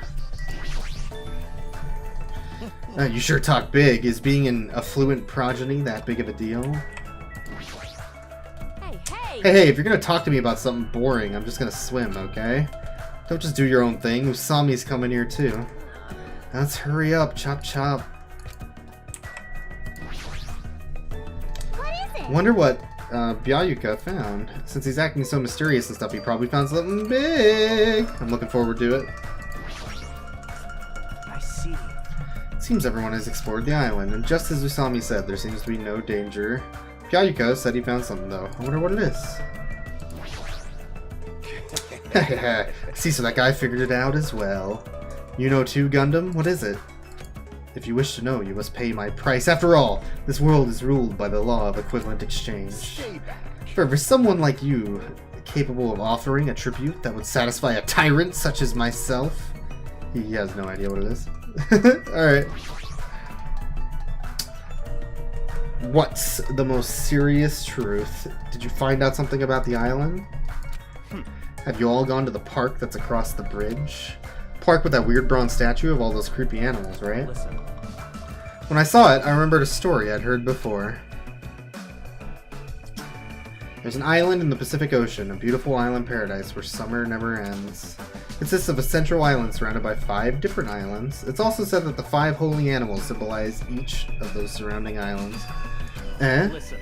You sure talk big. Is being an affluent progeny that big of a deal? Hey, if you're gonna talk to me about something boring, I'm just gonna swim, okay? Don't just do your own thing. Usami's coming here too. Let's hurry up, chop chop. What is it? Wonder what Byayuka found. Since he's acting so mysterious and stuff, he probably found something big. I'm looking forward to it. I see. Seems everyone has explored the island, and just as Usami said, there seems to be no danger. Byayuka said he found something though. I wonder what it is. See, so that guy figured it out as well. You know too, Gundam? What is it? If you wish to know, you must pay my price. After all, this world is ruled by the law of equivalent exchange. Stay back. For someone like you, capable of offering a tribute that would satisfy a tyrant such as myself, he has no idea what it is. Alright. What's the most serious truth? Did you find out something about the island? Have you all gone to the park that's across the bridge? Park with that weird bronze statue of all those creepy animals, right? Listen. When I saw it, I remembered a story I'd heard before. There's an island in the Pacific Ocean, a beautiful island paradise where summer never ends. It consists of a central island surrounded by 5 different islands. It's also said that the 5 holy animals symbolize each of those surrounding islands. Listen.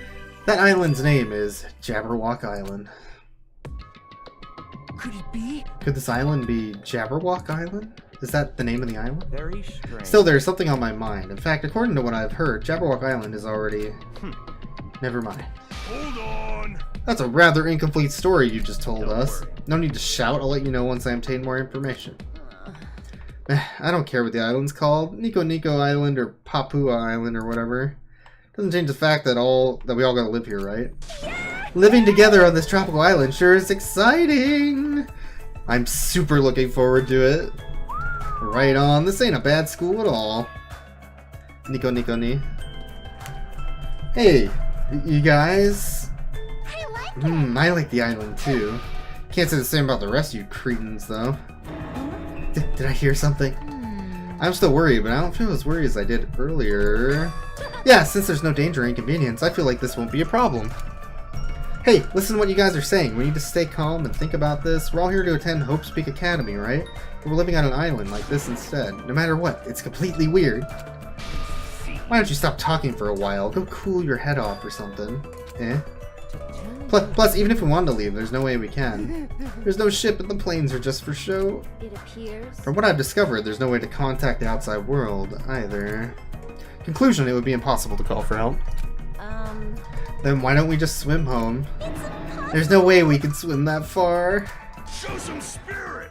That island's name is Jabberwock Island. Could it be? Could this island be Jabberwock Island? Is that the name of the island? Very strange. Still, there's something on my mind. In fact, according to what I've heard, Jabberwock Island is already... Never mind. Hold on. That's a rather incomplete story you just told Don't us. worry. No need to shout, I'll let you know once I obtain more information. I don't care what the island's called. Nico Nico Island or Papua Island or whatever. Doesn't change the fact that we all gotta live here, right? Living together on this tropical island sure is exciting! I'm super looking forward to it. Right on, this ain't a bad school at all. Nico Nico Ni. Hey, you guys? I like I like the island too. Can't say the same about the rest of you cretins though. Did I hear something? I'm still worried, but I don't feel as worried as I did earlier. Yeah, since there's no danger or inconvenience, I feel like this won't be a problem. Hey, listen to what you guys are saying. We need to stay calm and think about this. We're all here to attend Hope's Peak Academy, right? We're living on an island like this instead. No matter what, it's completely weird. Why don't you stop talking for a while? Go cool your head off or something. Plus, even if we wanted to leave, there's no way we can. There's no ship and the planes are just for show. It appears. From what I've discovered, there's no way to contact the outside world either. Conclusion, it would be impossible to call for help. Then why don't we just swim home? There's no way we can swim that far. Show some spirit.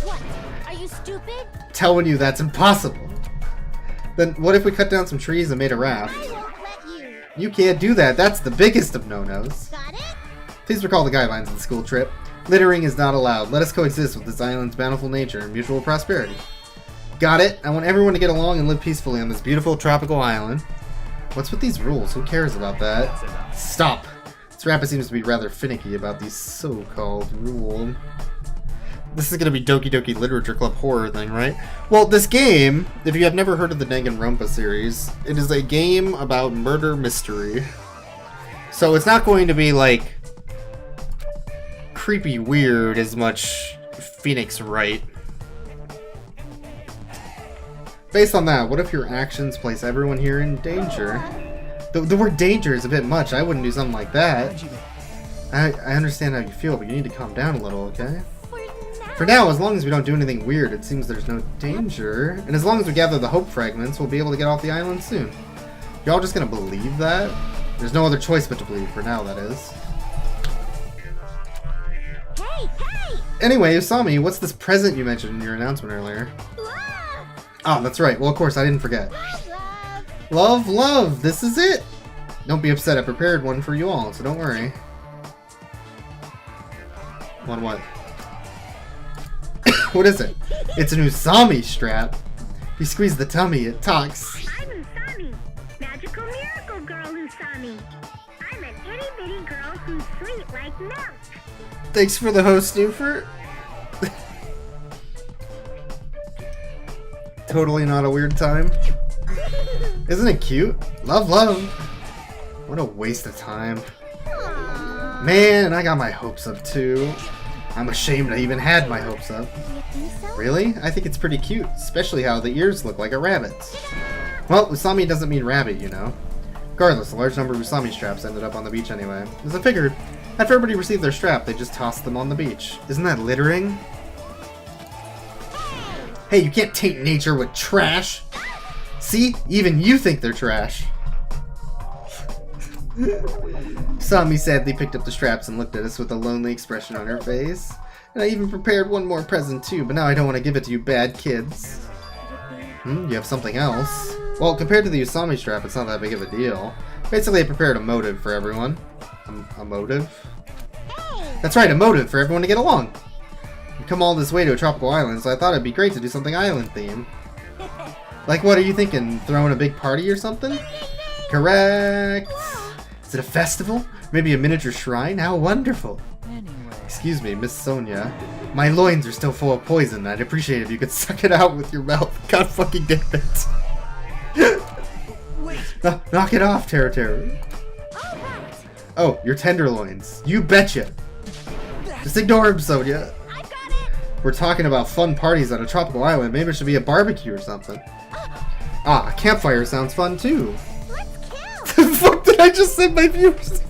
What? Are you stupid? Telling you that's impossible. Then what if we cut down some trees and made a raft? I won't let you. You can't do that. That's the biggest of no-nos. Got it? Please recall the guidelines of the school trip. Littering is not allowed. Let us coexist with this island's bountiful nature and mutual prosperity. Got it? I want everyone to get along and live peacefully on this beautiful tropical island. What's with these rules? Who cares about that? That's enough. Stop! This rapper seems to be rather finicky about these so-called rules. This is gonna be Doki Doki Literature Club horror thing, right? Well, this game, if you have never heard of the Danganronpa series, it is a game about murder mystery. So it's not going to be like creepy weird as much Phoenix Wright. Based on that, what if your actions place everyone here in danger? The word danger is a bit much. I wouldn't do something like that. I understand how you feel, but you need to calm down a little, okay? For now, as long as we don't do anything weird, it seems there's no danger. And as long as we gather the hope fragments, we'll be able to get off the island soon. Y'all just gonna believe that? There's no other choice but to believe, for now, that is. Hey, hey! Anyway, Usami, what's this present you mentioned in your announcement earlier? Oh, that's right. Well, of course, I didn't forget. Love, love! This is it! Don't be upset, I prepared one for you all, so don't worry. One what? What is it? It's an Usami strap. If you squeeze the tummy, it talks. I'm Usami, magical miracle girl Usami. I'm an itty bitty girl who's sweet like milk. Thanks for the host, Snoofer. Totally not a weird time. Isn't it cute? Love, love. What a waste of time. Man, I got my hopes up too. I'm ashamed I even had my hopes up. Do you think so? Really? I think it's pretty cute, especially how the ears look like a rabbit's. Well, Usami doesn't mean rabbit, you know. Regardless, a large number of Usami straps ended up on the beach anyway. As I figured, after everybody received their strap, they just tossed them on the beach. Isn't that littering? Hey, you can't taint nature with trash! See? Even you think they're trash. Usami sadly picked up the straps and looked at us with a lonely expression on her face. And I even prepared one more present too, but now I don't want to give it to you bad kids. You have something else. Well, compared to the Usami strap, it's not that big of a deal. Basically, I prepared a motive for everyone. A motive? That's right, a motive for everyone to get along. You come all this way to a tropical island, so I thought it'd be great to do something island themed. Like, what are you thinking? Throwing a big party or something? Correct! Is it a festival? Maybe a miniature shrine? How wonderful! Anyway. Excuse me, Miss Sonia. My loins are still full of poison. I'd appreciate it if you could suck it out with your mouth. God fucking damn it. Wait. Knock it off, Terra. Oh, your tenderloins. You betcha. Just ignore him, Sonia. I got it. We're talking about fun parties on a tropical island. Maybe it should be a barbecue or something. Ah, a campfire sounds fun too. Let's kill. The fuck did I just send my viewers?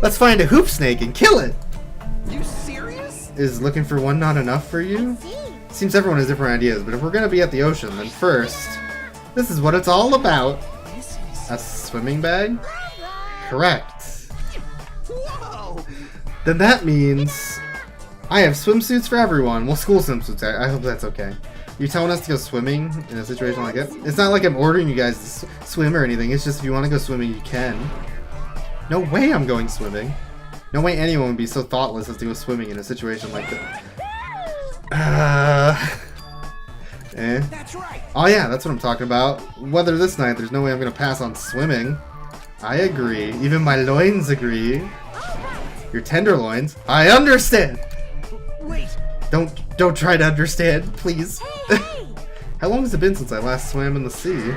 Let's find a hoop snake and kill it. You serious? Is looking for one not enough for you? See? Seems everyone has different ideas, but if we're gonna be at the ocean, then first, this is what it's all about. This is... A swimming bag? Correct. Whoa! Then that means I have swimsuits for everyone. Well, school swimsuits. I hope that's okay. You telling us to go swimming in a situation like it? It's not like I'm ordering you guys to swim or anything. It's just if you want to go swimming, you can. No way I'm going swimming. No way anyone would be so thoughtless as to go swimming in a situation like that. That's right. Oh yeah, that's what I'm talking about. Weather this night, there's no way I'm gonna pass on swimming. I agree. Even my loins agree. Your tenderloins. I understand. Wait. Don't try to understand, please. Hey! How long has it been since I last swam in the sea?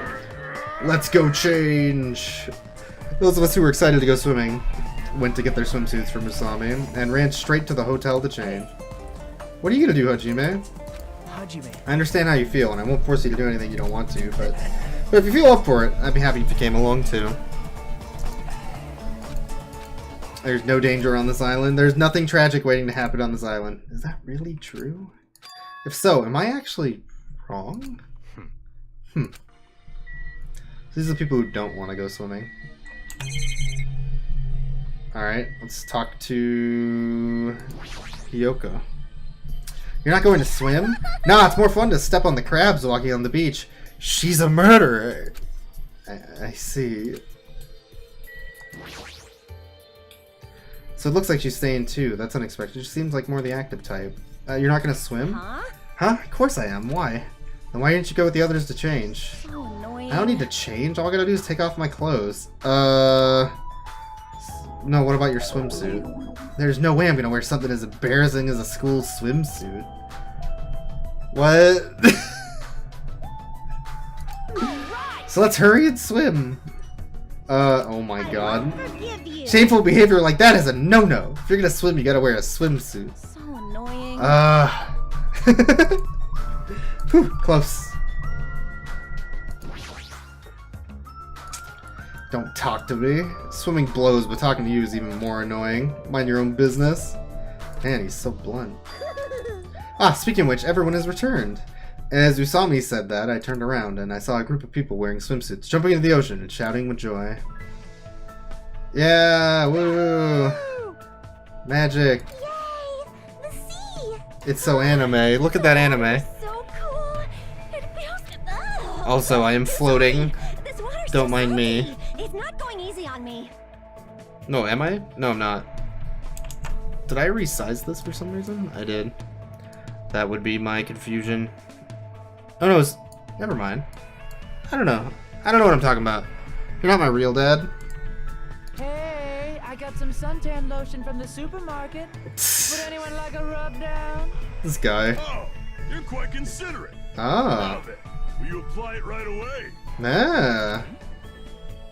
Let's go change. Those of us who were excited to go swimming went to get their swimsuits from Usami and ran straight to the hotel to change. What are you gonna do, Hajime? Hajime. I understand how you feel, and I won't force you to do anything you don't want to, but if you feel up for it, I'd be happy if you came along too. There's no danger on this island. There's nothing tragic waiting to happen on this island. Is that really true? If so, am I actually wrong? These are the people who don't want to go swimming. Alright, let's talk to Hiyoko. You're not going to swim? Nah, it's more fun to step on the crabs walking on the beach. She's a murderer. I see. So it looks like she's staying too. That's unexpected. She seems like more the active type. You're not gonna swim? Huh? Huh? Of course I am. Why? Then why didn't you go with the others to change? So annoying. I don't need to change. All I gotta do is take off my clothes. No, what about your swimsuit? There's no way I'm gonna wear something as embarrassing as a school swimsuit. What? So let's hurry and swim. Oh my god. Forgive you. Shameful behavior like that is a no-no. If you're gonna swim, you gotta wear a swimsuit. So annoying. Whew, close. Don't talk to me. Swimming blows, but talking to you is even more annoying. Mind your own business. Man, he's so blunt. Speaking of which, everyone has returned. As Usami said that, I turned around and I saw a group of people wearing swimsuits, jumping into the ocean and shouting with joy. Yeah, woo! Magic. Yay! The sea! It's so anime. Look at that anime. So cool. It feels... Ugh. Also, I am floating. This water's Don't so mind me. salty. It's not going easy on me. No, am I? No, I'm not. Did I resize this for some reason? I did. That would be my confusion. Oh no, it's... Never mind. I don't know. I don't know what I'm talking about. You're not my real dad. Hey, I got some suntan lotion from the supermarket. Would anyone like a rub down? This guy. Oh, you're quite considerate. Ah. Love it. Will you apply it right away? Ah.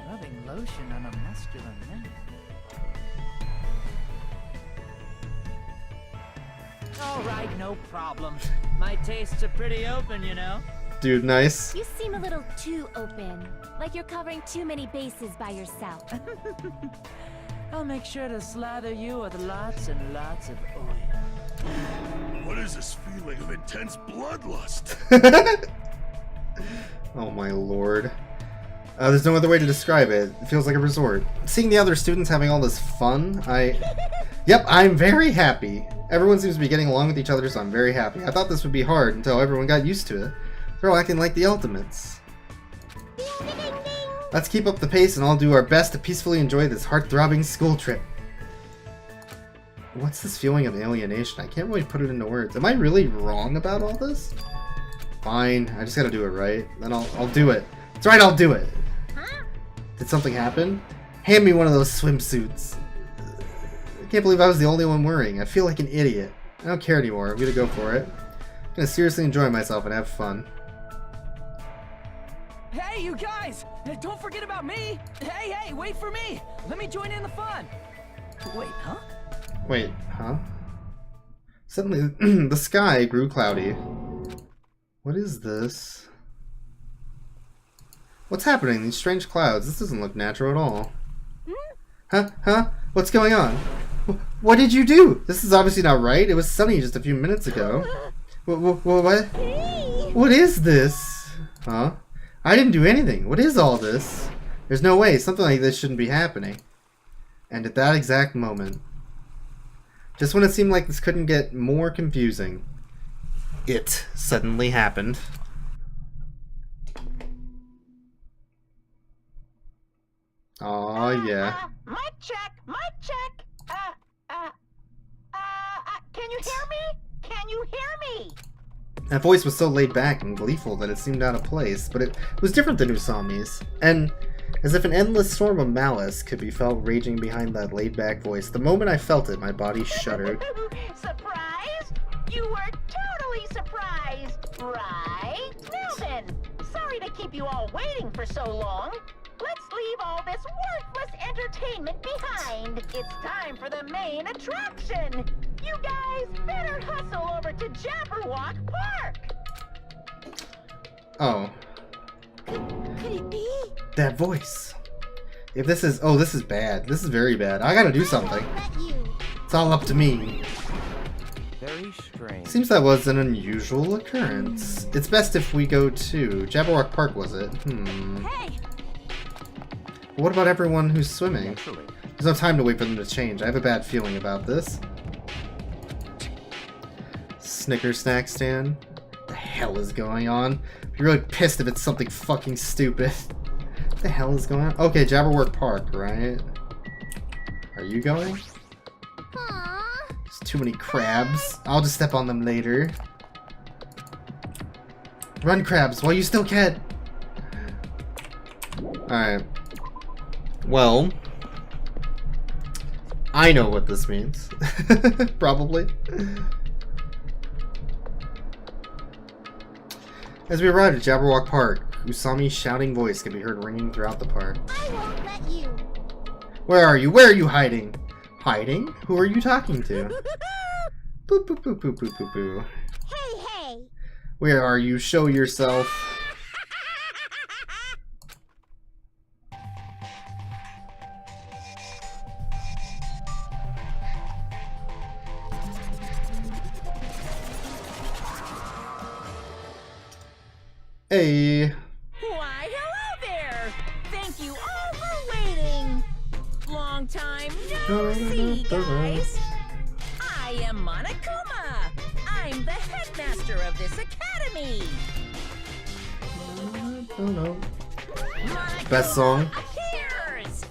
Rubbing lotion on a muscular man. All right, no problem. My tastes are pretty open, you know. Dude, nice. You seem a little too open. Like you're covering too many bases by yourself. I'll make sure to slather you with lots and lots of oil. What is this feeling of intense bloodlust? Oh my lord. There's no other way to describe it. It feels like a resort. Seeing the other students having all this fun, Yep, I'm very happy. Everyone seems to be getting along with each other, so I'm very happy. I thought this would be hard until everyone got used to it. They're all acting like the ultimates. Let's keep up the pace and all do our best to peacefully enjoy this heart-throbbing school trip. What's this feeling of alienation? I can't really put it into words. Am I really wrong about all this? Fine, I just gotta do it right. Then I'll do it. That's right, I'll do it. Did something happen? Hand me one of those swimsuits. I can't believe I was the only one worrying. I feel like an idiot. I don't care anymore. I'm gonna go for it. I'm gonna seriously enjoy myself and have fun. Hey, you guys! Don't forget about me! Hey, wait for me! Let me join in the fun! Wait, huh? Wait, huh? Suddenly, the sky grew cloudy. What is this? What's happening? These strange clouds. This doesn't look natural at all. Huh? What's going on? What did you do? This is obviously not right. It was sunny just a few minutes ago. What? What is this? Huh? I didn't do anything. What is all this? There's no way. Something like this shouldn't be happening. And at that exact moment, just when it seemed like this couldn't get more confusing, it suddenly happened. Aw, yeah. Mic check. Can you hear me? Can you hear me? That voice was so laid back and gleeful that it seemed out of place, but it was different than Usami's, and as if an endless storm of malice could be felt raging behind that laid-back voice. The moment I felt it, my body shuddered. Surprised? You were totally surprised, right? Now then, sorry to keep you all waiting for so long. Let's leave all this worthless entertainment behind. It's time for the main attraction. You guys better hustle over to Jabberwock Park. Oh. Could it be? That voice. If this is... Oh, this is bad. This is very bad. I gotta do something. It's all up to me. Very strange. Seems that was an unusual occurrence. It's best if we go to... Jabberwock Park, was it? Hey! What about everyone who's swimming? Naturally. There's no time to wait for them to change. I have a bad feeling about this. Snicker snack stand? What the hell is going on? I'd be really pissed if it's something fucking stupid. What the hell is going on? Okay, Jabberwock Park, right? Are you going? There's too many crabs. I'll just step on them later. Run, crabs, while you still can! Alright. Well, I know what this means. Probably. As we arrived at Jabberwock Park, Usami's shouting voice could be heard ringing throughout the park. I won't let you. Where are you? Where are you hiding? Hiding? Who are you talking to? Boop boop boop boop boop boop boop. Hey! Where are you? Show yourself. Hey. Why, hello there! Thank you all for waiting! Long time no see, guys! I am Monokuma! I'm the headmaster of this academy! Oh no. Monokuma Best song. appears!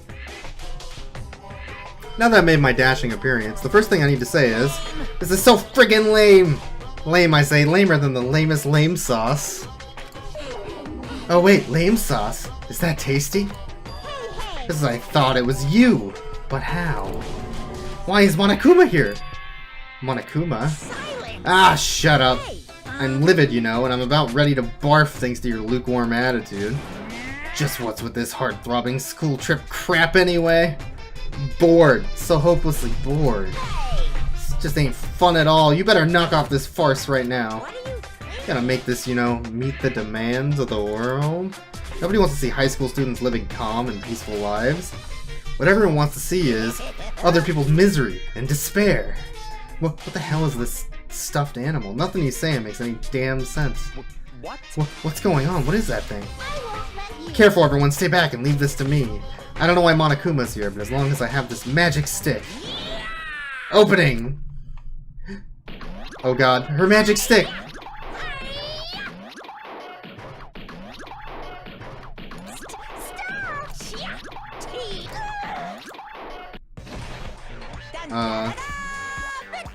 Now that I made my dashing appearance, the first thing I need to say is, this is so friggin' lame! Lame, I say, lamer than the lamest lame sauce. Oh wait, lame sauce? Is that tasty? Because I thought it was you! But how? Why is Monokuma here? Monokuma? Ah, shut up! I'm livid, you know, and I'm about ready to barf thanks to your lukewarm attitude. Just what's with this heart-throbbing school trip crap anyway? Bored. So hopelessly bored. This just ain't fun at all. You better knock off this farce right now. Gotta make this, you know, meet the demands of the world. Nobody wants to see high school students living calm and peaceful lives. What everyone wants to see is other people's misery and despair. What the hell is this stuffed animal? Nothing he's saying makes any damn sense. What? What's going on? What is that thing? Careful, everyone. Stay back and leave this to me. I don't know why Monokuma's here, but as long as I have this magic stick. Opening! Oh god, her magic stick!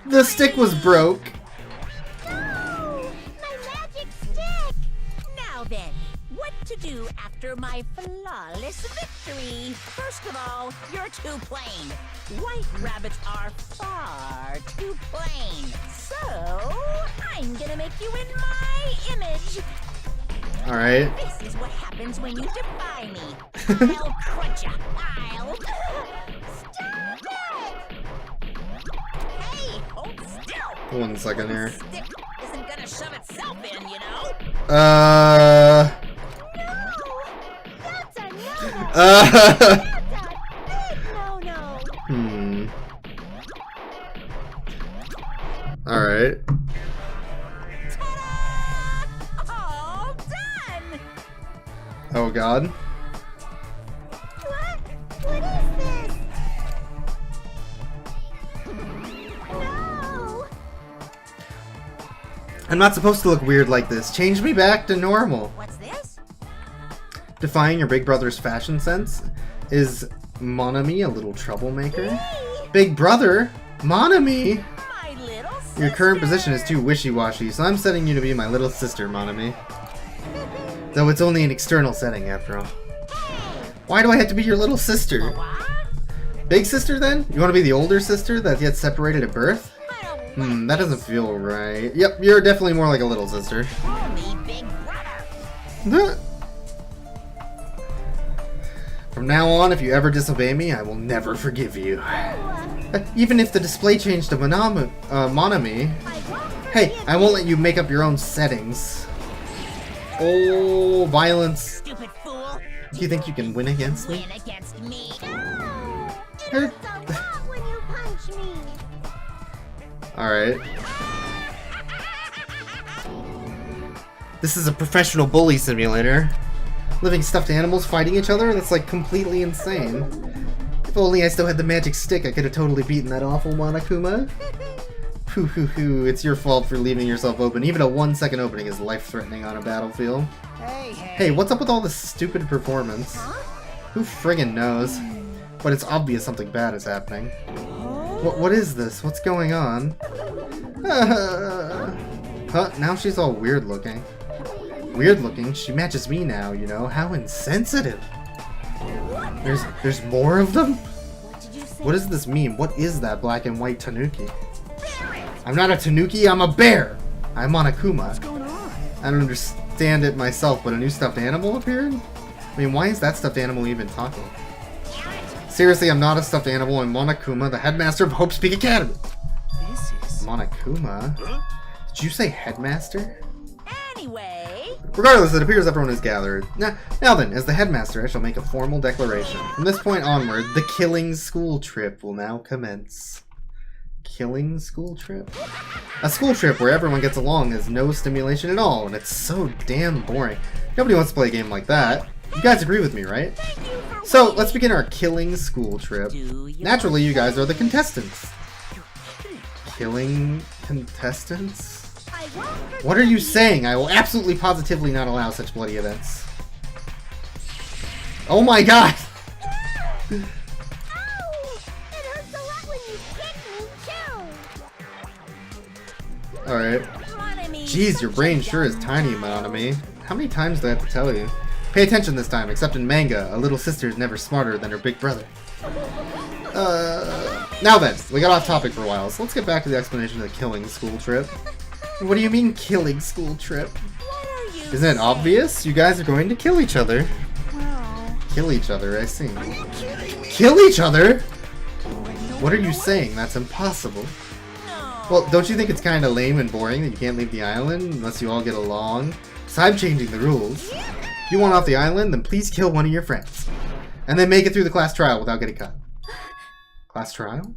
The stick was broke. No! My magic stick! Now then, what to do after my flawless victory? First of all, you're too plain. White rabbits are far too plain. So, I'm gonna make you in my image. Alright. This is what happens when you defy me. I'll crunch ya. I'll... Stop it! Hey, hold still. 1 second here. Stick isn't gonna shove itself in, you know? No! That's a no-no! That's a big no-no! Alright. Ta-da! All done! Oh god. What? What is this? No! I'm not supposed to look weird like this. Change me back to normal. What's this? Defying your big brother's fashion sense? Is Monami a little troublemaker? Big brother? Monami? My little sister. Your current position is too wishy-washy, so I'm setting you to be my little sister, Monami. Though it's only an external setting, after all. Why do I have to be your little sister? Big sister, then? You want to be the older sister that gets separated at birth? That doesn't feel right. Yep, you're definitely more like a little sister. Call me Big Brother. From now on, if you ever disobey me, I will never forgive you. Even if the display changed to Monami. Hey, I won't let you make up your own settings. Oh, violence. Stupid fool. Do you think you can win against me? Win against me. No! It hurts a lot when you punch me! Alright. This is a professional bully simulator. Living stuffed animals fighting each other? That's like completely insane. If only I still had the magic stick, I could have totally beaten that awful Monokuma. Hoo hoo hoo, it's your fault for leaving yourself open. Even a 1-second opening is life-threatening on a battlefield. Hey, what's up with all this stupid performance? Who friggin' knows? But it's obvious something bad is happening. What is this? What's going on? Huh? Now she's all weird looking. Weird looking? She matches me now, you know? How insensitive! There's more of them? What does this mean? What is that black and white tanuki? I'm not a tanuki, I'm a bear! I'm Monokuma. What's going on? I don't understand it myself, but a new stuffed animal appeared? I mean, why is that stuffed animal even talking? Seriously, I'm not a stuffed animal, I'm Monokuma, the headmaster of Hope's Peak Academy! This is... Monokuma? Did you say headmaster? Anyway... Regardless, it appears everyone is gathered. Now then, as the headmaster, I shall make a formal declaration. From this point onward, the killing school trip will now commence. Killing school trip? A school trip where everyone gets along has no stimulation at all, and it's so damn boring. Nobody wants to play a game like that. You guys agree with me, right? So, let's begin our killing school trip. Naturally, you guys are the contestants. Killing contestants? What are you saying? I will absolutely positively not allow such bloody events. Oh my god! Alright. Jeez, your brain sure is tiny, Monami. How many times do I have to tell you? Pay attention this time, except in manga, a little sister is never smarter than her big brother. Now then, we got off topic for a while, so let's get back to the explanation of the killing school trip. What do you mean, killing school trip? Isn't it obvious? You guys are going to kill each other. Kill each other, I see. Kill each other? What are you saying? That's impossible. Well, don't you think it's kind of lame and boring that you can't leave the island unless you all get along? So I'm changing the rules. If you want off the island, then please kill one of your friends. And then make it through the class trial without getting caught. Class trial?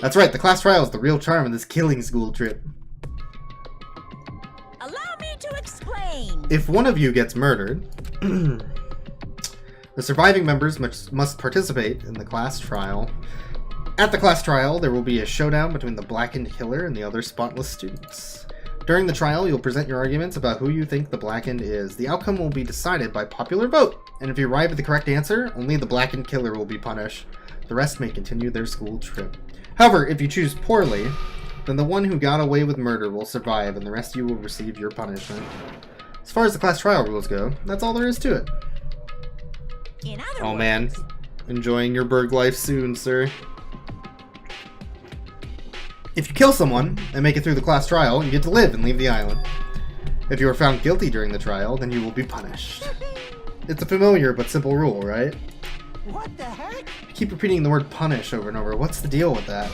That's right, the class trial is the real charm of this killing school trip. Allow me to explain. If one of you gets murdered, the surviving members must participate in the class trial. At the class trial, there will be a showdown between the blackened killer and the other spotless students. During the trial, you'll present your arguments about who you think the Blackened is. The outcome will be decided by popular vote, and if you arrive at the correct answer, only the Blackened killer will be punished. The rest may continue their school trip. However, if you choose poorly, then the one who got away with murder will survive, and the rest of you will receive your punishment. As far as the class trial rules go, that's all there is to it. Oh man, enjoying your Berg life soon, sir. If you kill someone and make it through the class trial, you get to live and leave the island. If you are found guilty during the trial, then you will be punished. It's a familiar but simple rule, right? What the heck? You keep repeating the word punish over and over. What's the deal with that?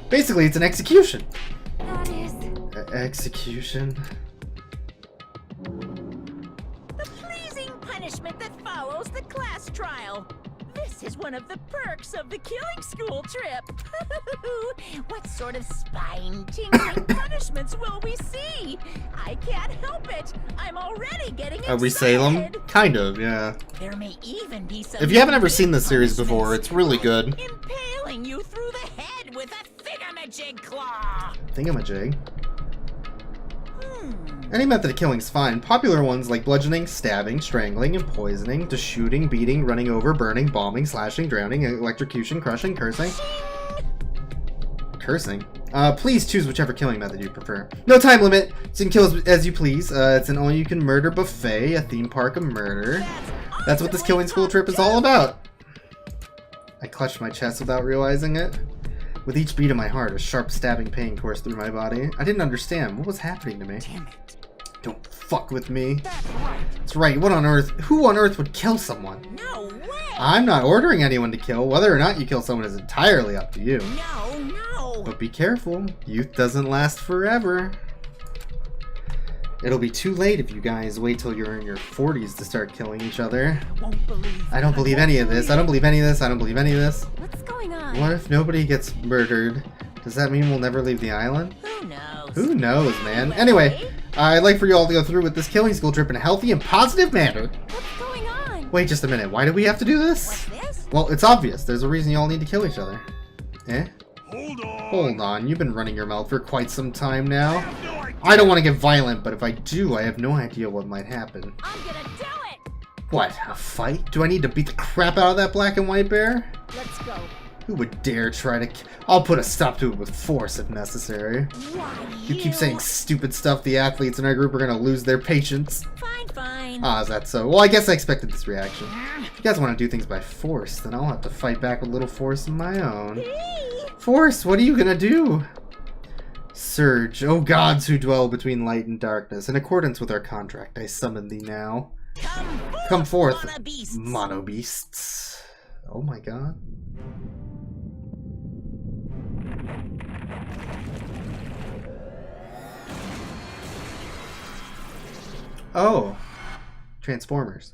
Basically, it's an execution. That is... Execution? The pleasing punishment that follows the class trial. This is one of the perks of the killing school trip. What sort of spine-tingling punishments will we see? I can't help it. I'm already getting excited. Are we Salem? Kind of, yeah. There may even be some. If you haven't ever seen this series before, it's really good. Impaling you through the head with a thingamajig claw. Thingamajig? Any method of killing is fine. Popular ones like bludgeoning, stabbing, strangling, and poisoning, to shooting, beating, running over, burning, bombing, slashing, drowning, electrocution, crushing, cursing. Cursing? Please choose whichever killing method you prefer. No time limit, so you can kill as you please. It's an all-you-can-murder buffet, a theme park of murder. That's what this killing school trip is all about. I clutched my chest without realizing it. With each beat of my heart, a sharp stabbing pain coursed through my body. I didn't understand what was happening to me. Damn it. Don't fuck with me. That's right. That's right, what on earth? Who on earth would kill someone? No way. I'm not ordering anyone to kill. Whether or not you kill someone is entirely up to you. No. But be careful. Youth doesn't last forever. It'll be too late if you guys wait till you're in your 40s to start killing each other. I don't believe any of this. I don't believe any of this. I don't believe any of this. What's going on? What if nobody gets murdered? Does that mean we'll never leave the island? Who knows? Who knows, man? Anyway, I'd like for you all to go through with this killing school trip in a healthy and positive manner. What's going on? Wait just a minute. Why do we have to do this? What's this? Well, it's obvious. There's a reason you all need to kill each other. Eh? Hold on. Hold on. You've been running your mouth for quite some time now. I don't want to get violent, but if I do, I have no idea what might happen. I'm gonna do it. What? A fight? Do I need to beat the crap out of that black and white bear? Let's go. Who would dare try to... I'll put a stop to it with force if necessary. Why, You keep saying stupid stuff, the athletes in our group are gonna lose their patience. Fine. Ah, is that so? Well, I guess I expected this reaction. If you guys want to do things by force, then I'll have to fight back with little force of my own. Force, what are you gonna do? Surge, O gods who dwell between light and darkness, in accordance with our contract, I summon thee now. Come forth, mono beasts. Oh my god. Oh, Transformers.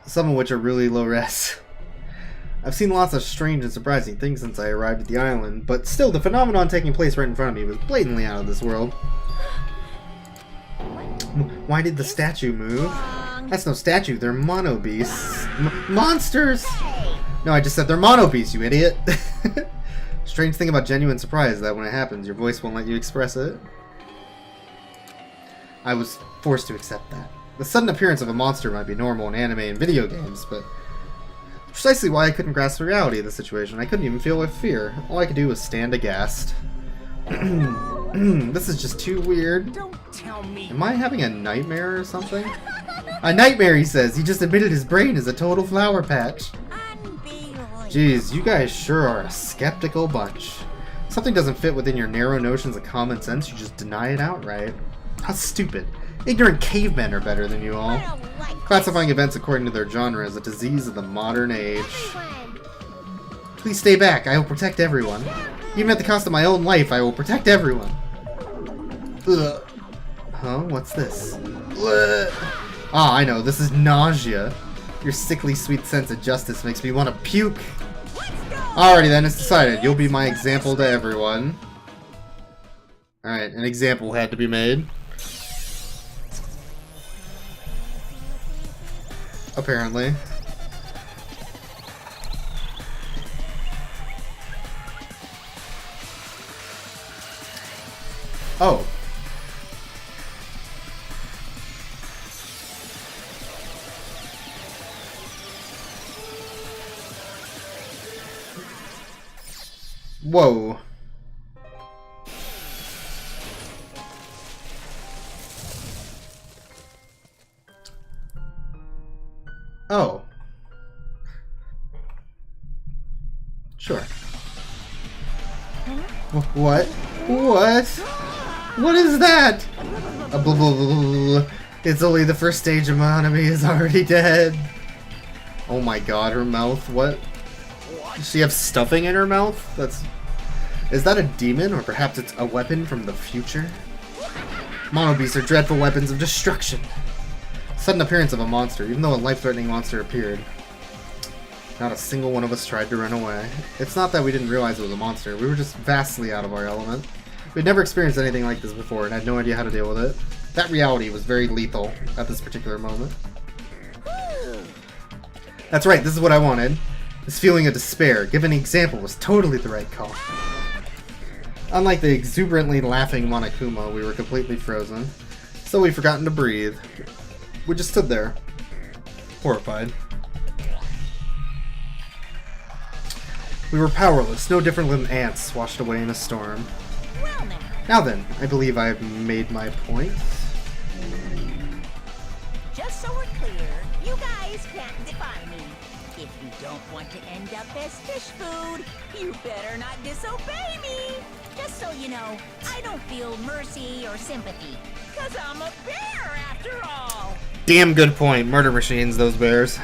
Some of which are really low res. I've seen lots of strange and surprising things since I arrived at the island, but still the phenomenon taking place right in front of me was blatantly out of this world. Why did the statue move? That's no statue, they're mono beasts. Monsters! No, I just said they're mono beasts, you idiot. Strange thing about genuine surprise is that when it happens, your voice won't let you express it. I was forced to accept that. The sudden appearance of a monster might be normal in anime and video games, but precisely why I couldn't grasp the reality of the situation. I couldn't even feel with fear. All I could do was stand aghast. This is just too weird. Don't tell me. Am I having a nightmare or something? A nightmare, he says. He just admitted his brain is a total flower patch. Jeez, you guys sure are a skeptical bunch. If something doesn't fit within your narrow notions of common sense, you just deny it outright. How stupid. Ignorant cavemen are better than you all. Classifying events according to their genre is a disease of the modern age. Please stay back. I will protect everyone. Even at the cost of my own life, I will protect everyone. Ugh. Huh? What's this? Ugh. Ah, I know. This is nausea. Your sickly sweet sense of justice makes me want to puke. Alrighty then, it's decided. You'll be my example to everyone. Alright, an example had to be made. Apparently. Oh. Whoa. Oh. Sure. What? What? What is that? Blah, blah, blah, blah. It's only the first stage of Monami is already dead. Oh my god, her mouth, what? Does she have stuffing in her mouth? Is that a demon, or perhaps it's a weapon from the future? Mono beasts are dreadful weapons of destruction. Sudden appearance of a monster, even though a life-threatening monster appeared. Not a single one of us tried to run away. It's not that we didn't realize it was a monster, we were just vastly out of our element. We'd never experienced anything like this before and had no idea how to deal with it. That reality was very lethal at this particular moment. That's right, this is what I wanted. This feeling of despair, given an example, was totally the right call. Unlike the exuberantly laughing Monokuma, we were completely frozen. So we'd forgotten to breathe. We just stood there, horrified. We were powerless, no different than ants washed away in a storm. Well Now then, I believe I have made my point. just so we're clear, you guys can't defy me. If you don't want to end up as fish food, you better not disobey me. Just so you know, I don't feel mercy or sympathy, 'cause I'm a bear after all. Damn good point. Murder machines, those bears.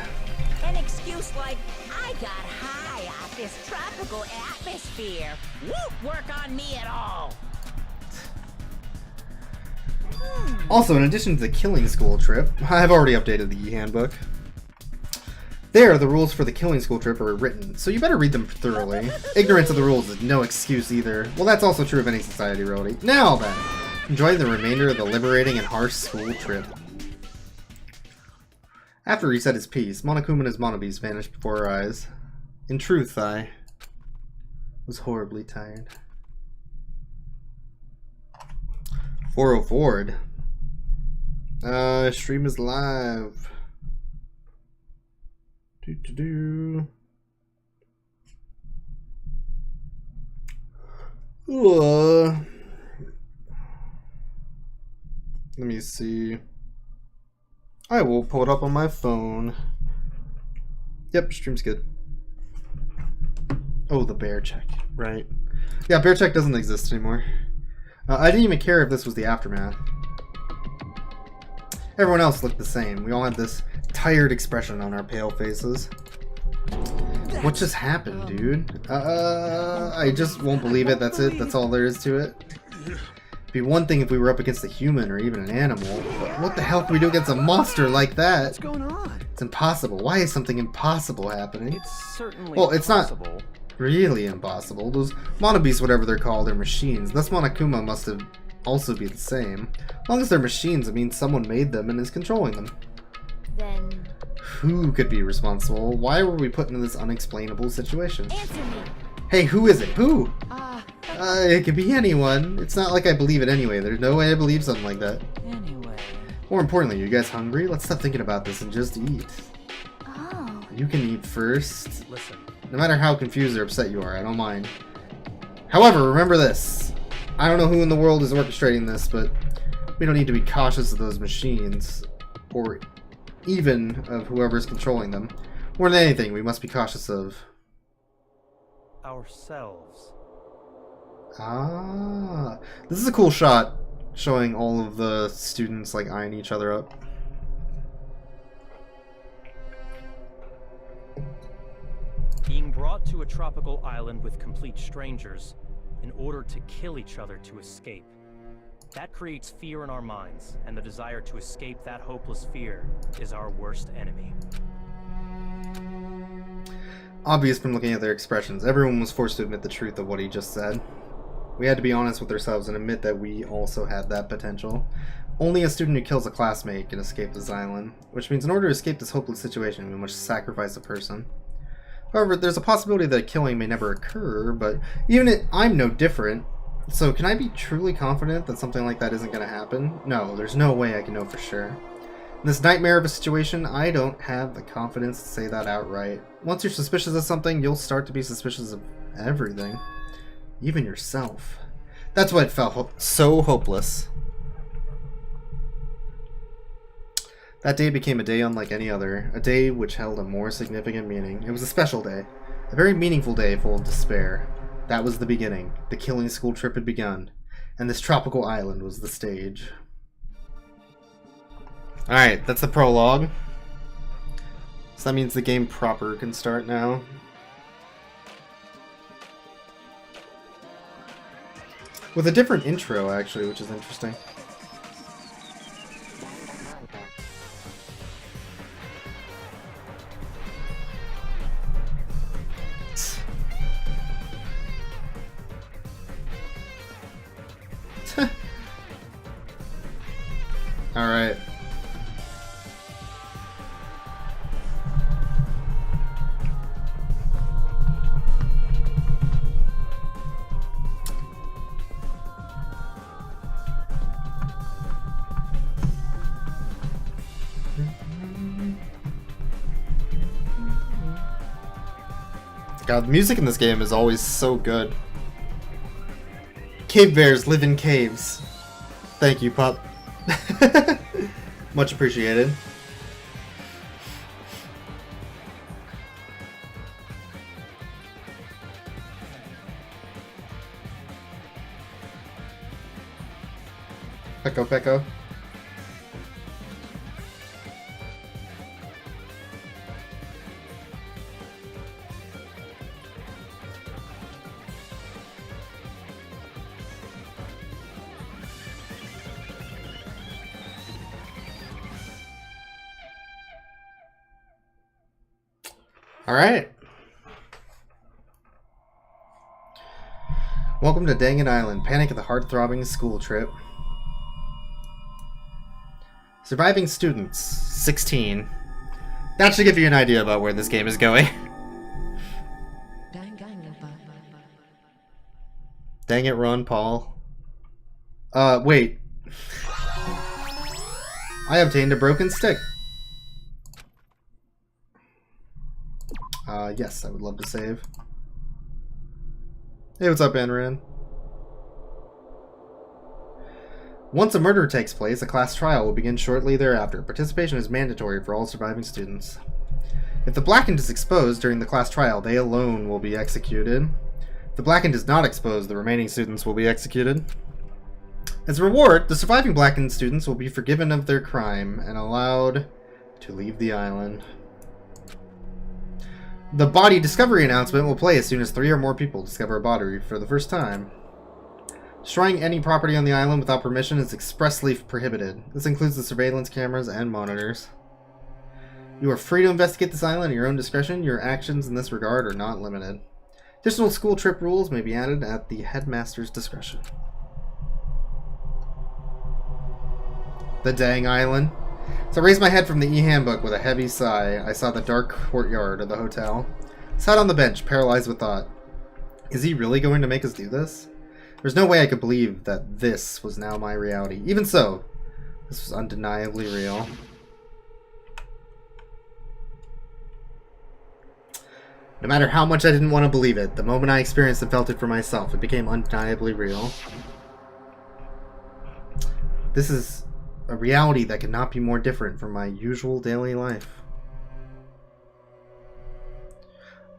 An excuse like, I got high off this tropical atmosphere, won't work on me at all. Also, in addition to the killing school trip, I've already updated the handbook. There, the rules for the killing school trip are written, so you better read them thoroughly. Ignorance of the rules is no excuse either. Well, that's also true of any society, Rody. Now then, enjoy the remainder of the liberating and harsh school trip. After he said his piece, Monokuma and his monobeast vanished before our eyes. In truth, I was horribly tired. 404'd. Stream is live. Let me see. I will pull it up on my phone. Yep, stream's good. Oh, the bear check, right. Yeah, bear check doesn't exist anymore. I didn't even care if this was the aftermath. Everyone else looked the same. We all had this tired expression on our pale faces. What just happened, dude? I just won't believe it. That's it. That's all there is to it. It'd be one thing if we were up against a human or even an animal, but what the hell can we do against a monster like that? What's going on? It's impossible. Why is something impossible happening? It's certainly Well, it's not possible. really impossible. Those monobeasts, whatever they're called, are machines. Thus Monokuma must have also be the same. As long as they're machines, it means someone made them and is controlling them. Then Who could be responsible? Why were we put into this unexplainable situation? answer me. Hey, who is it? Who? It could be anyone. It's not like I believe it anyway. There's no way I believe something like that. Anyway. More importantly, you guys hungry? Let's stop thinking about this and just eat. Oh. You can eat first. Listen, No matter how confused or upset you are, I don't mind. However, remember this. I don't know who in the world is orchestrating this, but we don't need to be cautious of those machines, or even of whoever's controlling them. More than anything, we must be cautious of... ourselves. Ah, this is a cool shot, showing all of the students like eyeing each other up. Being brought to a tropical island with complete strangers in order to kill each other to escape. That creates fear in our minds, and the desire to escape that hopeless fear is our worst enemy. Obvious from looking at their expressions, everyone was forced to admit the truth of what he just said. We had to be honest with ourselves and admit that we also had that potential. Only a student who kills a classmate can escape this island, which means in order to escape this hopeless situation, we must sacrifice a person. However, there's a possibility that a killing may never occur, but even if I'm no different, So can I be truly confident that something like that isn't going to happen? No, there's no way I can know for sure. In this nightmare of a situation, I don't have the confidence to say that outright. Once you're suspicious of something, you'll start to be suspicious of everything. Even yourself. That's why it felt so hopeless. That day became a day unlike any other, a day which held a more significant meaning. It was a special day, a very meaningful day full of despair. That was the beginning. The killing school trip had begun, and this tropical island was the stage. Alright, that's the prologue. So that means the game proper can start now. With a different intro, actually, which is interesting. Alright. God, the music in this game is always so good. Cave bears live in caves. Thank you, pup. Much appreciated. Pecco, Pecco. Alright. Welcome to Dangan Island. Panic at the heart-throbbing school trip. Surviving students, 16. That should give you an idea about where this game is going. Dang it, Ron Paul. Wait. I obtained a broken stick. Yes, I would love to save. Hey, what's up, Anran? Once a murder takes place, a class trial will begin shortly thereafter. Participation is mandatory for all surviving students. If the blackened is exposed during the class trial, they alone will be executed. If the blackened is not exposed, the remaining students will be executed. As a reward, the surviving blackened students will be forgiven of their crime and allowed to leave the island. The body discovery announcement will play as soon as 3 or more people discover a body for the first time. Destroying any property on the island without permission is expressly prohibited. This includes the surveillance cameras and monitors. You are free to investigate this island at your own discretion. Your actions in this regard are not limited. Additional school trip rules may be added at the headmaster's discretion. The dang island. So I raised my head from the e-handbook with a heavy sigh. I saw the dark courtyard of the hotel. I sat on the bench, paralyzed with thought. Is he really going to make us do this? There's no way I could believe that this was now my reality. Even so, this was undeniably real. No matter how much I didn't want to believe it, the moment I experienced and felt it for myself, it became undeniably real. This is a reality that could not be more different from my usual daily life.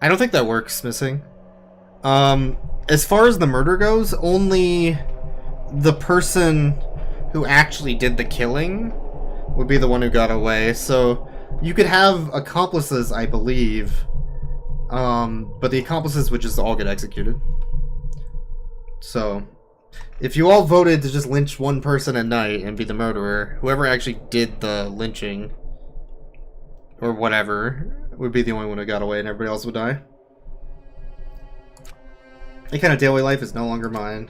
I don't think that works, Missing. As far as the murder goes, only the person who actually did the killing would be the one who got away. So you could have accomplices, I believe, but the accomplices would just all get executed. So if you all voted to just lynch one person at night and be the murderer, whoever actually did the lynching or whatever would be the only one who got away and everybody else would die. That kind of daily life is no longer mine.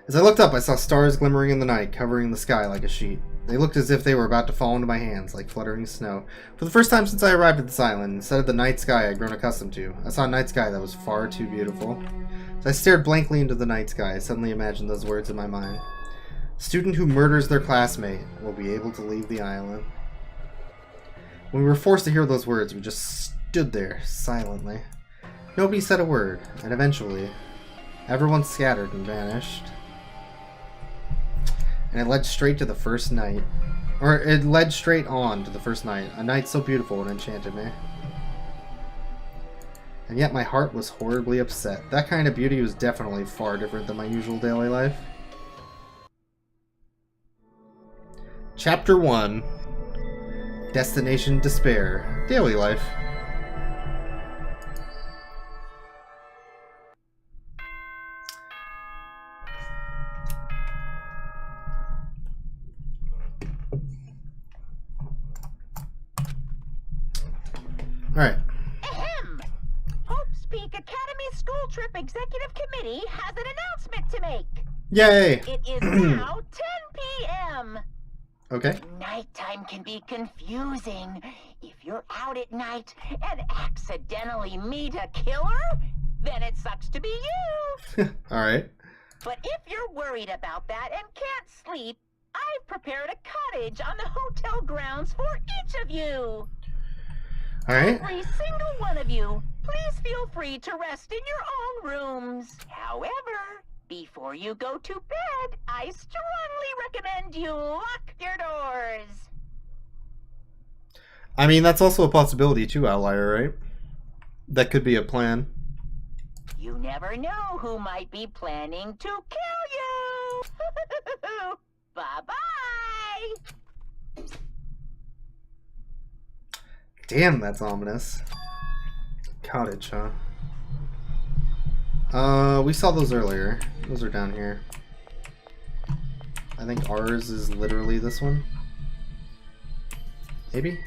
As I looked up, I saw stars glimmering in the night, covering the sky like a sheet. They looked as if they were about to fall into my hands, like fluttering snow. For the first time since I arrived at this island, instead of the night sky I'd grown accustomed to, I saw a night sky that was far too beautiful. As I stared blankly into the night sky, I suddenly imagined those words in my mind. Student who murders their classmate will be able to leave the island. When we were forced to hear those words, we just stood there, silently. Nobody said a word, and eventually, everyone scattered and vanished. And it led straight to the first night. Or it led straight on to the first night. A night so beautiful it enchanted me. And yet my heart was horribly upset. That kind of beauty was definitely far different than my usual daily life. Chapter 1. Destination Despair. Daily life. Alright. Ahem! Hope's Peak Academy School Trip Executive Committee has an announcement to make. Yay! It is now 10 p.m. Okay. Nighttime can be confusing. If you're out at night and accidentally meet a killer, then it sucks to be you. Alright. But if you're worried about that and can't sleep, I've prepared a cottage on the hotel grounds for each of you. Alright. Every single one of you, please feel free to rest in your own rooms. However, before you go to bed, I strongly recommend you lock your doors. I mean, that's also a possibility too, Outlier, right? That could be a plan. You never know who might be planning to kill you. Bye-bye. Damn, that's ominous. Cottage, huh? We saw those earlier. Those are down here. I think ours is literally this one. Maybe?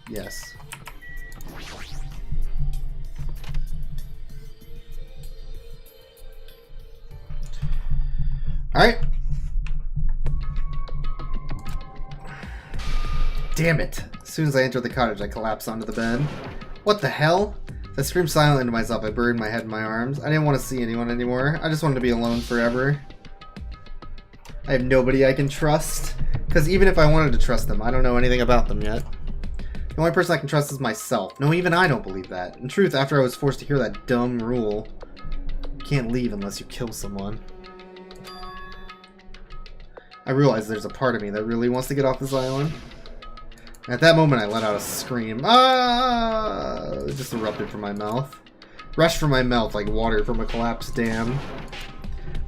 Yes. Alright. Damn it. As soon as I entered the cottage, I collapsed onto the bed. What the hell? I screamed silently to myself. I buried my head in my arms. I didn't want to see anyone anymore. I just wanted to be alone forever. I have nobody I can trust. Because even if I wanted to trust them, I don't know anything about them yet. The only person I can trust is myself. No, even I don't believe that. In truth, after I was forced to hear that dumb rule, you can't leave unless you kill someone. I realize there's a part of me that really wants to get off this island. At that moment, I let out a scream. Ah! It just erupted from my mouth. Rushed from my mouth like water from a collapsed dam.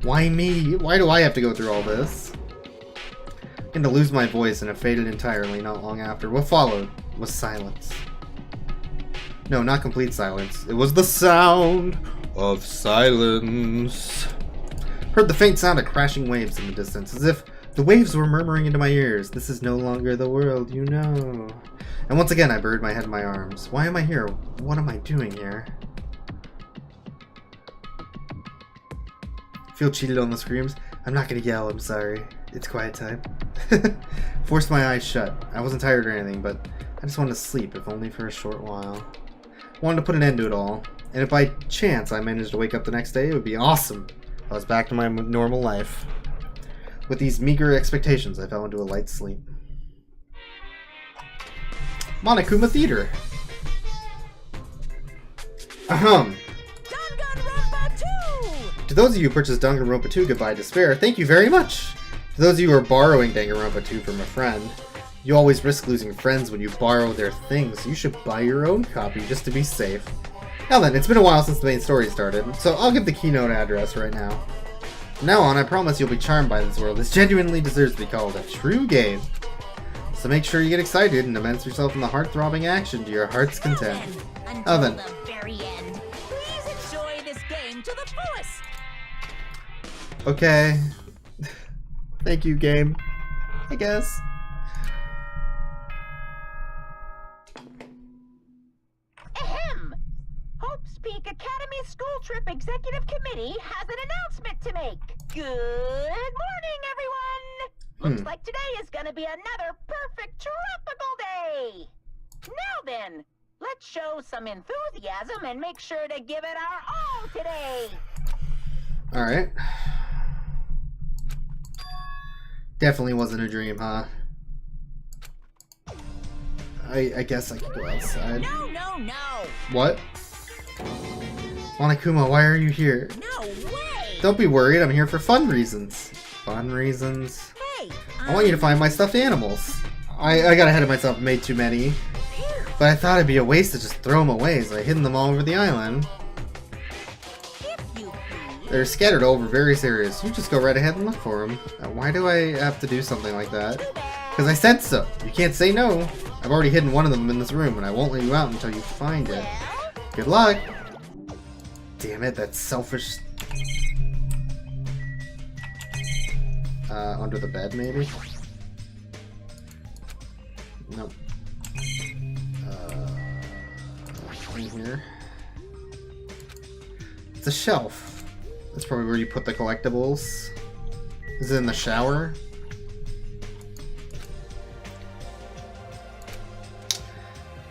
Why me? Why do I have to go through all this? I began to lose my voice and it faded entirely not long after. What followed was silence. No, not complete silence. It was the sound of silence. Heard the faint sound of crashing waves in the distance, as if the waves were murmuring into my ears. This is no longer the world, you know. And once again, I buried my head in my arms. Why am I here? What am I doing here? Feel cheated on the screams? I'm not gonna yell, I'm sorry. It's quiet time. Forced my eyes shut. I wasn't tired or anything, but I just wanted to sleep, if only for a short while. Wanted to put an end to it all. And if by chance I managed to wake up the next day, it would be awesome. I was back to my normal life. With these meager expectations, I fell into a light sleep. Monokuma Theater. Ahem. Danganronpa 2! To those of you who purchased Danganronpa 2 Goodbye Despair, thank you very much! To those of you who are borrowing Danganronpa 2 from a friend, you always risk losing friends when you borrow their things. You should buy your own copy just to be safe. Now then, it's been a while since the main story started, so I'll give the keynote address right now. From now on, I promise you'll be charmed by this world. This genuinely deserves to be called a true game. So make sure you get excited and immerse yourself in the heart-throbbing action to your heart's content. Until the very end. Please enjoy this game to the fullest. Okay. Thank you, game. I guess. Ahem! Hope's Peak Academy School Trip Executive Committee has an announcement to make. Good morning, everyone! Looks like today is gonna be another perfect tropical day. Now then, let's show some enthusiasm and make sure to give it our all today. Alright. Definitely wasn't a dream, huh? I guess I could go outside. No, no, no. What? Monokuma, why are you here? No way. Don't be worried, I'm here for fun reasons. Fun reasons? Hey, I want you to find my stuffed animals. I got ahead of myself and made too many. But I thought it'd be a waste to just throw them away, so I hid them all over the island. They're scattered all over various areas. You just go right ahead and look for them. Why do I have to do something like that? Because I said so. You can't say no. I've already hidden one of them in this room, and I won't let you out until you find it. Good luck. Damn it, that's selfish. Under the bed, maybe? Nope. In here. It's a shelf. That's probably where you put the collectibles. Is it in the shower?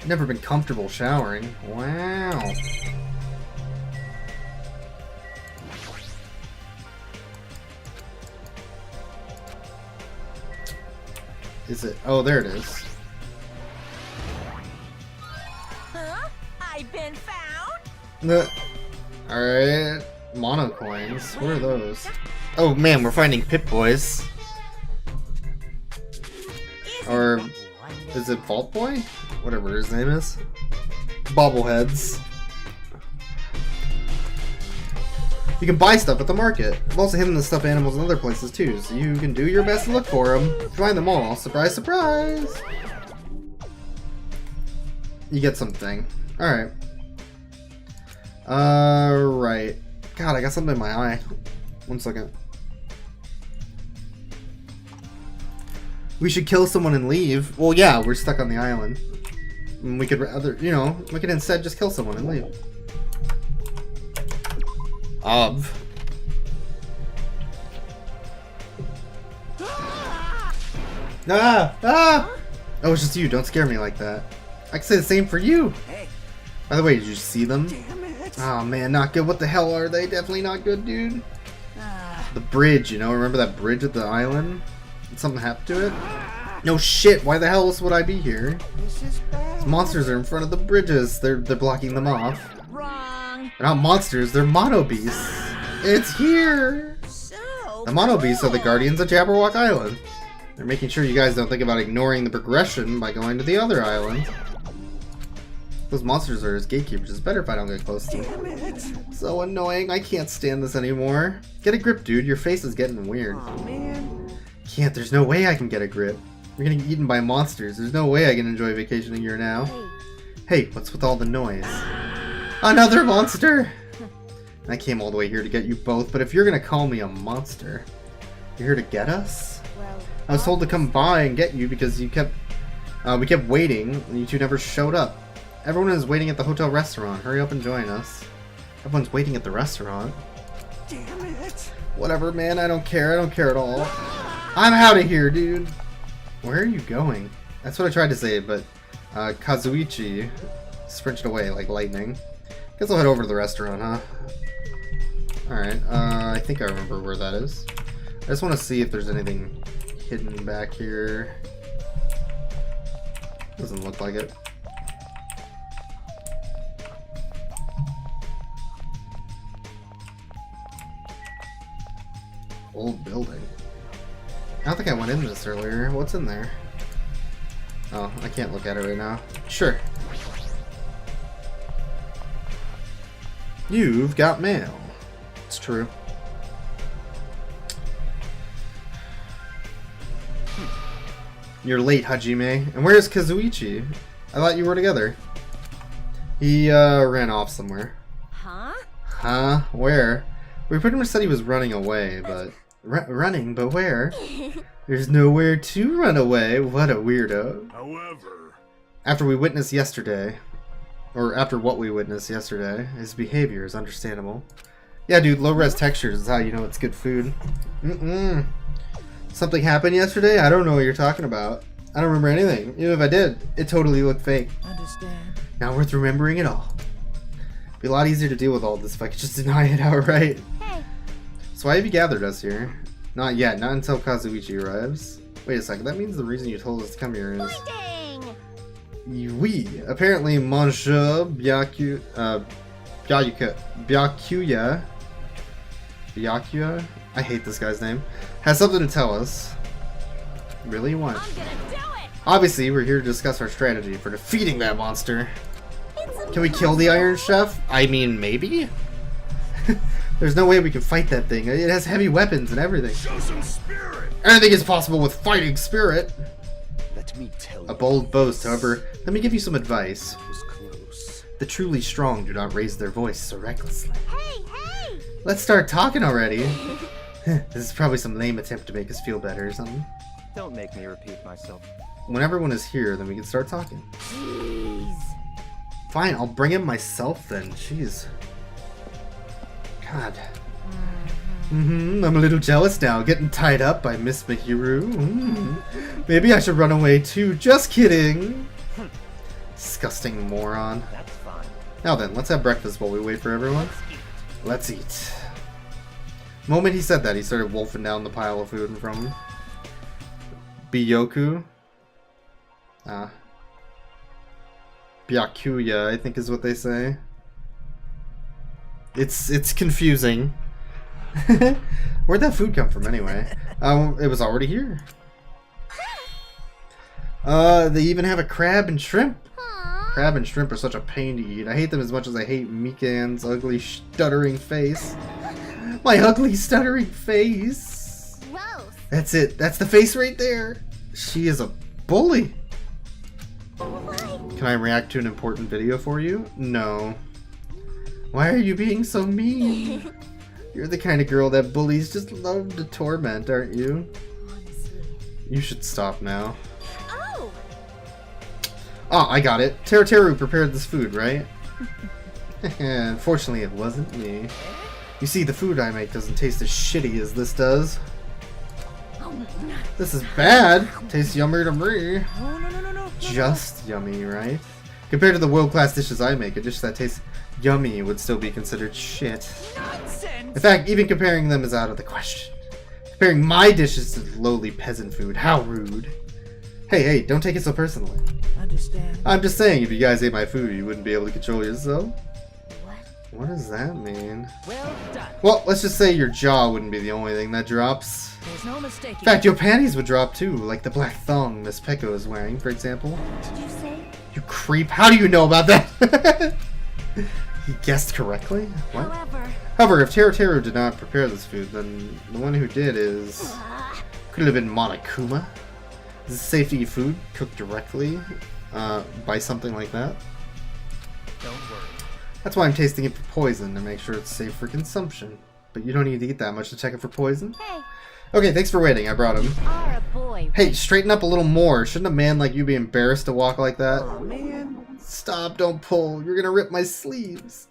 Never been comfortable showering. Wow. Is it? Oh, there it is. Huh? I've been found. Alright. Mono coins. What are those? Oh man, we're finding Pip-Boys. Or is it Vault Boy? Whatever his name is. Bobbleheads. You can buy stuff at the market. I've also hidden the stuffed animals in other places too, so you can do your best to look for them. Find them all. Surprise, surprise! You get something. Alright. Right. God, I got something in my eye. 1 second. We should kill someone and leave. Well, yeah, we're stuck on the island. We could rather, you know, we could instead just kill someone and leave. Ah! Ah! Oh, it's just you. Don't scare me like that. I can say the same for you. By the way, did you see them? Oh man, not good. What the hell are they? Definitely not good, dude. The bridge, you know? Remember that bridge at the island? Did something happen to it? No shit. Why the hell else would I be here? These monsters are in front of the bridges. They're blocking them off. Wrong. They're not monsters. They're mono beasts. It's here. The mono beasts are the guardians of Jabberwock Island. They're making sure you guys don't think about ignoring the progression by going to the other island. Those monsters are as gatekeepers. It's better if I don't get close to them. So annoying. I can't stand this anymore. Get a grip, dude. Your face is getting weird. Oh man. Can't. There's no way I can get a grip. We're getting eaten by monsters. There's no way I can enjoy vacationing here now. Hey, what's with all the noise? Another monster! I came all the way here to get you both, but if you're gonna call me a monster, you're here to get us? I was told to come by and get you because you kept, we kept waiting, and you two never showed up. Everyone is waiting at the hotel restaurant. Hurry up and join us. Everyone's waiting at the restaurant. Damn it. Whatever, man. I don't care. I don't care at all. I'm out of here, dude. Where are you going? That's what I tried to say, but Kazuichi sprinted away like lightning. Guess I'll head over to the restaurant, huh? Alright, I think I remember where that is. I just want to see if there's anything hidden back here. Doesn't look like it. Old building. I don't think I went in this earlier. What's in there? Oh, I can't look at it right now. Sure. You've got mail. It's true. You're late, Hajime. And where's Kazuichi? I thought you were together. He, ran off somewhere. Huh? Huh? Where? We pretty much said he was running away, but... running? But where? There's nowhere to run away. What a weirdo. However... After we witnessed yesterday... Or after what we witnessed yesterday, his behavior is understandable. Yeah, dude, low-res textures is how you know it's good food. Something happened yesterday? I don't know what you're talking about. I don't remember anything. Even if I did, it totally looked fake. Understand. Not worth remembering at all. Be a lot easier to deal with all this if I could just deny it outright. Hey, So why have you gathered us here? Not yet, not until Kazuichi arrives. Wait a second, that means the reason you told us to come here is... pointing! Oui, apparently Monsieur Byakuya? I hate this guy's name. Has something to tell us. Really? What? I'm gonna do it! Obviously, we're here to discuss our strategy for defeating that monster. Can we kill the Iron Chef? I mean, maybe? There's no way we can fight that thing. It has heavy weapons and everything. Show some spirit! Anything is possible with fighting spirit. Let me tell you. A bold boast, however. Let me give you some advice. It was close. The truly strong do not raise their voice so recklessly. Hey, hey! Let's start talking already. This is probably some lame attempt to make us feel better or something. Don't make me repeat myself. When everyone is here, then we can start talking. Jeez. Fine, I'll bring him myself then. Jeez. God. I'm a little jealous now, getting tied up by Miss Mihiru. Maybe I should run away too. Just kidding. Disgusting moron. That's fine. Now then, let's have breakfast while we wait for everyone. Let's eat. The moment he said that, he started wolfing down the pile of food in front of him. Byoku. Byakuya, I think is what they say. It's confusing. Where'd that food come from anyway? It was already here. They even have a crab and shrimp. Crab and shrimp are such a pain to eat. I hate them as much as I hate Mikan's ugly stuttering face. My ugly stuttering face. Gross. That's it. That's the face right there. She is a bully. Can I react to an important video for you? No. Why are you being so mean? You're the kind of girl that bullies just love to torment, aren't you? Honestly. You should stop now. Oh! Oh, I got it. Teru prepared this food, right? Unfortunately, it wasn't me. You see, the food I make doesn't taste as shitty as this does. This is bad. Tastes yummy to me. No. Just yummy, right? Compared to the world-class dishes I make, a dish that tastes yummy would still be considered shit. Nonsense! In fact, even comparing them is out of the question. Comparing my dishes to lowly peasant food, how rude. Hey, don't take it so personally. Understand. I'm just saying, if you guys ate my food, you wouldn't be able to control yourself. What? What does that mean? Well done. Well, let's just say your jaw wouldn't be the only thing that drops. There's no mistaking. In fact, your panties would drop too, like the black thong Miss Pecco is wearing, for example. Did you say? You creep, how do you know about that? He guessed correctly? What? However, if Teru did not prepare this food, then the one who did is... Could it have been Monokuma? Is it safe to eat food cooked directly by something like that? Don't worry. That's why I'm tasting it for poison, to make sure it's safe for consumption. But you don't need to eat that much to check it for poison? Hey, Okay, thanks for waiting, I brought him. you are a boy. Hey, straighten up a little more. Shouldn't a man like you be embarrassed to walk like that? Oh, man. Stop, don't pull. You're gonna rip my sleeves.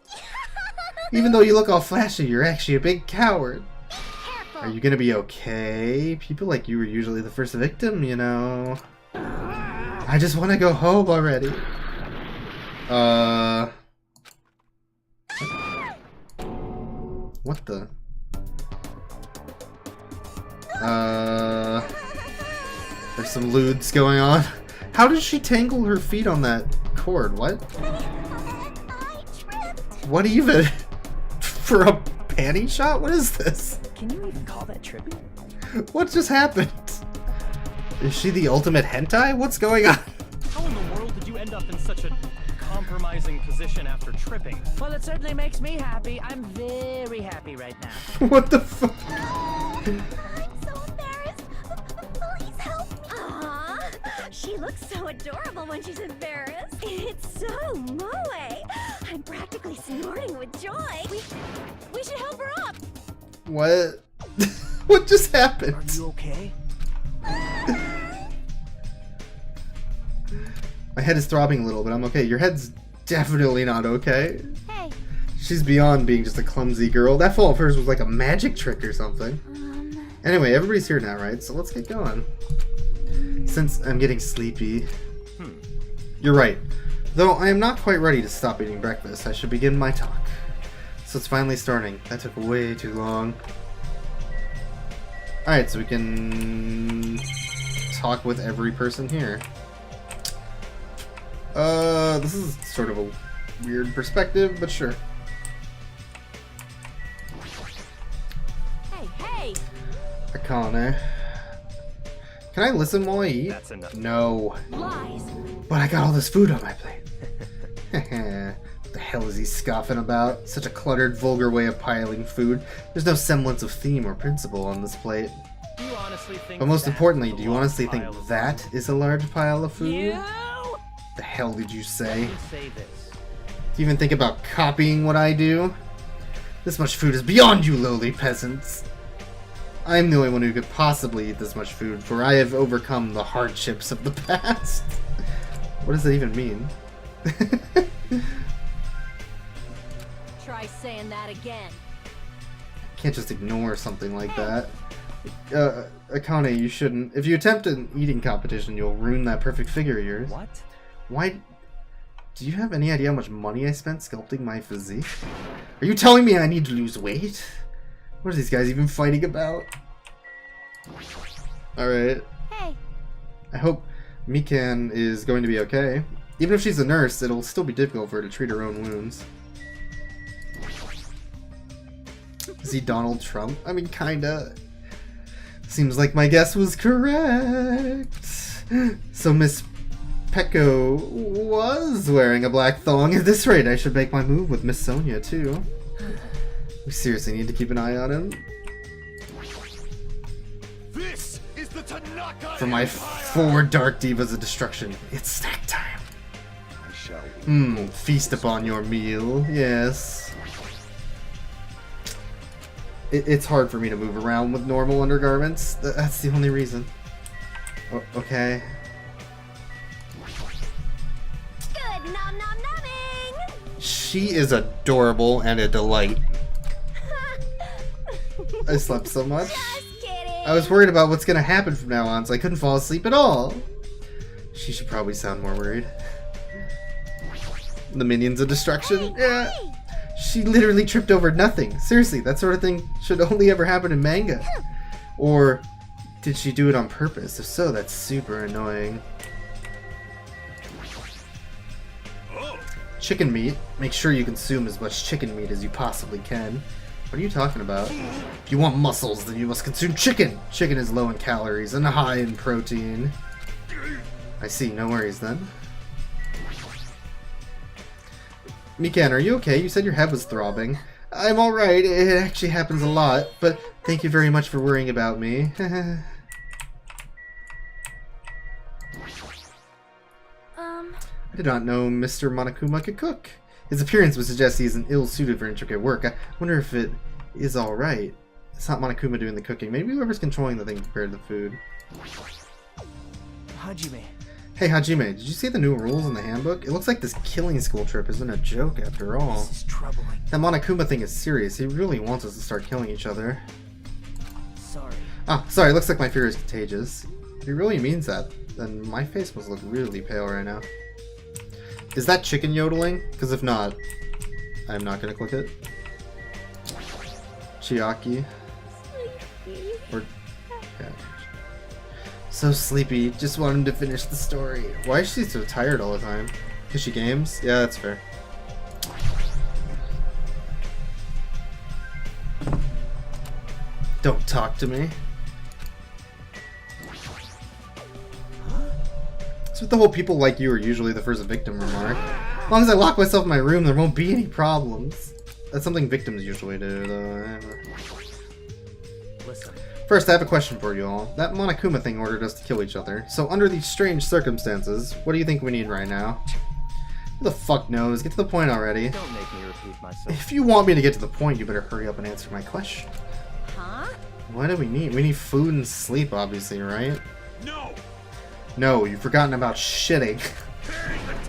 Even though you look all flashy, you're actually a big coward. Careful. Are you gonna be okay? People like you are usually the first victim, you know. I just want to go home already. What the? There's some lewds going on. How did she tangle her feet on that cord? What? I tripped. What even? For a panty shot? What is this? Can you even call that trippy? What just happened? Is she the ultimate hentai? What's going on? How in the world did you end up in such a compromising position after tripping? Well, it certainly makes me happy. I'm very happy right now. What the fuck? I'm so embarrassed. Please help me. Aww. She looks so adorable when she's embarrassed. It's so moe. I'm practically snorting with joy. We should help her up. What? What just happened? Are you okay? My head is throbbing a little, but I'm okay. Your head's definitely not okay. Hey. She's beyond being just a clumsy girl. That fall of hers was like a magic trick or something. Anyway, everybody's here now, right? So let's get going. Since I'm getting sleepy. You're right. Though I am not quite ready to stop eating breakfast, I should begin my talk. So it's finally starting. That took way too long. Alright, so we can talk with every person here. This is sort of a weird perspective, but sure. Hey! Akane. Can I listen while I eat? That's enough. No. Lies! But I got all this food on my plate. What the hell is he scoffing about? Such a cluttered, vulgar way of piling food. There's no semblance of theme or principle on this plate. Do you honestly think But most that's importantly, a do you large honestly think pile of that food? is a large pile of food? You! The hell did you say? Let me say this. Do you even think about copying what I do? This much food is beyond you lowly peasants. I am the only one who could possibly eat this much food, for I have overcome the hardships of the past. What does that even mean? Try saying that again. Can't just ignore something like that. Akane, you shouldn't. If you attempt an eating competition, you'll ruin that perfect figure of yours. What? Why? Do you have any idea how much money I spent sculpting my physique? Are you telling me I need to lose weight? What are these guys even fighting about? Alright. Hey! I hope Mikan is going to be okay. Even if she's a nurse, it'll still be difficult for her to treat her own wounds. Is he Donald Trump? I mean, kinda. Seems like my guess was correct. So Miss Pecco was wearing a black thong. At this rate, I should make my move with Miss Sonia, too. We seriously need to keep an eye on him. This is the Tanaka For my Empire! 4 Dark Divas of Destruction, it's snack time. I shall Feast upon your meal, yes. It's hard for me to move around with normal undergarments. That's the only reason. Okay. Good nom nom nomming! She is adorable and a delight. I slept so much. Just kidding! I was worried about what's gonna happen from now on, so I couldn't fall asleep at all. She should probably sound more worried. The minions of destruction? Yeah. She literally tripped over nothing. Seriously, that sort of thing should only ever happen in manga. Or did she do it on purpose? If so, that's super annoying. Chicken meat. Make sure you consume as much chicken meat as you possibly can. What are you talking about? If you want muscles, then you must consume chicken. Chicken is low in calories and high in protein. I see, no worries then. Mikan, are you okay? You said your head was throbbing. I'm alright, it actually happens a lot, but thank you very much for worrying about me. I did not know Mr. Monokuma could cook. His appearance would suggest he isn't ill-suited for intricate work. I wonder if it is alright. It's not Monokuma doing the cooking. Maybe whoever's controlling the thing prepared the food. Hajime. Hey Hajime, did you see the new rules in the handbook? It looks like this killing school trip isn't a joke after all. This is troubling. That Monokuma thing is serious. He really wants us to start killing each other. Sorry. Ah, sorry, looks like my fear is contagious. If he really means that, then my face must look really pale right now. Is that chicken yodeling? Because if not, I'm not going to click it. Chiaki. Or... yeah. So sleepy, just want him to finish the story. Why is she so tired all the time? Because she games? Yeah, that's fair. Don't talk to me. That's what the whole people like you are usually the first victim remark. As long as I lock myself in my room, there won't be any problems. That's something victims usually do, though. Listen. First, I have a question for you all. That Monokuma thing ordered us to kill each other. So under these strange circumstances, what do you think we need right now? Who the fuck knows? Get to the point already. Don't make me repeat myself. If you want me to get to the point, you better hurry up and answer my question. Huh? What do we need? We need food and sleep, obviously, right? No! No, you've forgotten about shitting.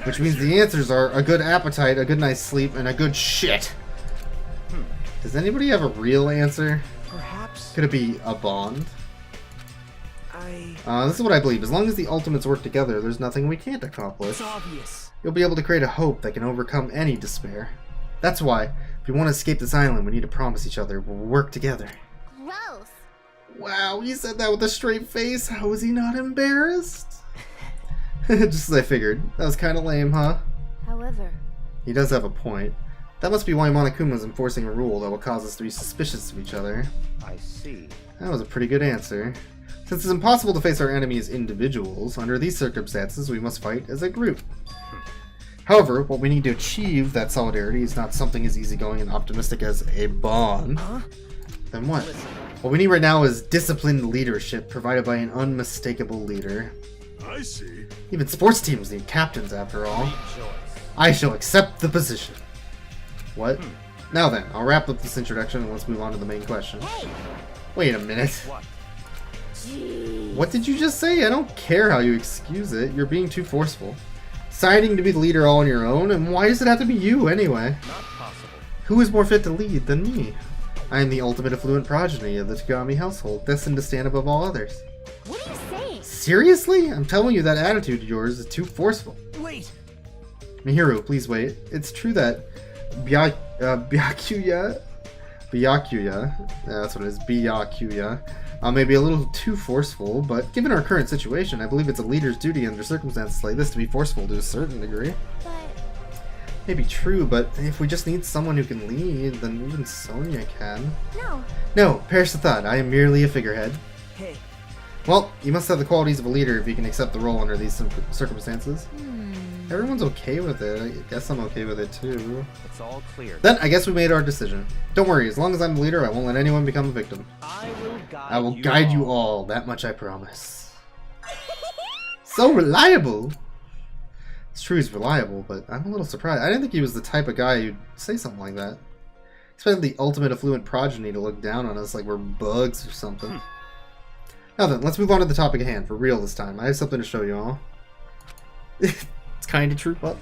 Which means the answers are a good appetite, a good night's sleep, and a good shit. Does anybody have a real answer? Perhaps perhaps? Could it be a bond? I... This is what I believe. As long as the Ultimates work together, there's nothing we can't accomplish. It's obvious. You'll be able to create a hope that can overcome any despair. That's why, if we want to escape this island, we need to promise each other we'll work together. Gross. Wow, he said that with a straight face. How is he not embarrassed? Just as I figured. That was kind of lame, huh? However, He does have a point. That must be why Monokuma's enforcing a rule that will cause us to be suspicious of each other. I see. That was a pretty good answer. Since it's impossible to face our enemies as individuals, under these circumstances we must fight as a group. However, what we need to achieve that solidarity is not something as easygoing and optimistic as a bond. Huh? Then what? What we need right now is disciplined leadership provided by an unmistakable leader. I see. Even sports teams need captains after all. I shall accept the position. What? Now then, I'll wrap up this introduction and let's move on to the main question. hey, Wait a minute. What? geez. What did you just say? I don't care how you excuse it. You're being too forceful. Deciding to be the leader all on your own, and why does it have to be you anyway? Not possible. Who is more fit to lead than me? I am the ultimate affluent progeny of the Tagami household, destined to stand above all others. What are you saying? Seriously? I'm telling you that attitude of yours is too forceful. Wait. Mihiru, please wait. It's true that Byakuya, that's what it is, Byakuya, may be a little too forceful, but given our current situation, I believe it's a leader's duty under circumstances like this to be forceful to a certain degree. But Maybe true, but if we just need someone who can lead, then even Sonya can. no. No, perish the thought, I am merely a figurehead. Hey. Well, you must have the qualities of a leader if you can accept the role under these circumstances. Everyone's okay with it. I guess I'm okay with it too. It's all clear. Then, I guess we made our decision. Don't worry, as long as I'm the leader, I won't let anyone become a victim. I will guide you all, that much I promise. So reliable! It's true he's reliable, but I'm a little surprised. I didn't think he was the type of guy who'd say something like that. Expected the ultimate affluent progeny to look down on us like we're bugs or something. Now then, let's move on to the topic at hand, for real this time. I have something to show you all. It's kind of true, but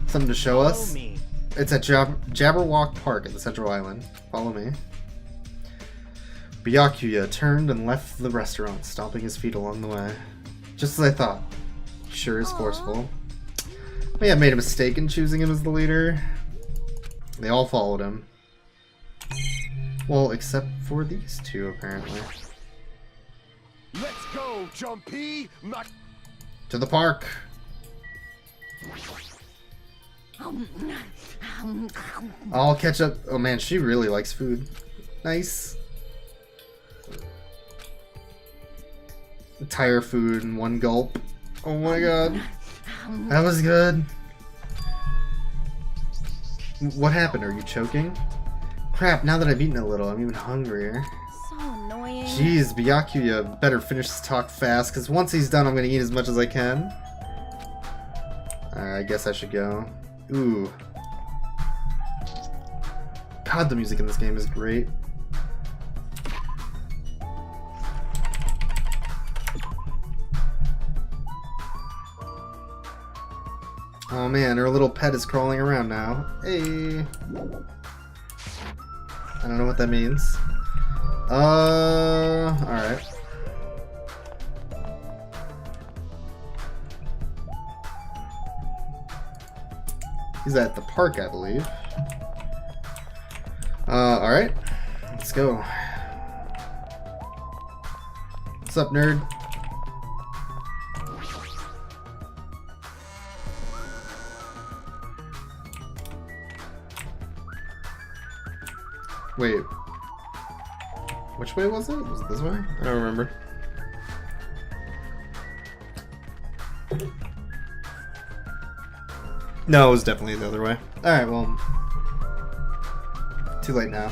something to show us. Me. It's at Jabberwock Park at the Central Island. Follow me. Byakuya turned and left the restaurant, stomping his feet along the way. Just as I thought. He sure is forceful. May have made a mistake in choosing him as the leader. They all followed him. Well, except for these two, apparently. Let's go, Jumpy! To the park! I'll catch up. Oh man, she really likes food. Nice. Entire food in one gulp. Oh my god. That was good. What happened? Are you choking? Crap, now that I've eaten a little, I'm even hungrier. So annoying. Jeez, Byakuya better finish this talk fast, because once he's done, I'm going to eat as much as I can. I guess I should go. Ooh. God, the music in this game is great. Oh man, her little pet is crawling around now. Hey. I don't know what that means. Alright. He's at the park, I believe. Alright. Let's go. What's up, nerd? Wait. Which way was it? Was it this way? I don't remember. No, it was definitely the other way. Alright, well. Too late now.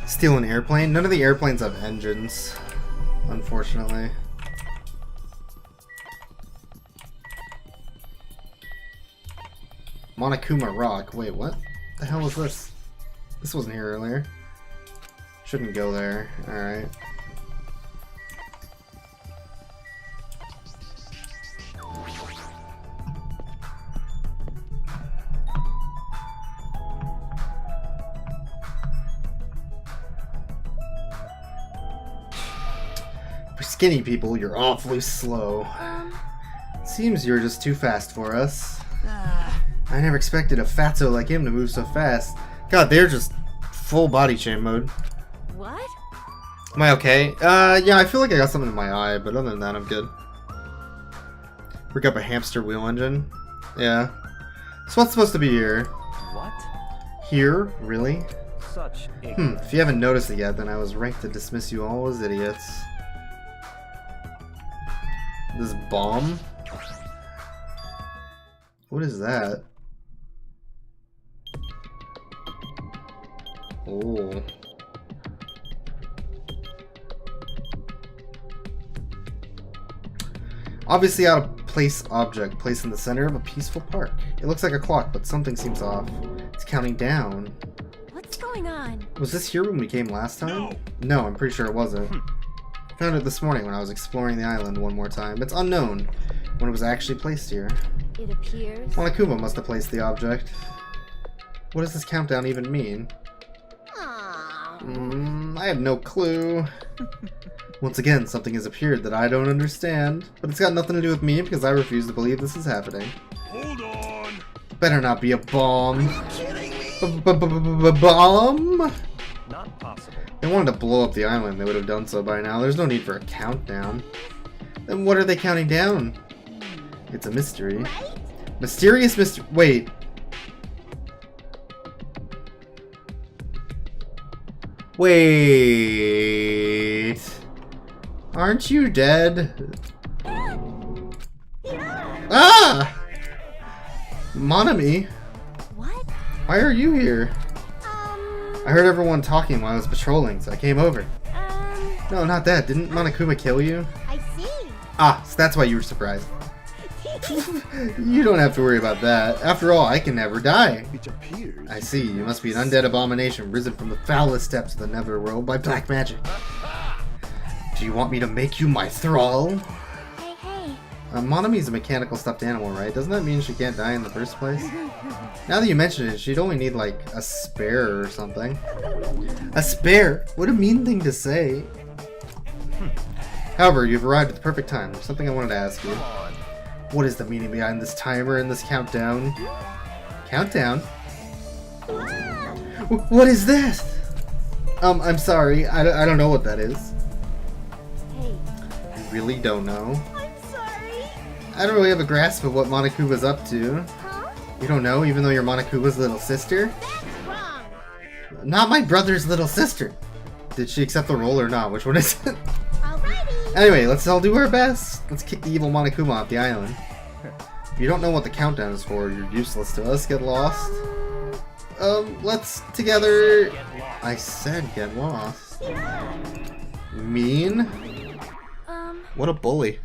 Steal an airplane? None of the airplanes have engines, unfortunately. Monokuma Rock. Wait, what? The hell was this? This wasn't here earlier. Shouldn't go there. Alright. For skinny people, you're awfully slow. Seems you're just too fast for us. I never expected a fatso like him to move so fast. God, they're just full body chain mode. What? Am I okay? Yeah, I feel like I got something in my eye, but other than that, I'm good. Work up a hamster wheel engine. Yeah. So what's supposed to be here? What? Here? Really? Such If you haven't noticed it yet, then I was ranked to dismiss you all as idiots. This bomb? What is that? Oh. Obviously out of place object placed in the center of a peaceful park. It looks like a clock, but something seems off. It's counting down. What's going on? Was this here when we came last time? No, I'm pretty sure it wasn't. Found it this morning when I was exploring the island one more time. It's unknown when it was actually placed here. It appears. Monokuma must have placed the object. What does this countdown even mean? I have no clue. Once again, something has appeared that I don't understand, but it's got nothing to do with me because I refuse to believe this is happening. Hold on. Better not be a bomb. Bomb? Not possible. If they wanted to blow up the island, they would have done so by now. There's no need for a countdown. Then what are they counting down? It's a mystery. Right? Mysterious mystery. Wait. Wait. Aren't you dead? Ah! Monami, What? why are you here? I heard everyone talking while I was patrolling, so I came over. No, not that. Didn't Monokuma kill you? I see. Ah, so that's why you were surprised. You don't have to worry about that. After all, I can never die. It appears. I see. You must be an undead abomination risen from the foulest depths of the netherworld by black magic. Do you want me to make you my thrall? Hey, hey. Monami's a mechanical stuffed animal, right? Doesn't that mean she can't die in the first place? Now that you mention it, she'd only need, like, a spare or something. A spare? What a mean thing to say. However, you've arrived at the perfect time. There's something I wanted to ask you. What is the meaning behind this timer and this countdown? Countdown? What is this? I'm sorry. I don't know what that is. Hey. You really don't know? I'm sorry. I don't really have a grasp of what Monokuma's up to. Huh? You don't know, even though you're Monokuma's little sister? That's wrong. Not my brother's little sister. Did she accept the role or not? Which one is it? Alrighty. Anyway, let's all do our best. Let's kick the evil Monokuma off the island. If you don't know what the countdown is for, you're useless to us. Get lost. Let's together... I said get lost. Yeah. Mean? What a bully.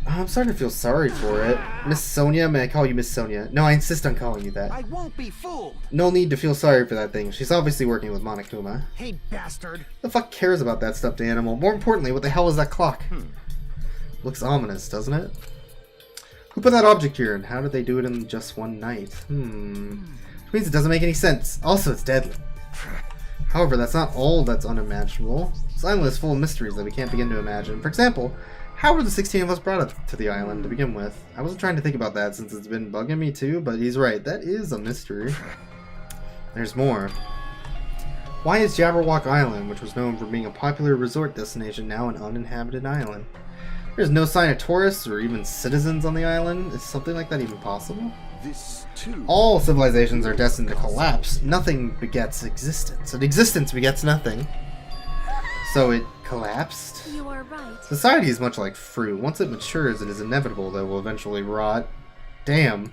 I'm starting to feel sorry for it. Miss Sonia, may I call you Miss Sonia? No, I insist on calling you that. I won't be fooled. No need to feel sorry for that thing. She's obviously working with Monokuma. Hey, bastard. The fuck cares about that stuffed animal? More importantly, what the hell is that clock? Looks ominous, doesn't it? Who put that object here, and how did they do it in just one night? Which means it doesn't make any sense. Also, it's deadly. However, that's not all that's unimaginable. This island is full of mysteries that we can't begin to imagine. For example, how were the 16 of us brought up to the island to begin with? I wasn't trying to think about that since it's been bugging me too, but he's right. That is a mystery. There's more. Why is Jabberwock Island, which was known for being a popular resort destination, now an uninhabited island? There's no sign of tourists or even citizens on the island. Is something like that even possible? This too. All civilizations are destined to collapse. Nothing begets existence, and existence begets nothing. So it collapsed? You are right. Society is much like fruit. Once it matures, it is inevitable that it will eventually rot. Damn.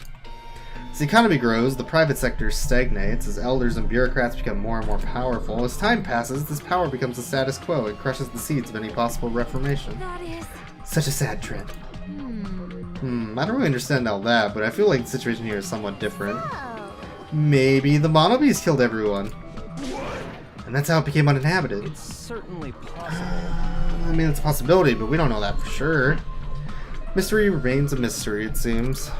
As the economy grows, the private sector stagnates. As elders and bureaucrats become more and more powerful, as time passes, this power becomes the status quo and crushes the seeds of any possible reformation. That is... Such a sad trend. I don't really understand all that, but I feel like the situation here is somewhat different. Oh. Maybe the Monobees killed everyone. And that's how it became uninhabited. It's certainly possible. I mean, it's a possibility, but we don't know that for sure. Mystery remains a mystery, it seems.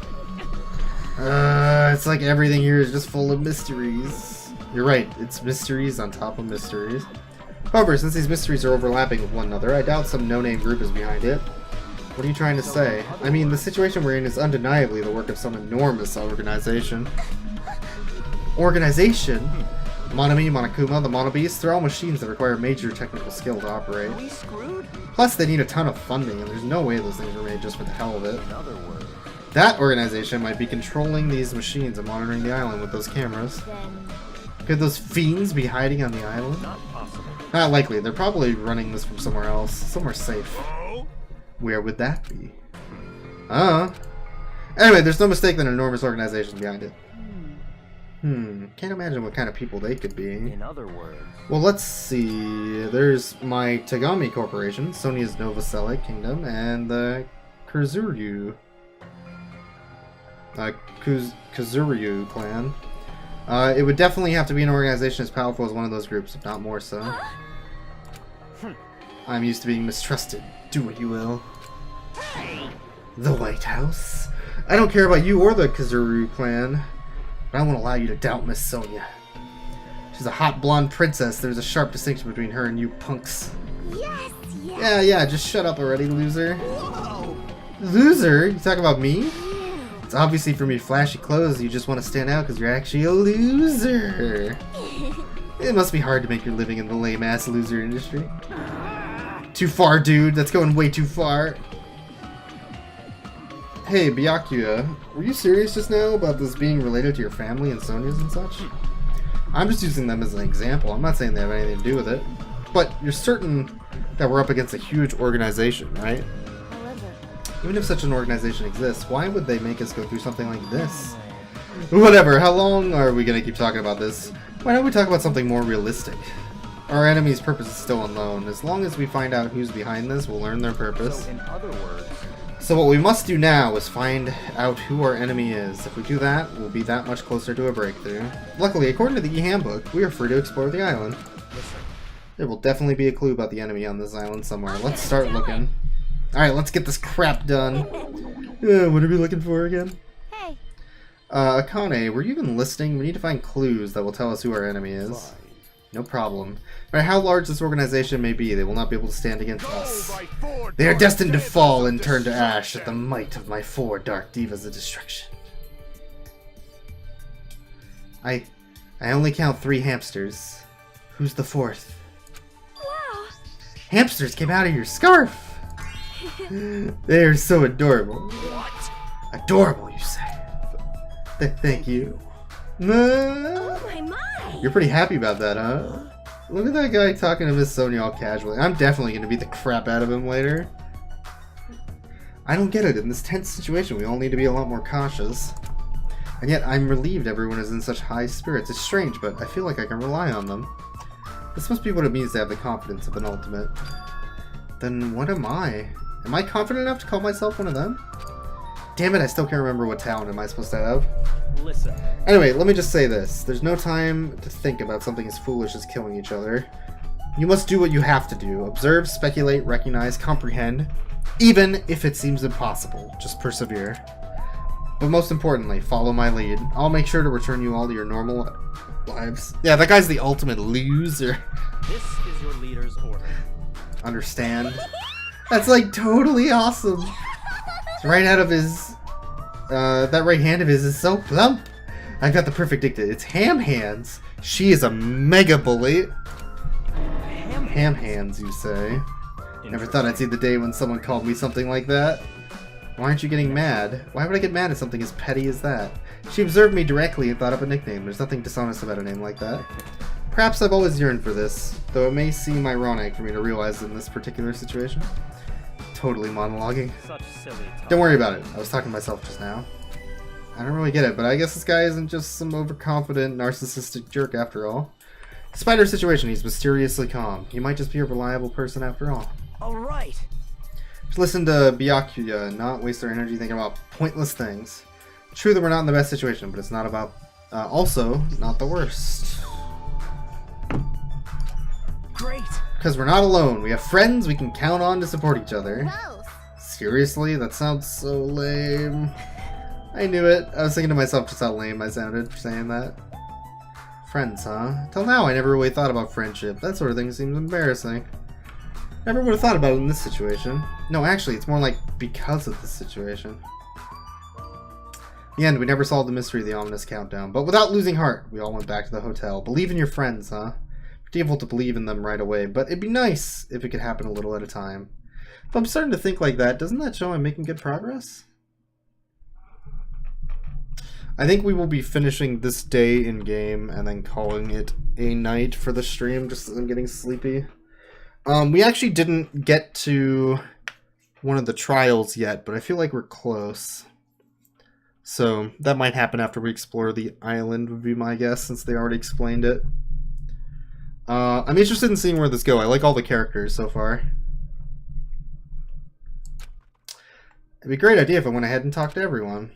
It's like everything here is just full of mysteries. You're right, it's mysteries on top of mysteries. However, since these mysteries are overlapping with one another, I doubt some no-name group is behind it. What are you trying to say? I mean, the situation we're in is undeniably the work of some enormous organization. Organization? Monami, Monokuma, the Monobeast, they're all machines that require major technical skill to operate. Are we screwed? Plus, they need a ton of funding, and there's no way those things were made just for the hell of it. In other words, That organization might be controlling these machines and monitoring the island with those cameras. Then Could those fiends be hiding on the island? Not possible. Not likely. They're probably running this from somewhere else. Somewhere safe. Oh? Where would that be? Anyway, there's no mistake that an enormous organization behind it. Can't imagine what kind of people they could be. In other words, Well, let's see. There's my Tagami Corporation, Sonia's Novoselic Kingdom, and the Kazuryu. Kazuryu clan. It would definitely have to be an organization as powerful as one of those groups, if not more so. I'm used to being mistrusted. Do what you will. The White House. I don't care about you or the Kazuryu clan, but I won't allow you to doubt Miss Sonia. She's a hot blonde princess. There's a sharp distinction between her and you punks. yes, yes. Yeah, just shut up already, loser. Loser? You talking about me? It's obviously from your flashy clothes you just want to stand out because you're actually a loser. It must be hard to make your living in the lame-ass loser industry. Too far, dude. That's going way too far. Hey, Byakuya, were you serious just now about this being related to your family and Sonia's and such? I'm just using them as an example. I'm not saying they have anything to do with it. But you're certain that we're up against a huge organization, right? However, Even if such an organization exists, why would they make us go through something like this? Whatever, how long are we gonna keep talking about this? Why don't we talk about something more realistic? Our enemy's purpose is still unknown. As long as we find out who's behind this, we'll learn their purpose. so in other words, So what we must do now is find out who our enemy is. If we do that, we'll be that much closer to a breakthrough. Luckily, according to the e-handbook, we are free to explore the island. There will definitely be a clue about the enemy on this island somewhere. Let's start looking. Alright, let's get this crap done. What are we looking for again? hey, Akane, were you even listening? We need to find clues that will tell us who our enemy is. No problem. No matter how large this organization may be, they will not be able to stand against us. They are destined to fall and turn to ash at the might of my 4 dark divas of destruction. I only count 3 hamsters. Who's the 4th? wow. Hamsters came out of your scarf! They are so adorable. Adorable, you say? Thank you. Oh my my. You're pretty happy about that, huh? Look at that guy talking to Miss Sonia all casually. I'm definitely going to beat the crap out of him later. I don't get it. In this tense situation, we all need to be a lot more cautious. And yet, I'm relieved everyone is in such high spirits. It's strange, but I feel like I can rely on them. This must be what it means to have the confidence of an ultimate. Then what am I? Am I confident enough to call myself one of them? Damn it, I still can't remember what talent am I supposed to have. listen. Anyway, let me just say this. There's no time to think about something as foolish as killing each other. You must do what you have to do. Observe, speculate, recognize, comprehend. Even if it seems impossible, just persevere. But most importantly, follow my lead. I'll make sure to return you all to your normal lives. Yeah, that guy's the ultimate loser. This is your leader's order. Understand? That's like totally awesome. It's right out of his... that right hand of his is so plump. I got the perfect dictate. It's Ham Hands. She is a mega bully. Ham Hands, you say? Never thought I'd see the day when someone called me something like that. Why aren't you getting mad? Why would I get mad at something as petty as that? She observed me directly and thought up a nickname. There's nothing dishonest about a name like that. Perhaps I've always yearned for this, though it may seem ironic for me to realize in this particular situation. Totally monologuing. Such silly talk. Don't worry about it. I was talking to myself just now. I don't really get it, but I guess this guy isn't just some overconfident, narcissistic jerk after all. Despite our situation, he's mysteriously calm. He might just be a reliable person after all. Alright. Just listen to Byakuya and not waste our energy thinking about pointless things. True that we're not in the best situation, but it's not about... also, not the worst. great. Because we're not alone. We have friends we can count on to support each other. Gross. Seriously? That sounds so lame. I knew it. I was thinking to myself just how lame I sounded for saying that. Friends, huh? Till now, I never really thought about friendship. That sort of thing seems embarrassing. Never would have thought about it in this situation. No, actually, it's more like because of this situation. In the end, we never solved the mystery of the ominous countdown, but without losing heart, we all went back to the hotel. Believe in your friends, huh? Pretty difficult to believe in them right away, but it'd be nice if it could happen a little at a time. If I'm starting to think like that, doesn't that show I'm making good progress? I think we will be finishing this day in-game and then calling it a night for the stream, just as I'm getting sleepy. We actually didn't get to one of the trials yet, but I feel like we're close. So that might happen after we explore the island, would be my guess, since they already explained it. I'm interested in seeing where this goes. I like all the characters so far. It'd be a great idea if I went ahead and talked to everyone.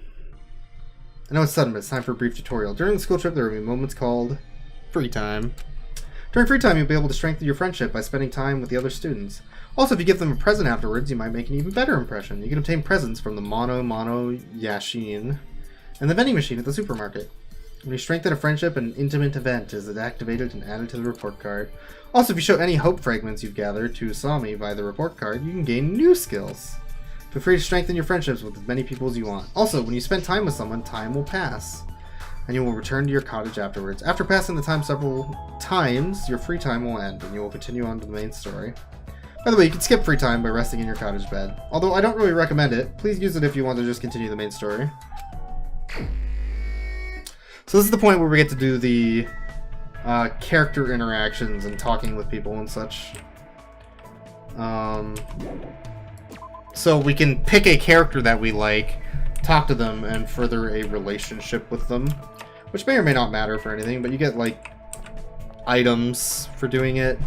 I know it's sudden, but it's time for a brief tutorial. During the school trip, there will be moments called free time. During free time, you'll be able to strengthen your friendship by spending time with the other students. Also, if you give them a present afterwards, you might make an even better impression. You can obtain presents from the Mono Yashin and the vending machine at the supermarket. When you strengthen a friendship, an intimate event is activated and added to the report card. Also, if you show any hope fragments you've gathered to Sami via the report card, you can gain new skills. Feel free to strengthen your friendships with as many people as you want. Also, when you spend time with someone, time will pass, and you will return to your cottage afterwards. After passing the time several times, your free time will end, and you will continue on to the main story. By the way, you can skip free time by resting in your cottage bed. Although I don't really recommend it. Please use it if you want to just continue the main story. So this is the point where we get to do the character interactions and talking with people and such. So we can pick a character that we like, talk to them, and further a relationship with them. Which may or may not matter for anything, but you get, like, items for doing it.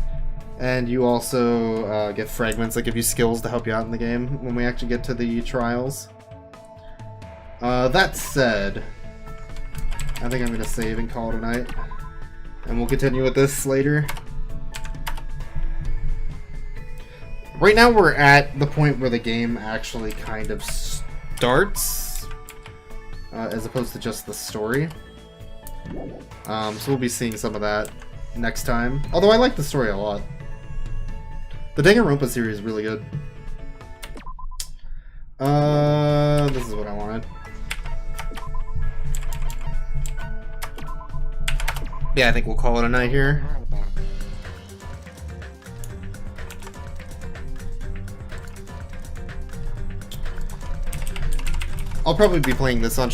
And you also get fragments that give you skills to help you out in the game when we actually get to the trials. That said, I think I'm going to save and call it a night. And we'll continue with this later. Right now we're at the point where the game actually kind of starts, as opposed to just the story. So we'll be seeing some of that next time. Although I like the story a lot. The Danganronpa series is really good. This is what I wanted. Yeah, I think we'll call it a night here. I'll probably be playing this on